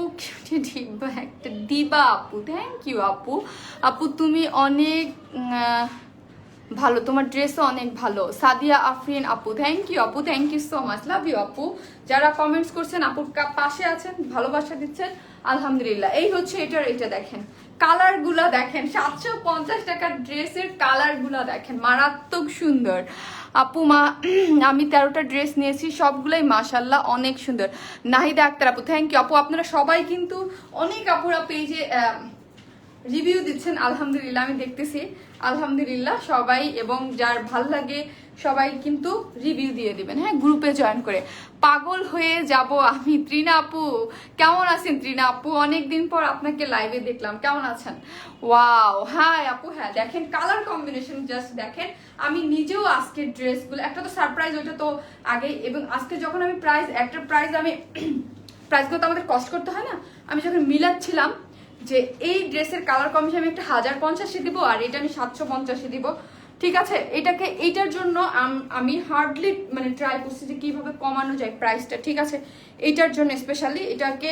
দিবা আপু, থ্যাংক ইউ আপু। আপু তুমি অনেক ভালো, তোমার ড্রেসও অনেক ভালো। সাদিয়া আফরিন আপু, থ্যাংক ইউ আপু, thank you so much, love you আপু। যারা কমেন্টস করছেন আপুর পাশে আছেন, ভালোবাসা দিচ্ছেন, আলহামদুলিল্লাহ। এই হচ্ছে এটা দেখেন, কালার গুলা দেখেন, 750 টাকার ড্রেসের কালার গুলা দেখেন, মারাত্মক সুন্দর। আপু আমি 13টা ড্রেস নিয়েছি, সবগুলাই মাশাল্লাহ অনেক সুন্দর। নাহিদা আক্তার আপু, থ্যাংক ইউ আপু। আপনারা সবাই কিন্তু অনেক আপুরা পেজে রিভিউ দিচ্ছেন, আলহামদুলিল্লাহ আমি দেখতেছি, আলহামদুলিল্লাহ সবাই, এবং যার ভাল লাগে সবাই কিন্তু রিভিউ দিয়ে দিবেন, হ্যাঁ, গ্রুপে জয়েন করে। পাগল হয়ে যাব আমি, ত্রিনা আপু কেমন আছেন? ত্রিনা আপু অনেকদিন পর আপনাকে লাইভে দেখলাম, কেমন আছেন? ওয়াও, হ্যাঁ আপু, হ্যাঁ দেখেন কালার কম্বিনেশন জাস্ট দেখেন। আমি নিজেও আজকের ড্রেসগুলো, একটা তো সারপ্রাইজ, ওইটা তো আগে, এবং আজকে যখন আমি একটা প্রাইস আমি প্রাইসগুলো তো আমাদের কষ্ট করতে হয় না, আমি যখন মিলাচ্ছিলাম যে এই ড্রেসের কালার কম্বিনেশন আমি একটা 1050 দিব আর এটা আমি 750 দিব, ঠিক আছে। এইটার জন্য আমি হার্ডলি মানে ট্রাই করছি যে কিভাবে কমানো যায় প্রাইসটা, ঠিক আছে। এইটার জন্য স্পেশালি এটাকে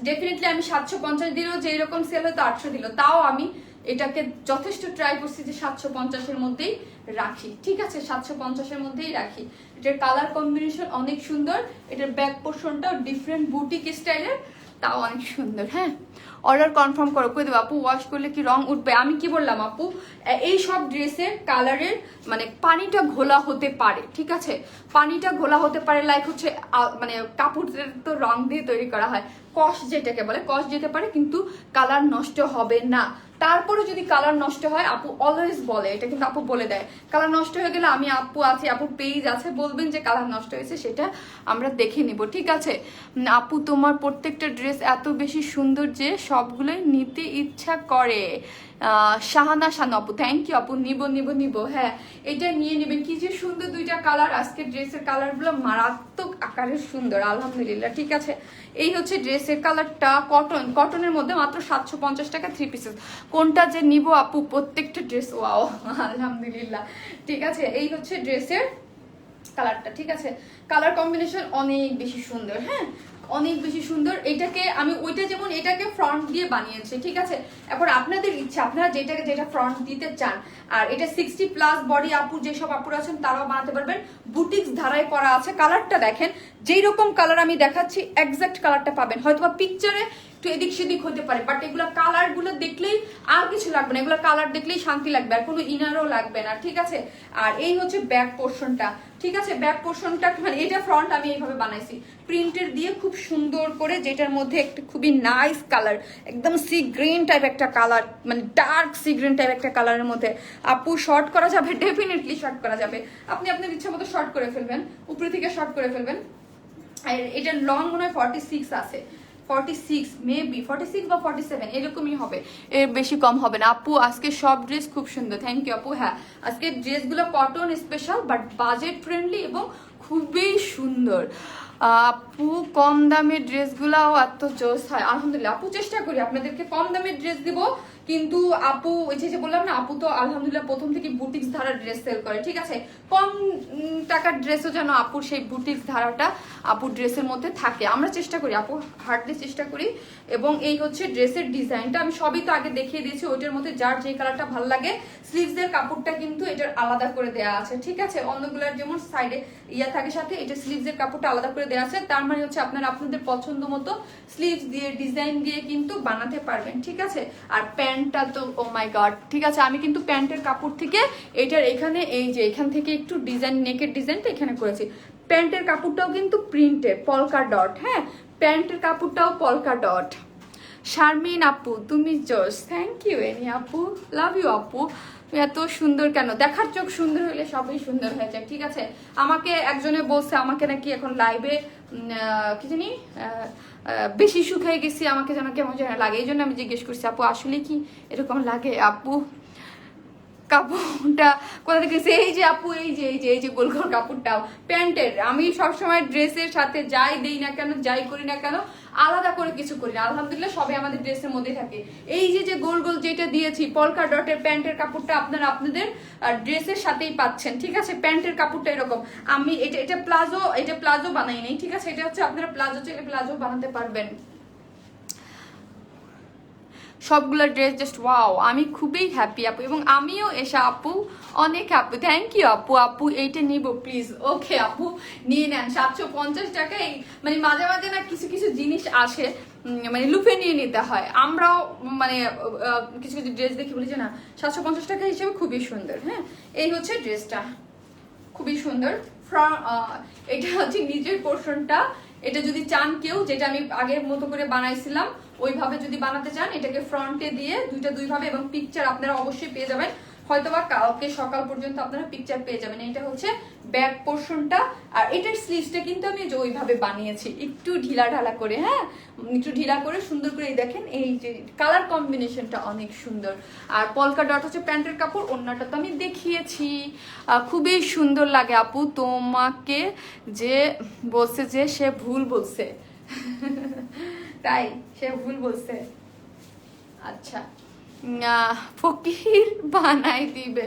ডেফিনেটলি আমি 750 দিলেও যে এরকম সেল হতো 800 দিল, তাও আমি এটাকে যথেষ্ট ট্রাই করছি যে 750-এর মধ্যেই রাখি, ঠিক আছে, 750-এর মধ্যেই রাখি। এটার কালার কম্বিনেশন অনেক সুন্দর, এটার ব্যাক পোর্শনটাও ডিফারেন্ট বুটিক স্টাইলের, তাও অনেক সুন্দর। হ্যাঁ, অর্ডার কনফার্ম করো, কই দেবো আপু, ওয়াশ করলে কি রং উঠবে? আমি কি বললাম আপু, এই সব ড্রেসের কালারের মানে পানিটা ঘোলা হতে পারে, ঠিক আছে, পানিটা ঘোলা হতে পারে, লাইক হচ্ছে মানে কাপড়ের তো রং দিয়ে তৈরি করা হয়, কস যেটাকে বলে, কস যেতে পারে কিন্তু কালার নষ্ট হবে না। তারপরে যদি কালার নষ্ট হয়, আপু অলওয়েজ বলে, এটা কিন্তু আপু বলে দেয়, কালার নষ্ট হয়ে গেলে আমি আপু আছি, আপুর পেজ আছে, বলবেন যে কালার নষ্ট হয়েছে, সেটা আমরা দেখে নিব, ঠিক আছে। আপু তোমার প্রত্যেকটা ড্রেস এত বেশি সুন্দর যে সবগুলোই নিতে ইচ্ছা করে। শাহানা শানু আপু, থ্যাংক ইউ আপু, নিব, হ্যাঁ এটা নিয়ে নেবেন। কি যে সুন্দর দুইটা কালার, আজকের ড্রেসের কালারগুলো মারাত্মক আকারের সুন্দর, আলহামদুলিল্লাহ, ঠিক আছে। এই হচ্ছে ড্রেসের কালারটা, কটনের মধ্যে মাত্র 750 টাকা 3 পিসেস। কোনটা যে নিব আপু, প্রত্যেকটা ড্রেস ওয়াও, আলহামদুলিল্লাহ, ঠিক আছে। এই হচ্ছে ড্রেসের কালারটা, ঠিক আছে, কালার কম্বিনেশন অনেক বেশি সুন্দর, হ্যাঁ অনেক বেশি সুন্দর। এটাকে আমি ওইটা যেমন এটাকে ফ্রন্ট দিয়ে বানিয়েছি, ঠিক আছে, এখন আপনাদের ইচ্ছা আপনারা যেটা ফ্রন্ট দিতে চান। আর এটা 60+ বডি আপু, যেসব আপুর আছেন তারাও বানাতে পারবেন, বুটিক্স ধারায় করা আছে। কালারটা দেখেন, যেই রকম কালার আমি দেখাচ্ছি এক্সাক্ট কালারটা পাবেন, হয়তো বা পিকচারে একটু এদিক সেদিক হতে পারে, বাট এগুলো কালারগুলো দেখলেই আর কিছু লাগবে না, এগুলো কালার দেখলেই শান্তি লাগবে, আর কোনো ইনারও লাগবে না, ঠিক আছে। আর এই হচ্ছে ব্যাক পোর্শনটা, ঠিক আছে, ব্যাক পোর্শনটা মানে এটা ফ্রন্ট আমি এইভাবে বানাইছি প্রিন্টের দিয়ে খুব সুন্দর করে, যেটার মধ্যে একটা খুবই নাইস কালার, একদম সি গ্রিন টাইপ একটা কালার, মানে ডার্ক সি গ্রিন টাইপ একটা কালারের মধ্যে। আপু শর্ট করা যাবে? ডেফিনেটলি শর্ট করা যাবে, আপনি আপনার ইচ্ছা মতো শর্ট করে ফেলবেন, উপরে থেকে শর্ট করে ফেলবেন। আর এটা লং মনে হয় 46 আছে, 46 মেবি 46 বা 47 এরকমই হবে, এর বেশি কম হবে না। আপু আজকে সব ড্রেস খুব সুন্দর, থ্যাংক ইউ আপু। হ্যাঁ আজকে ড্রেসগুলো cotton special but budget friendly এবং খুবই সুন্দর। আপু কম দামের ড্রেসগুলাও এত জোস হয়, আলহামদুলিল্লাহ আপু চেষ্টা করি আপনাদেরকে কম দামের ড্রেস দিব, কিন্তু আপু ওই যে বললাম না, আপু তো আলহামদুলিল্লাহ প্রথম থেকে বুটিক্স ধারা ড্রেস সেল করে, ঠিক আছে, কম টাকার ড্রেসও যেন আপুর সেই বুটিক্স ধারাটা আপুর ড্রেসের মধ্যে থাকে, আমরা চেষ্টা করি আপু, হার্ডলি চেষ্টা করি। এবং এই হচ্ছে ড্রেসের ডিজাইনটা, আমি সবই তো আগে দেখিয়ে দিয়েছি, ওইটার মধ্যে যার যে কালারটা ভালো লাগে। স্লিভসের কাপড়টা কিন্তু এটার আলাদা করে দেওয়া আছে, ঠিক আছে, অন্যগুলোর যেমন সাইডে ইয়া থাকে সাথে, এটা স্লিভসের কাপড়টা আলাদা করে দেওয়া আছে, তার মানে হচ্ছে আপনারা আপনাদের পছন্দ মতো স্লিভস দিয়ে ডিজাইন দিয়ে কিন্তু বানাতে পারবেন, ঠিক আছে। আর প্যান্টটা তো ও মাই গড, ঠিক আছে, আমি কিন্তু প্যান্টের কাপড় থেকে এটার এখানে এই যে এখান থেকে একটু ডিজাইন, নেকের ডিজাইনটা এখানে করেছি। প্যান্টের কাপড়টাও কিন্তু প্রিন্টের পলকা ডট, হ্যাঁ প্যান্টের কাপড়টাও পলকা ডট। শারমিন আপু তুমি জোস, থ্যাংক ইউ এনি আপু, লাভ ইউ আপু। এত সুন্দর কেন, দেখার চোখ সুন্দর হলে সবই সুন্দর হয়ে যায়, ঠিক আছে। আমাকে একজনে বলছে আমাকে নাকি এখন লাইভে কি জানি বেশি শুকিয়ে গেছি, আমাকে যেন কেমন যেন লাগে, এই জন্য আমি জিজ্ঞেস করছি আপু আসলে কি এরকম লাগে? আপু কাপড়টা কোথা থেকে, এই যে আপু এই যে গোল গোল কাপড়টাও প্যান্টের, আমি সবসময় ড্রেসের সাথে যাই দেই না কেন, যাই করি না কেন, আলাদা করে কিছু করি না, আলহামদুলিল্লাহ সবাই আমাদের ড্রেসের মধ্যে থাকে। এই যে গোল গোল যেটা দিয়েছি পলকা ডটের প্যান্টের কাপড়টা আপনারা আপনাদের ড্রেসের সাথেই পাচ্ছেন, ঠিক আছে। প্যান্টের কাপড়টা এরকম, আমি এটা প্লাজো বানাই নাই, ঠিক আছে, এটা হচ্ছে আপনারা প্লাজো চাইলে প্লাজো বানাতে পারবেন। সবগুলো ড্রেস জাস্ট ওয়াও, আমি খুবই হ্যাপি আপু, এবং আমিও এসা আপু অনেক হ্যাপি। থ্যাংক ইউ আপু। আপু এইটা নিব প্লিজ। ওকে আপু নিয়ে নেন। 750 টাকায় মানে মাঝে মাঝে না কিছু কিছু জিনিস আসে মানে লুপে নিয়ে নিতে হয়। আমরাও মানে কিছু কিছু ড্রেস দেখি বলি যে না 750 টাকা হিসেবে খুবই সুন্দর। হ্যাঁ, এই হচ্ছে ড্রেসটা, খুবই সুন্দর। এটা হচ্ছে নিচের পোর্শনটা, এটা যদি চান কেউ, যেটা আমি আগের মতো করে বানাইছিলাম ওইভাবে যদি বানাতে চান, এটাকে ফ্রন্টে দিয়ে দুইভাবে, এবং পিকচার আপনারা অবশ্যই পেয়ে যাবেন, হয়তোবা কালকে সকাল পর্যন্ত আপনারা পিকচার পেয়ে যাবেন। এটা হচ্ছে ব্যাক পোর্শনটা, আর এটার স্লিভসটা কিন্তু আমি যে ওইভাবে বানিয়েছি একটু ঢিলা ঢালা করে। হ্যাঁ, একটু ঢিলা করে সুন্দর করে দেখেন, এই যে কালার কম্বিনেশনটা অনেক সুন্দর। আর পলকা ডট হচ্ছে প্যান্টের কাপড়, ওন্নাটা তো আমি দেখিয়েছি, খুবই সুন্দর লাগে আপু। তোমাকে যে বলছে যে সে ভুল বলছে তাই সে ভুল বলছে। আচ্ছা, ফকির বানাই দিবে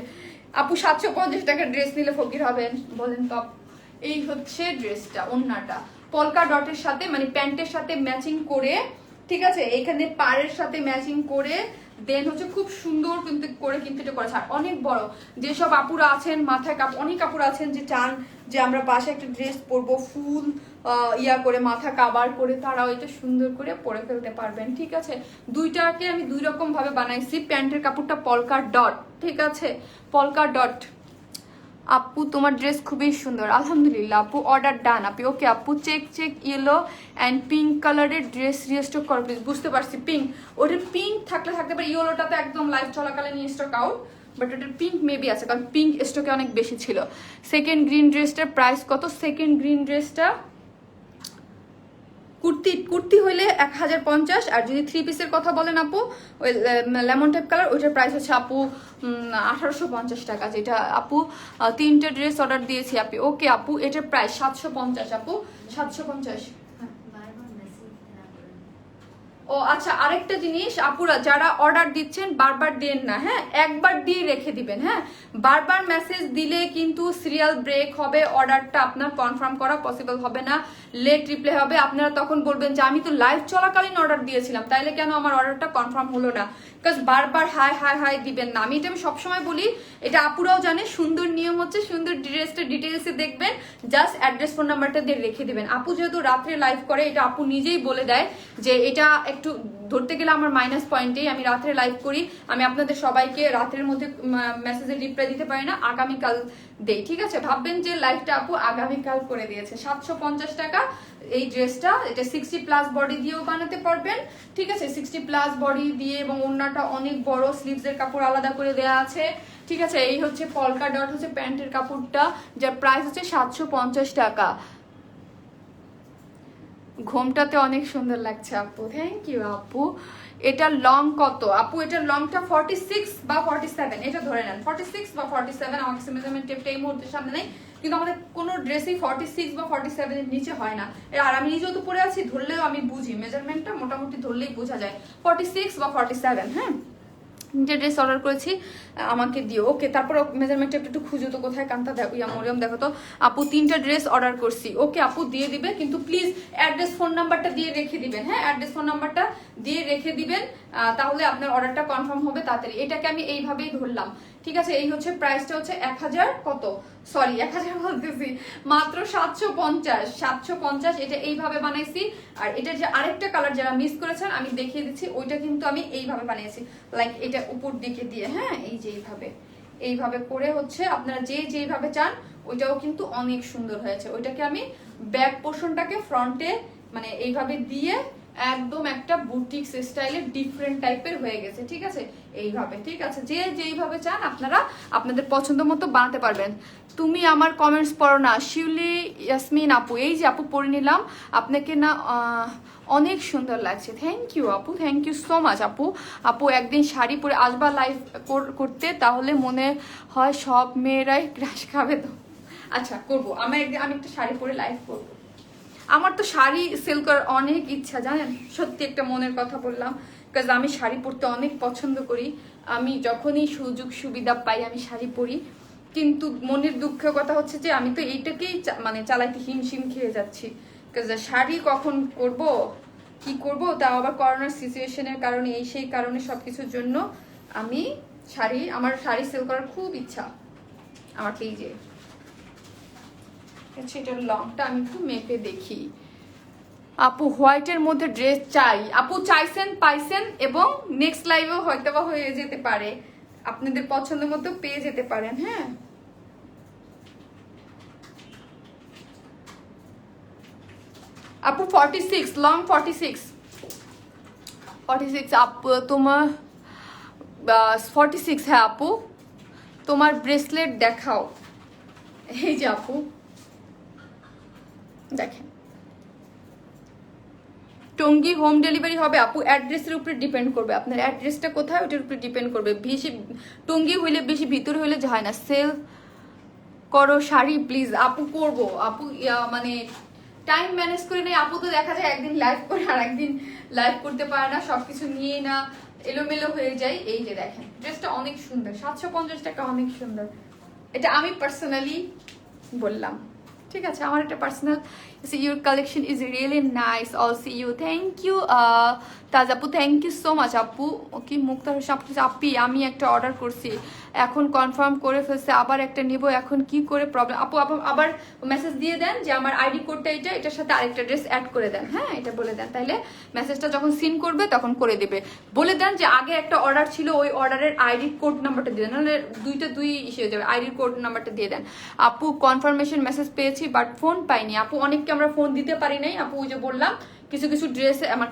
আপু। 750 টাকার ড্রেস নিলে ফকির হবেন বলেন তো? এই হচ্ছে ড্রেসটা, ওন্নাটা পলকা ডটের সাথে মানে প্যান্টের সাথে ম্যাচিং করে, ঠিক আছে, এখানে পাড়ের সাথে ম্যাচিং করে, দেন হচ্ছে খুব সুন্দর কিন্তু করে কিন্তু এটা করেছে। আর অনেক বড়, যেসব আপুরা আছেন মাথায় অনেক কাপড় আছেন যে চান যে আমরা বাসায় একটা ড্রেস পরবো ফুল ইয়া করে মাথা কাভার করে, তারাও এটা সুন্দর করে পরে ফেলতে পারবেন। ঠিক আছে, দুইটাকে আমি দুই রকম ভাবে বানাইছি। প্যান্টের কাপড়টা পলকা ডট, ঠিক আছে, পলকা ডট। আপু তোমার ড্রেস খুবই সুন্দর, আলহামদুলিল্লাহ আপু, অর্ডার ডান আপু। ওকে আপু, চেক ইয়েলো অ্যান্ড পিঙ্ক কালারের ড্রেস রিস্টক করো প্লিজ। বুঝতে পারছি, পিঙ্ক, ওটা পিঙ্ক থাকতে পারে, ইয়েলোটা তো একদম লাইভ চলাকালে নিয়ে স্টক আউট, বাট ওটার পিঙ্ক মেবি আছে, কারণ পিঙ্ক স্টকে অনেক বেশি ছিল। সেকেন্ড গ্রিন ড্রেসটার প্রাইস কত? সেকেন্ড গ্রিন ড্রেসটা কুর্তি হইলে 1050, আর যদি 3 পিসের কথা বলেন আপু, ওই লেমন টাইপ কালার, ওইটার প্রাইস হচ্ছে আপু 1850 টাকা, যেটা আপু 3টে ড্রেস অর্ডার দিয়েছি আপু। ওকে আপু, এটার প্রাইস 750 আপু, 750। ও আচ্ছা, আরেকটা জিনিস আপুরা যারা অর্ডার দিচ্ছেন বারবার দেন না, হ্যাঁ, একবার দিয়ে রেখে দিবেন। হ্যাঁ, বারবার মেসেজ দিলে কিন্তু সিরিয়াল ব্রেক হবে, অর্ডারটা আপনার কনফার্ম করা পসিবল হবে না, লেট রিপ্লাই হবে। আপনারা তখন বলবেন যে আমি তো লাইভ চলাকালীন অর্ডার দিয়েছিলাম, তাইলে কেন আমার অর্ডারটা কনফার্ম হলো না? বিকজ বারবার হাই হাই হাই দিবেন না। আমি সবসময় বলি, এটা আপুরাও জানে, সুন্দর নিয়ম হচ্ছে সুন্দর ড্রেসটা ডিটেলসে দেখবেন, জাস্ট অ্যাড্রেস ফোন নাম্বারটা দিয়ে রেখে দিবেন। আপু যেহেতু রাত্রে লাইভ করে, এটা আপু নিজেই বলে দেয় যে এটা একটু ধরতে গেলে আমার মাইনাস পয়েন্টেই, আমি রাত্রে লাইভ করি, আমি আপনাদের সবাইকে রাতের মধ্যে মেসেজের রিপ্লাই দিতে পারি না, আগামীকাল দেই। ঠিক আছে, ভাববেন যে লাইভটা আপু আগামীকাল করে দিয়েছে। 750 টাকা এই ড্রেসটা, এটা 60+ বডি দিয়েও বানাতে পারবেন। ঠিক আছে, 60+ বডি দিয়ে, এবং ওড়নাটা অনেক বড়, স্লিভসের কাপড় আলাদা করে দেওয়া আছে। ঠিক আছে, এই হচ্ছে পলকা ডট হচ্ছে প্যান্টের কাপড়টা, যার প্রাইস হচ্ছে 750 টাকা। ঘোমটাতে অনেক সুন্দর লাগছে আপু, থ্যাংক ইউ আপু। এটা লং কত আপু? এটার লংটা 46 বা 47, এটা ধরে নেন 46 বা 47, আমার কাছে মেজারমেন্ট টেপটা এই মুহূর্তে সামনে নেই, কিন্তু আমাদের কোনো ড্রেসই 46 বা 47 এর নিচে হয় না। আর আমি নিজেও তো পরে আছি, ধরলেও আমি বুঝি, মেজারমেন্টটা মোটামুটি ধরলেই বোঝা যায় 46 বা 47। হ্যাঁ, যে ড্রেস অর্ডার করেছি আমাকে দিও। ওকে, তারপর মেজারমেন্টটা একটু খুঁজো তো, কোথায় কান্তা মরিয়ম দেখো তো আপু, 3টা ড্রেস অর্ডার করছি। ওকে আপু, দিয়ে দিবে, কিন্তু প্লিজ অ্যাড্রেস ফোন নাম্বারটা দিয়ে রেখে দিবেন। হ্যাঁ, অ্যাড্রেস ফোন নাম্বারটা দিয়ে রেখে দিবেন, তাহলে আপনার অর্ডারটা কনফার্ম হবে তাড়াতাড়ি। এটাকে আমি এইভাবেই ধরলাম। ঠিক আছে, এই হচ্ছে প্রাইসটা হচ্ছে 1000 কত, সরি 1000 বলতেছি, মাত্র 750। এটা এইভাবে বানাইছি। আর এটা যে আরেকটা কালার যারা মিস করেছেন আমি দেখিয়ে দিচ্ছি, ওইটা কিন্তু আমি এইভাবে বানিয়েছি, লাইক এটা উপর দিকে দিয়ে। হ্যাঁ, এই যে এইভাবে করে হচ্ছে আপনারা যেইভাবে চান, ওইটাও কিন্তু অনেক সুন্দর হয়েছে। ওইটাকে আমি ব্যাক পোর্শনটাকে ফ্রন্টে মানে এইভাবে দিয়ে একদম একটা বুটিক্স স্টাইলের ডিফারেন্ট টাইপের হয়ে গেছে। ঠিক আছে, এইভাবে। ঠিক আছে, যেইভাবে চান আপনারা আপনাদের পছন্দ মতো বানাতে পারবেন। তুমি আমার কমেন্টস পড়ো না, শিউলি ইয়াসমিন আপু, এই যে আপু পড়ে নিলাম, আপনাকে না অনেক সুন্দর লাগছে। থ্যাংক ইউ আপু, থ্যাংক ইউ সো মাচ আপু। আপু একদিন শাড়ি পরে আসবা লাইভ করতে, তাহলে মনে হয় সব মেয়েরাই ক্রাশ খাবে তো। আচ্ছা, করবো, আমি একটা শাড়ি পরে লাইভ করবো। আমার তো শাড়ি সেল করার অনেক ইচ্ছা, জানেন, সত্যি একটা মনের কথা বললাম, বিকজ আমি শাড়ি পরতে অনেক পছন্দ করি। আমি যখনই সুযোগ সুবিধা পাই আমি শাড়ি পরি, কিন্তু মনের দুঃখের কথা হচ্ছে যে আমি তো এইটাকেই মানে চালাইতে হিমশিম খেয়ে যাচ্ছি, বিকজ শাড়ি কখন করব কি করব, তাও আবার করোনার সিচুয়েশনের কারণে, এই সেই কারণে সব কিছুর জন্য আমি আমার শাড়ি সেল করার খুব ইচ্ছা আমার পেজে। আচ্ছা, এটার লংটা আমি একটু মেপে দেখি। আপু হোয়াইটের মধ্যে ড্রেস চাই, আপু চাইছেন পাইছেন, এবং নেক্সট লাইভেও হয়তো বা হয়ে যেতে পারে, আপনাদের পছন্দ মতো পেয়ে যেতে পারেন। হ্যাঁ, আপু 46 লং 46 আপু তোমার 46। হ্যাঁ আপু, তোমার ব্রেসলেট দেখাও। এই যে আপু দেখেন, টঙ্গী হোম ডেলিভারি হবে আপু, অ্যাড্রেসের উপরে ডিপেন্ড করবে, আপনার অ্যাড্রেসটা কোথায় ওটার উপরে ডিপেন্ড করবে। বেশি টঙ্গী হইলে, বেশি ভিতরে হইলে যায় না। সেল করো শাড়ি প্লিজ। আপু করব আপু, মানে টাইম ম্যানেজ করে নেই আপু, তো দেখা যায় একদিন লাইভ করে আর একদিন লাইভ করতে পারে না, সবকিছু নিয়ে না এলোমেলো হয়ে যায়। এই যে দেখেন ড্রেসটা অনেক সুন্দর, 750 টাকা, অনেক সুন্দর। এটা আমি পার্সোনালি বললাম, ঠিক আছে, আমার একটা personal. Your collection is really nice, also you, thank you Taj আপু, থ্যাংক ইউ সো মাচ আপু। কি মুক্তার আপি, আমি একটা অর্ডার করছি, এখন কনফার্ম করে ফেলছে, আবার একটা নিব, এখন কি করে প্রবলেম আপু? আপু আবার মেসেজ দিয়ে দেন যে আমার আইডি কোডটা এটার সাথে আরেকটা ড্রেস অ্যাড করে দেন। হ্যাঁ, এটা বলে দেন, তাইলে মেসেজটা যখন সিন করবে তখন করে দেবে। বলে দেন যে আগে একটা অর্ডার ছিল, ওই অর্ডারের আইডি কোড নাম্বারটা দিয়ে দেন, নাহলে দুই ইস্যু হয়ে যাবে। আইডির কোড নাম্বারটা দিয়ে দেন। আপু কনফার্মেশন মেসেজ পেয়েছি বাট ফোন পাইনি আপু, অনেককে আমরা ফোন দিতে পারি নাই আপু। ওই যে বললাম কিছু কিছু ড্রেসে আমার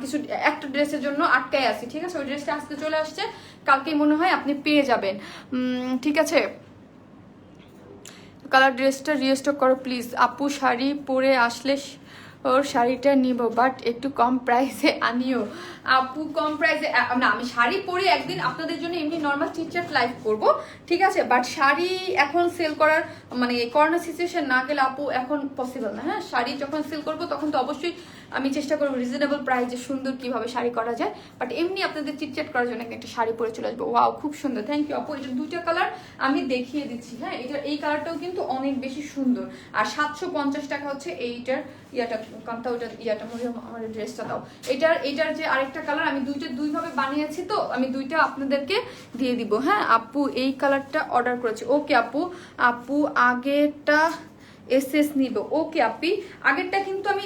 একটা ড্রেসের জন্য আটকায় আছি, ঠিক আছে, ওই ড্রেসটা আজকে চলে আসছে, কালকেই মনে হয় আপনি পেয়ে যাবেন, ঠিক আছে। কালার ড্রেসটা রিস্টক করো প্লিজ আপু, শাড়ি পরে আসলে ওর শাড়িটা নিব, বাট একটু কম প্রাইসে আনিও আপু। কম প্রাইসে না, আমি শাড়ি পরে একদিন আপনাদের জন্য এমনি নর্মাল চিটচ্যাট লাইভ করব, ঠিক আছে, বাট শাড়ি এখন সেল করার মানে করোনা সিচুয়েশন না গেলে আপু এখন পসিবল না। হ্যাঁ, শাড়ি যখন সেল করব তখন তো অবশ্যই আমি চেষ্টা করবো রিজনেবল প্রাইসে সুন্দর কিভাবে শাড়ি করা যায়, বাট এমনি আপনাদের চিটচ্যাট করার জন্য একটা শাড়ি পরে চলে আসবো। ওয়াও, খুব সুন্দর, থ্যাংক ইউ আপু। এটার দুইটা কালার আমি দেখিয়ে দিচ্ছি। হ্যাঁ, এই কালারটাও কিন্তু অনেক বেশি সুন্দর, আর 750 টাকা হচ্ছে এইটার ইয়াটা, কান্তা ওটা ইয়াটা, আমার ড্রেসটা দাও। এটার যে আরেকটা কালার, আমি দুইভাবে বানিয়েছি, তো আমি দুইটা আপনাদেরকে দিয়ে দিব। হ্যাঁ আপু, এই কালারটা অর্ডার করেছি। ওকে আপু, আপু আগেরটা এসএস নিব। ওকে আপি, আগেরটা কিন্তু আমি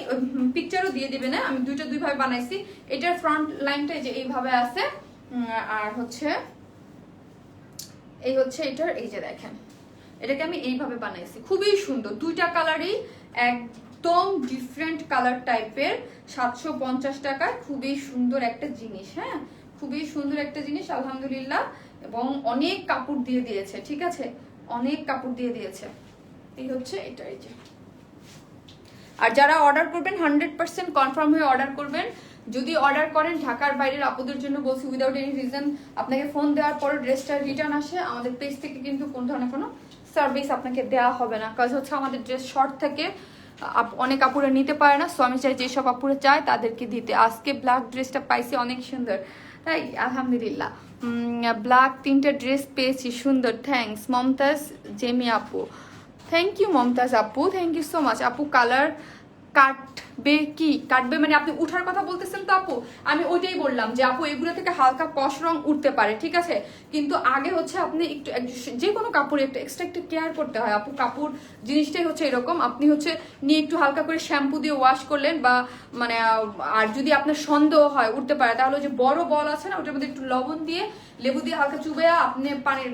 পিকচারও দিয়ে দিবে না, আমি দুইভাবে বানাইছি। এটার ফ্রন্ট লাইনটা যে এইভাবে আছে, আর হচ্ছে এই হচ্ছে এটার, এই যে দেখেন, এটাকে আমি এইভাবে বানাইছি, খুবই সুন্দর। দুইটা কালারই একদম ডিফারেন্ট কালার টাইপের, 750 টাকায় খুবই সুন্দর একটা জিনিস। হ্যাঁ, খুবই সুন্দর একটা জিনিস আলহামদুলিল্লাহ, এবং অনেক কাপড় দিয়ে দিয়েছে, ঠিক আছে, অনেক কাপড় দিয়ে দিয়েছে। এই হচ্ছে এটা, এই যে। আর যারা অর্ডার করবেন 100% কনফার্ম হয়ে অর্ডার করবেন। যদি অর্ডার করেন ঢাকার বাইরের আপুদের জন্য বলছি, উইদাউট এনি রিজন আপনাকে ফোন দেওয়ার পর ড্রেসটা রিটার্ন আসে, আমাদের পেজ থেকে কিন্তু কোন ধরনের কোনো সার্ভিস আপনাকে দেওয়া হবে না, কাজ হচ্ছে আমাদের ড্রেস শর্ট থেকে অনেক আপুরে নিতে পারে না, সো আমি চাই যেসব আপুরে চায় তাদেরকে দিতে। আজকে ব্ল্যাক ড্রেসটা পাইছি, অনেক সুন্দর, তাই আলহামদুলিল্লাহ। ব্ল্যাক 3টা ড্রেস পেয়েছি, সুন্দর, থ্যাঙ্কস মমতাজ জেমি আপু। থ্যাংক ইউ মমতাজ আপু, থ্যাংক ইউ সো মাচ আপু। কালার কাটবে মানে আপনি উঠার কথা বলতেছেন তো আপু, আমি ওইটাই বললাম যে আপু এগুলো থেকে হালকা কষ রং উঠতে পারে, ঠিক আছে, কিন্তু আগে হচ্ছে আপনি একটু যে কোনো কাপড়ে একটু এক্সট্রা একটু কেয়ার করতে হয় আপু। কাপড় জিনিসটাই হচ্ছে এরকম, আপনি হচ্ছে নিয়ে একটু হালকা করে শ্যাম্পু দিয়ে ওয়াশ করলেন, বা মানে আর যদি আপনার সন্দেহ হয় উঠতে পারে, তাহলে যে বড় বল আছে না, ওটার মধ্যে একটু লবণ দিয়ে লেবু দিয়ে হালকা চুবেয়া আপনি পানির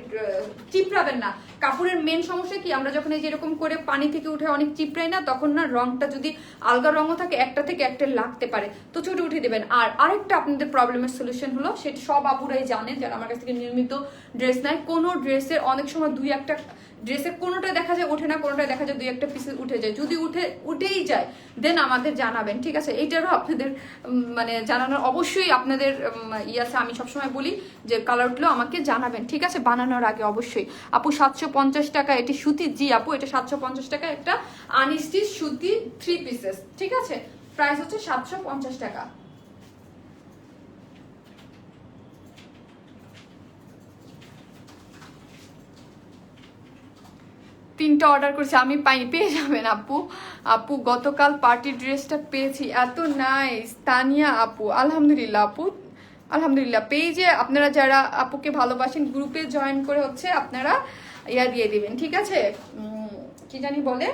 চিপড়াবেন না। কাপড়ের মেন সমস্যা কি, আমরা যখন এই যেরকম করে পানি থেকে উঠে অনেক চিপড়াই না, তখন না রংটা যদি আলগা রঙও থাকে একটা থেকে একটা লাগতে পারে, তো ছোট উঠে দেবেন। আর আরেকটা আপনাদের প্রবলেমের সলিউশন হলো, সেটা সব আপুরাই জানেন যারা আমার কাছ থেকে নিয়মিত ড্রেস নেয়, কোনো ড্রেসের অনেক সময় দুই একটা ড্রেসের কোনোটা দেখা যায় ওঠে না, কোনোটা দেখা যায় দুই একটা পিসে উঠে যায়, যদি উঠেই যায় দেন আমাদের জানাবেন, ঠিক আছে। এইটারও আপনাদের মানে জানানোর অবশ্যই আপনাদের আছে, আমি সবসময় বলি যে কালার উঠলেও আমাকে জানাবেন, ঠিক আছে, বানানোর আগে অবশ্যই। আপু 750 টাকা, এটি সুতি, জি আপু এটা 750 টাকা, একটা আনস্টিচ সুতি 3 পিসেস, ঠিক আছে, প্রাইস হচ্ছে 750 টাকা। 3টা অর্ডার করেছি, আমি পাইনি, পেয়ে যাবেন আপু। আপু গতকাল পার্টি ড্রেসটা পেয়েছি, এত নাইস। তানিয়া আপু, আলহামদুলিল্লাহ আপু, আলহামদুলিল্লাহ। পেজে আপনারা যারা আপুকে ভালোবাসেন গ্রুপে জয়েন করে হচ্ছে আপনারা ইয়া দিয়ে দিবেন, ঠিক আছে? কি জানি বলে,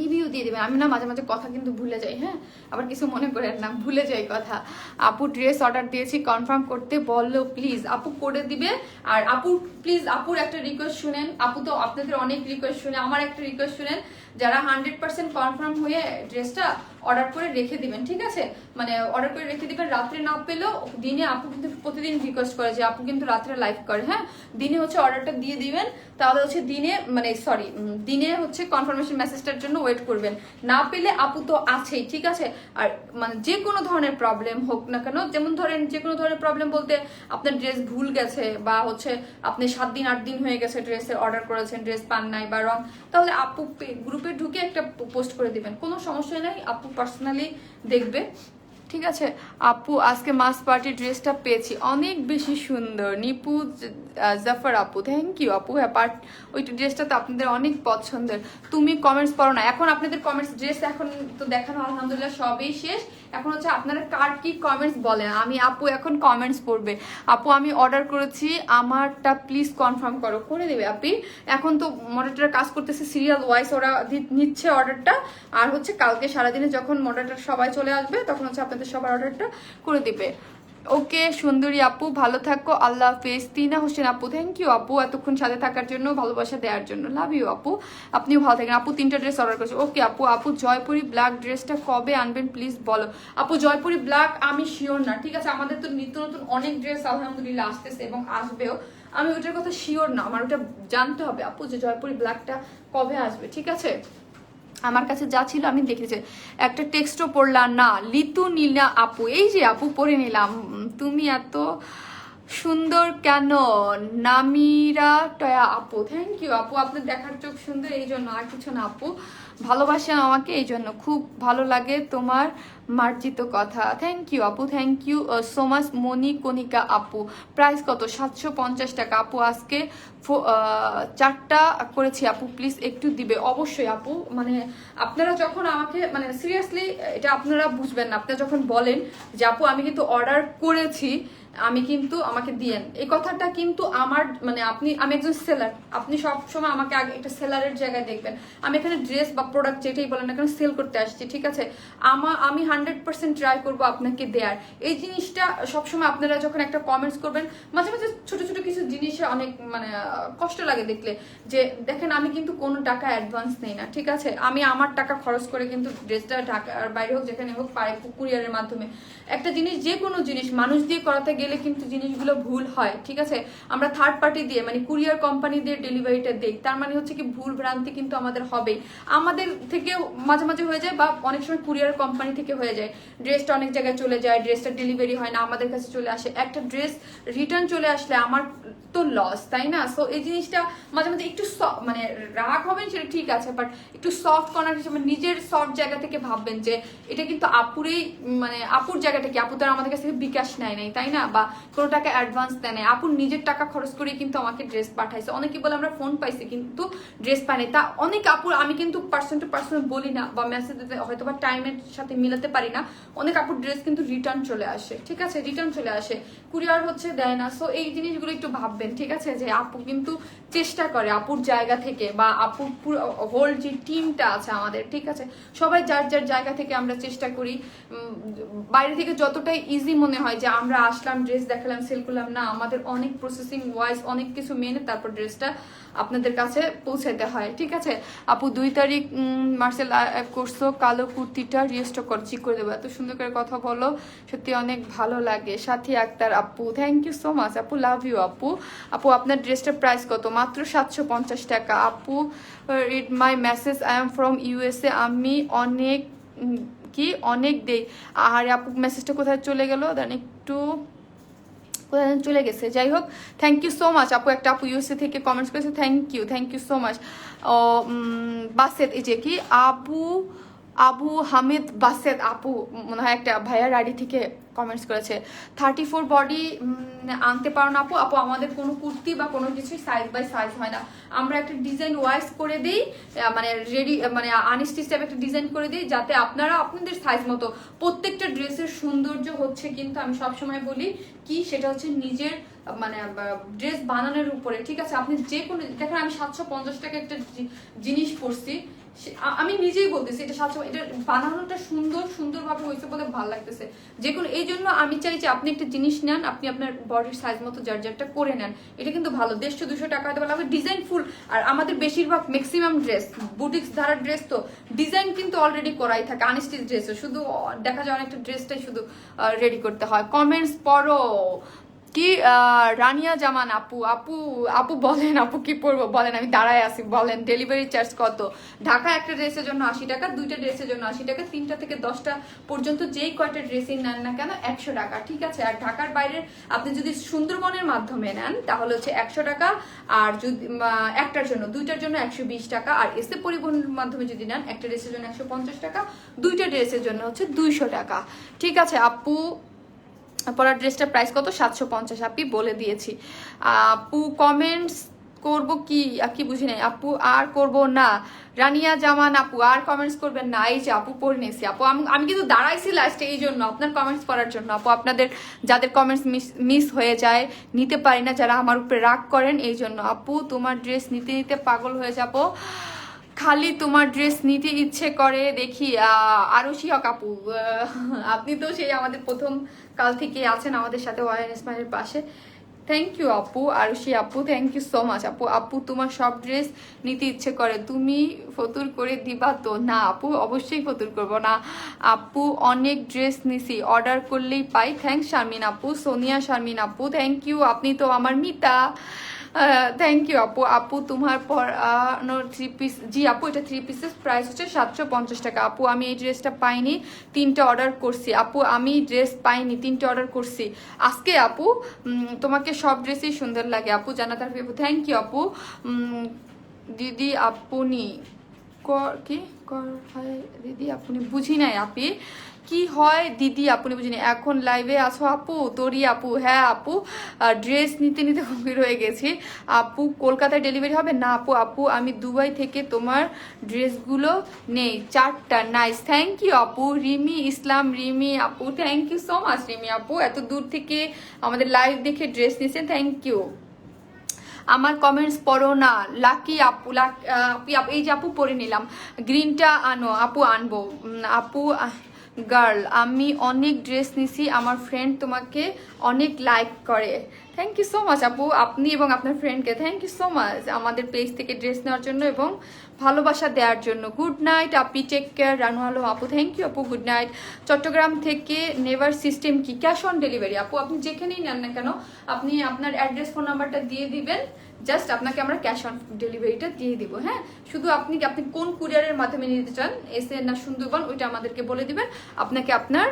রিভিউ দিয়ে দেবেন। আমি না মাঝে মাঝে কথা কিন্তু ভুলে যাই, হ্যাঁ, আবার কিছু মনে করেন না, ভুলে যাই কথা। আপু ড্রেস অর্ডার দিয়েছি, কনফার্ম করতে বললো প্লিজ। আপু করে দিবে। আর আপু প্লিজ, আপুর একটা রিকোয়েস্ট শুনেন। আপু তো আপনাদের অনেক রিকোয়েস্ট শুনে, আমার একটা রিকোয়েস্ট শুনেন, যারা 100% কনফার্ম হয়ে ড্রেসটা অর্ডার করে রেখে দিবেন, ঠিক আছে? মানে অর্ডার করে রেখে দিবেন, রাত্রে না পেলেও দিনে। আপু কিন্তু প্রতিদিন রিকোয়েস্ট করে যে আপু কিন্তু রাত্রে লাইভ করে, হ্যাঁ, দিনে হচ্ছে অর্ডারটা দিয়ে দিবেন, তাহলে হচ্ছে দিনে মানে সরি দিনে হচ্ছে কনফার্মেশন মেসেজটার জন্য ওয়েট করবেন। না পেলে আপু তো আছেই, ঠিক আছে? আর মানে যে কোনো ধরনের প্রবলেম হোক না কেন, যেমন ধরেন যে কোনো ধরনের প্রবলেম বলতে আপনার ড্রেস ভুল গেছে, বা হচ্ছে আপনি 7 দিন 8 দিন হয়ে গেছে ড্রেসের অর্ডার করেছেন, ড্রেস পান নাই বা রং, তাহলে আপু গ্রুপে ঢুকে একটা পোস্ট করে দিবেন, কোনো সমস্যা নাই, আপু পার্সোনালি দেখবে, ঠিক আছে? আপু আজকে মাস পার্টি ড্রেসটা পেয়েছি, অনেক বেশি সুন্দর। নিপু জাফর আপু, থ্যাংক ইউ আপু। হ্যাঁ, ওই ড্রেসটা তো আপনাদের অনেক পছন্দের। তুমি কমেন্টস পড়ো না এখন, আপনাদের কমেন্টস ড্রেস এখন তো দেখানো আলহামদুলিল্লাহ সবই শেষ। এখন হচ্ছে আপনারা কার কি কমেন্টস বলেন, আমি আপু এখন কমেন্টস পড়বে। আপু আমি অর্ডার করেছি, আমারটা প্লিজ কনফার্ম করো, করে দেবে আপনি। এখন তো মডেলটার কাজ করতেছে সিরিয়াল ওয়াইজ, ওরা নিচ্ছে অর্ডারটা। আর হচ্ছে কালকে সারাদিনে যখন মডেলটা সবাই চলে আসবে তখন হচ্ছে আপনাদের সবার অর্ডারটা করে দিবে। ওকে সুন্দরী আপু, ভালো থাকো, আল্লাহ হাফেজ। তিনা হোসেন আপু, থ্যাংক ইউ আপু এতক্ষণ সাথে থাকার জন্য, ভালোবাসা দেওয়ার জন্য, লাভ ইউ আপু। আপনিও ভালো থাকেন আপু। 3টা ড্রেস অর্ডার করেছি, ওকে আপু। আপু জয়পুরি ব্ল্যাক ড্রেসটা কবে আনবেন প্লিজ বলো। আপু জয়পুরি ব্ল্যাক আমি শিওর না, ঠিক আছে? আমাদের তো নিত্য নতুন অনেক ড্রেস আলহামদুলিল্লাহ আসতেছে এবং আসবেও, আমি ওটার কথা শিওর না, আমার ওটা জানতে হবে আপু যে জয়পুরি ব্ল্যাকটা কবে আসবে, ঠিক আছে? আমার কাছে যা ছিল আমি দেখেছি। একটা টেক্সটও পড়লাম না, লিতু নীলা আপু, এই যে আপু পড়ে নিলাম। তুমি এত সুন্দর কেন? নামিরা টয়া আপু, থ্যাংক ইউ আপু। আপনার দেখার চোখ সুন্দর এই জন্য, আর কিছু না আপু, ভালোবাসেন আমাকে এই জন্য, খুব ভালো লাগে তোমার মার্জিত কথা। থ্যাংক ইউ আপু, থ্যাংক ইউ সো মাচ। মনি কণিকা আপু, প্রাইস কত? 750 টাকা আপু। আজকে 4টা করেছি আপু, প্লিজ একটু দিবে। অবশ্যই আপু, মানে আপনারা যখন আমাকে মানে সিরিয়াসলি এটা আপনারা বুঝবেন না, আপনারা যখন বলেন যে আপু আমি কিন্তু অর্ডার করেছি, আমি কিন্তু আমাকে দিয়েন, এই কথাটা কিন্তু আমার মানে আমি একজন সেলার, আপনি সব সময় আমাকে আগে একটা সেলারের জায়গায় দেখবেন। আমি এখানে ড্রেস বা প্রোডাক্ট যেটাই বলেন না কেন সেল করতে আসছি, ঠিক আছে? আমি 100% ট্রাই করবো আপনাকে দেয়ার। এই জিনিসটা সবসময় আপনারা যখন একটা কমেন্টস করবেন, মাঝে মাঝে ছোট ছোট কিছু জিনিসে অনেক মানে কষ্ট লাগে দেখলে, যে দেখেন আমি কিন্তু কোনো টাকা অ্যাডভান্স নেই না, ঠিক আছে? আমি আমার টাকা খরচ করে কিন্তু ড্রেসটা ঢাকার বাইরে হোক যেখানে হোক পারে কুরিয়ারের মাধ্যমে। একটা জিনিস যে কোনো জিনিস মানুষ দিয়ে করাতে গেলে কিন্তু জিনিসগুলো ভুল হয়, ঠিক আছে? আমরা থার্ড পার্টি দিয়ে মানে কুরিয়ার কোম্পানি দিয়ে ডেলিভারিটা দেই, তার মানে হচ্ছে কি ভুল ভ্রান্তি কিন্তু আমাদের হবে, আমাদের থেকে মাঝে মাঝে হয়ে যায়, বা অনেক সময় কুরিয়ার কোম্পানি থেকে হয়ে যায়। ড্রেসটা অনেক জায়গায় চলে যায়, ড্রেসটা ডেলিভারি হয় না, আমাদের কাছে চলে আসে। একটা ড্রেস রিটার্ন চলে আসলে আমার তো লস, তাই না? সো এই জিনিসটা মাঝে মাঝে একটু মানে রাগ হবেন সেটা ঠিক আছে, বাট একটু সফট কর্নার হিসেবে নিজের সফট জায়গা থেকে ভাববেন যে এটা কিন্তু আপুরেই মানে আপুর জায়গাটা কি, আপু তো আমাদের কাছ থেকে বিকাশ নেয় নাই, তাই না? বা কোনো টাকা অ্যাডভান্স দেয় নাই, আপুর নিজের টাকা খরচ করে কিন্তু আমাকে ড্রেস পাঠাইছে। অনেকে বলে আমরা ফোন পাইছি কিন্তু ড্রেস পাইনি, তা অনেক আপুর আমি কিন্তু পার্সন টু পার্সন বলি না, বা মেসেজ দিতে হয়তো বা টাইমের সাথে মিলাতে পারি না, অনেক আপুর ড্রেস কিন্তু রিটার্ন চলে আসে, ঠিক আছে? রিটার্ন চলে আসে, কুরিয়ার হচ্ছে দেয় না। সো এই জিনিসগুলো একটু ভাববেন, ঠিক আছে? যে আপু কিন্তু চেষ্টা করে আপুর জায়গা থেকে, বা আপুর পুরো হোল যে টিমটা আছে আমাদের, ঠিক আছে? সবাই যার যার জায়গা থেকে আমরা চেষ্টা করি। বাইরে থেকে যতটাই ইজি মনে হয় যে আমরা আসলাম ড্রেস দেখালাম সেল করলাম, না, আমাদের অনেক প্রসেসিং ওয়াইজ অনেক কিছু মেনে তারপর ড্রেসটা আপনাদের কাছে পৌঁছাতে হয়, ঠিক আছে? আপু 2 তারিখ মার্সেল করছো, কালো কুর্তিটা রিস্টক করো, ঠিক করে দেবো। এত সুন্দর করে কথা বলো, সত্যি অনেক ভালো লাগে। সাথী আক্তার আপু, থ্যাংক ইউ সো মাচ আপু, লাভ ইউ আপু। আপু আপনার ড্রেসটার প্রাইস কত? মাত্র 750 টাকা আপু। Read my message, I am from USA. আমি অনেক দেই। আর আপু মেসেজটা কোথায় চলে গেল, দেন একটু কোথায় চলে গেছে, যাই হোক। থ্যাংক ইউ সো মাচ আপু, একটা আপু ইউএসএ থেকে কমেন্টস করেছে, thank you so much. Baset, এই যে কি আবু হামিদ বাসেত আপু, মনে হয় একটা ভাইয়ার আইডি থেকে কমেন্টস করেছে 34 বডি আনতে পারো না আপু। আপু আমাদের কোনো কুর্তি বা কোনো কিছুই সাইজ বাই সাইজ হয় না, আমরা একটা ডিজাইন ওয়াইজ করে দিই, মানে রেডি মানে আনস্টিচ টাইপ একটা ডিজাইন করে দিই, যাতে আপনারা আপনাদের সাইজ মতো প্রত্যেকটা ড্রেসের সৌন্দর্য হচ্ছে, কিন্তু আমি সবসময় বলি কি সেটা হচ্ছে নিজের মানে ড্রেস বানানোর উপরে, ঠিক আছে। আপনি যে কোনো দেখেন আমি 750 টাকা একটা জিনিস পরছি, আমি নিজেই বলতেছি এটা 700, এটা বানানোটা সুন্দরভাবে হয়েছে বলে ভালো লাগতেছে যে কোনো। এই জন্য আমি চাই যে আপনি একটা জিনিস নেন, আপনি আপনার বডির সাইজ মতো যারটা করে নেন, এটা কিন্তু ভালো। 150-200 টাকা হয়তো লাগবে ডিজাইন ফুল। আর আমাদের বেশিরভাগ ম্যাক্সিমাম ড্রেস বুটিক্স ধারার ড্রেস তো ডিজাইন কিন্তু অলরেডি করাই থাকে, আনস্টিচ ড্রেসও শুধু দেখা যায় অনেকটা ড্রেসটাই শুধু রেডি করতে হয়। কমেন্টস পড়ো কি রানিয়া জামান আপু, আপু আপু বলেন আপু কি পরবো বলেন, আমি দাঁড়ায় আছি বলেন। ডেলিভারি চার্জ কত? ঢাকা একটা ড্রেসের জন্য 80 টাকা, 2টা ড্রেসের জন্য 80 টাকা, 3টা থেকে 10টা পর্যন্ত যেই কয়টা ড্রেসই নেন না কেন 100 টাকা, ঠিক আছে। আর ঢাকার বাইরের আপনি যদি সুন্দরবনের মাধ্যমে নেন তাহলে হচ্ছে 100 টাকা, আর যদি একটার জন্য 2টার জন্য 120 টাকা, আর এসে পরিবহনের মাধ্যমে যদি নেন একটা ড্রেসের জন্য 150 টাকা, 2টা ড্রেসের জন্য হচ্ছে 200 টাকা, ঠিক আছে। আপু পরার ড্রেসটার প্রাইস কত? 750 আপনি বলে দিয়েছি। আপু কমেন্টস করব কি বুঝি নাই আপু, আর করব না। রানিয়া জামান আপু আর কমেন্টস করবেন না, এই যে আপু পড়ে নিয়েছি আপু, আমি কিন্তু দাঁড়াইছি লাস্টে এই জন্য আপনার কমেন্টস পড়ার জন্য আপু। আপনাদের যাদের কমেন্টস মিস হয়ে যায়, নিতে পারি না, যারা আমার উপরে রাগ করেন, এই জন্য আপু তোমার ড্রেস নিতে নিতে পাগল হয়ে যাব, খালি তোমার ড্রেস নিতে ইচ্ছে করে দেখি। আরশি হক আপু, আপনি তো সেই আমাদের প্রথম কাল থেকে আছেন আমাদের সাথে ওয়াইন স্মাইলের পাশে। থ্যাংক ইউ আপু, আরশি আপু, থ্যাংক ইউ সো মাচ আপু। আপু তোমার সব ড্রেস নিতে ইচ্ছে করে, তুমি ফতুর করে দিবা তো? না আপু, অবশ্যই ফতুর করবো না আপু, অনেক ড্রেস নিছি, অর্ডার করলেই পাই। থ্যাংকস শারমিন আপু, সোনিয়া শারমিন আপু, থ্যাংক ইউ, আপনি তো আমার মিতা। থ্যাংক ইউ আপু। আপু তোমার পরানো 3 পিস, জি আপু এটা 3 পিসের প্রাইস হচ্ছে 750 টাকা। আপু আমি এই ড্রেসটা পাইনি, 3টা অর্ডার করছি। আপু আমি ড্রেস পাইনি, 3টা অর্ডার করছি আজকে। আপু তোমাকে সব ড্রেসই সুন্দর লাগে আপু, জানাতার আপু, থ্যাংক ইউ আপু। দিদি আপনি কি হয় দিদি আপনি বুঝি নাই আপি, কি হয় দিদি আপনি বুঝিনি। এখন লাইভে আছো আপু? তোরি আপু, হ্যাঁ আপু ড্রেস নিতে নিতে গভীর হয়ে গেছি আপু। কলকাতায় ডেলিভারি হবে না আপু? আপু আমি দুবাই থেকে তোমার ড্রেসগুলো নেই 4টা, নাইস, থ্যাংক ইউ আপু। রিমি ইসলাম, রিমি আপু, thank you so much Rimi আপু, এত দূর থেকে আমাদের লাইভ দেখে ড্রেস নিয়েছেন, থ্যাংক ইউ। আমার কমেন্টস পড়ো না, লাকি আপু, এই যে আপু পড়ে নিলাম। গ্রিনটা আনো আপু, আনবো আপু। গার্ল আমি অনেক ড্রেস নিছি, আমার ফ্রেন্ড তোমাকে অনেক লাইক করে। থ্যাংক ইউ সো মাচ আপু, আপনি এবং আপনার ফ্রেন্ডকে থ্যাংক ইউ সো মাচ আমাদের পেজ থেকে ড্রেস নেওয়ার জন্য এবং ভালোবাসা দেওয়ার জন্য। গুড নাইট আপি, টেক কেয়ার। রানু আলম আপু, থ্যাংক ইউ আপু, গুড নাইট। চট্টগ্রাম থেকে নেভার সিস্টেম কি? ক্যাশ অন ডেলিভারি আপু, আপনি যেখানেই নেন না কেন আপনি আপনার অ্যাড্রেস ফোন নাম্বারটা দিয়ে দিবেন, জাস্ট আপনাকে আমরা ক্যাশ অন ডেলিভারিটা দিয়ে দিব। হ্যাঁ, শুধু আপনি কোন কুরিয়ারের মাধ্যমে নিতে চান, এসে না সুন্দরবন, ওইটা আমাদেরকে বলে দিবেন, আপনাকে আপনার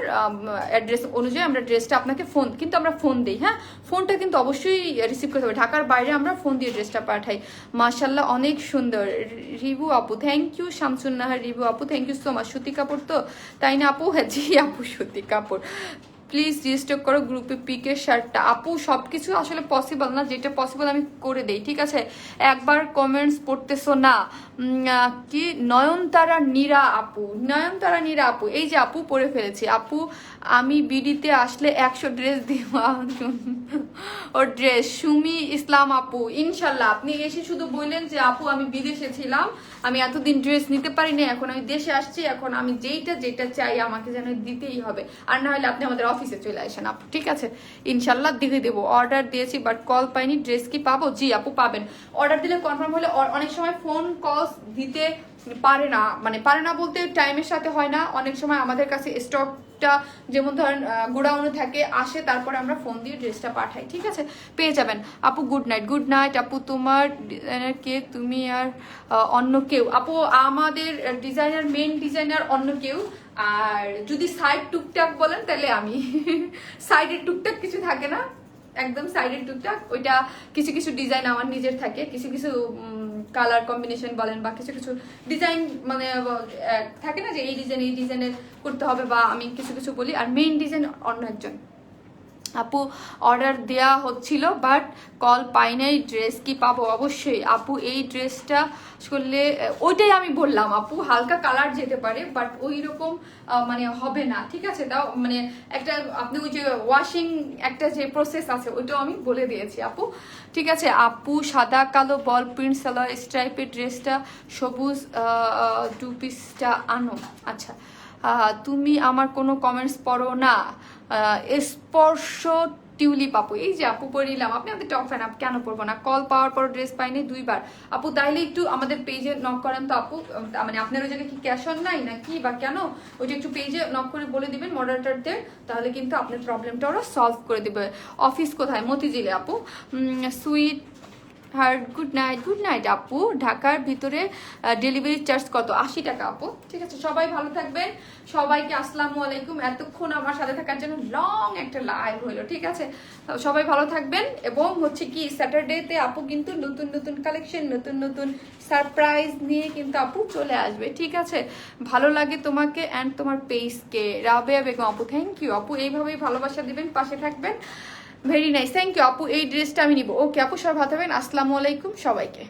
অ্যাড্রেস অনুযায়ী আমরা ড্রেসটা আপনাকে ফোন, কিন্তু আমরা ফোন দিই, হ্যাঁ ফোনটা কিন্তু অবশ্যই রিসিভ করতে হবে। ঢাকার বাইরে আমরা ফোন দিয়ে ড্রেসটা পাঠাই। মাশাল্লাহ অনেক সুন্দর। রিভু আপু, থ্যাংক ইউ। শামসুন নাহার রিভু আপু, থ্যাংক ইউ সো মাচ। সুতি কাপড় তো, তাই না আপু? হ্যাঁ জি আপু, সুতি কাপড়। প্লিজ রিস্টক করো গ্রুপে পিকের শার্টটা। আপু সব কিছু আসলে পসিবল না, যেটা পসিবল আমি করে দেই, ঠিক আছে। একবার কমেন্টস পড়তেছো না কি? নয়নতারা নীরা আপু, নয়নতারা নীরা আপু, এই যে আপু পরে ফেলেছি। আপু আমি বিডিতে আসলে 100 ড্রেস দিব ওর ড্রেস। সুমি ইসলাম আপু, ইনশাল্লাহ আপনি এসে শুধু বললেন যে আপু আমি বিদেশে ছিলাম, আমি এতদিন ড্রেস নিতে পারিনি, এখন আমি দেশে আসছি, এখন আমি যেটা চাই আমাকে যেন দিতেই হবে, আর না হলে আপনি আমাদের অফিসে চলে আসেন আপু, ঠিক আছে। ইনশাল্লাহ দিয়ে দেবো। অর্ডার দিয়েছি বাট কল পাইনি, ড্রেস কি পাবো? জি আপু পাবেন, অর্ডার দিলে কনফার্ম হলে। অনেক সময় ফোন কলস দিতে পারে না, মানে পারে না বলতে টাইমের সাথে হয় না, অনেক সময় আমাদের কাছে স্টকটা যেমন ধরেন গোডাউনে থাকে, আসে, তারপরে আমরা ফোন দিয়ে ড্রেসটা পাঠাই, ঠিক আছে, পেয়ে যাবেন আপু। গুড নাইট, গুড নাইট আপু। তোমার ডিজাইনার কে, তুমি আর অন্য কেউ? আপু আমাদের ডিজাইনার, মেন ডিজাইনার অন্য কেউ, আর যদি সাইড টুকটাক বলেন তাহলে আমি সাইডের টুকটাক কিছু থাকে না, একদম সাইডের টুকটাক, ওইটা কিছু কিছু ডিজাইন আমার নিজের থাকে, কিছু কিছু কালার কম্বিনেশন বলেন বা কিছু কিছু ডিজাইন মানে থাকে না যে এই ডিজাইনের করতে হবে, বা আমি কিছু কিছু বলি, আর মেইন ডিজাইন অন্য একজন। আপু অর্ডার দেয়া হচ্ছিল বাট কল পাই নাই, ড্রেস কি পাবো? অবশ্যই আপু, এই ড্রেসটা করলে ওইটাই আমি বললাম আপু, হালকা কালার যেতে পারে বাট ওই রকম মানে হবে না, ঠিক আছে? তাও মানে একটা আপনি ওই যে ওয়াশিং একটা যে প্রসেস আছে ওইটাও আমি বলে দিয়েছি আপু, ঠিক আছে? আপু সাদা কালো বল প্রিন্ট সালোয়ার স্ট্রাইপের ড্রেসটা সবুজ 2 পিসটা আনো। আচ্ছা, তুমি আমার কোনো কমেন্টস পড়ো না? স্পর্শ টিউলিপ আপু, এই যে আপু পরে নিলাম, আপনি আমাদের টপ ফ্যান, আপু কেন পরবো না? কল পাওয়ার পর ড্রেস পাইনি 2 বার আপু, তাইলে একটু আমাদের পেজে নক করেন তো আপু, মানে আপনার ওই জায়গায় কি ক্যাশ অন নাই না কি বা কেন, ওইটা একটু পেজে নক করে বলে দিবেন মডারেটরদের, তাহলে কিন্তু আপনার প্রবলেমটা ওরা সলভ করে দেবে। অফিস কোথায়? মতিঝিলে আপু। সুইট হার্ট গুড নাইট আপু, ঢাকার ভিতরে ডেলিভারি চার্জ কত? 80 টাকা আপু, ঠিক আছে? সবাই ভালো থাকবেন, সবাইকে আসসালামু আলাইকুম। এতক্ষণ আমার সাথে থাকার জন্য লং একটা লাইভ হলো, ঠিক আছে? সবাই ভালো থাকবেন, এবং হচ্ছে কি স্যাটারডেতে আপু কিন্তু নতুন নতুন কালেকশন, নতুন নতুন সারপ্রাইজ নিয়ে কিন্তু আপু চলে আসবে, ঠিক আছে? ভালো লাগে তোমাকে অ্যান্ড তোমার পেজকে, রাবেয়া বেগম আপু, থ্যাংক ইউ আপু, এইভাবেই ভালোবাসা দিবেন, পাশে থাকবেন। ভেরি নাইস, থ্যাংক ইউ আপু, এই ড্রেসটা আমি নিব। ওকে আপু, সবাই ভালো থাকবেন, আসসালামু আলাইকুম সবাইকে।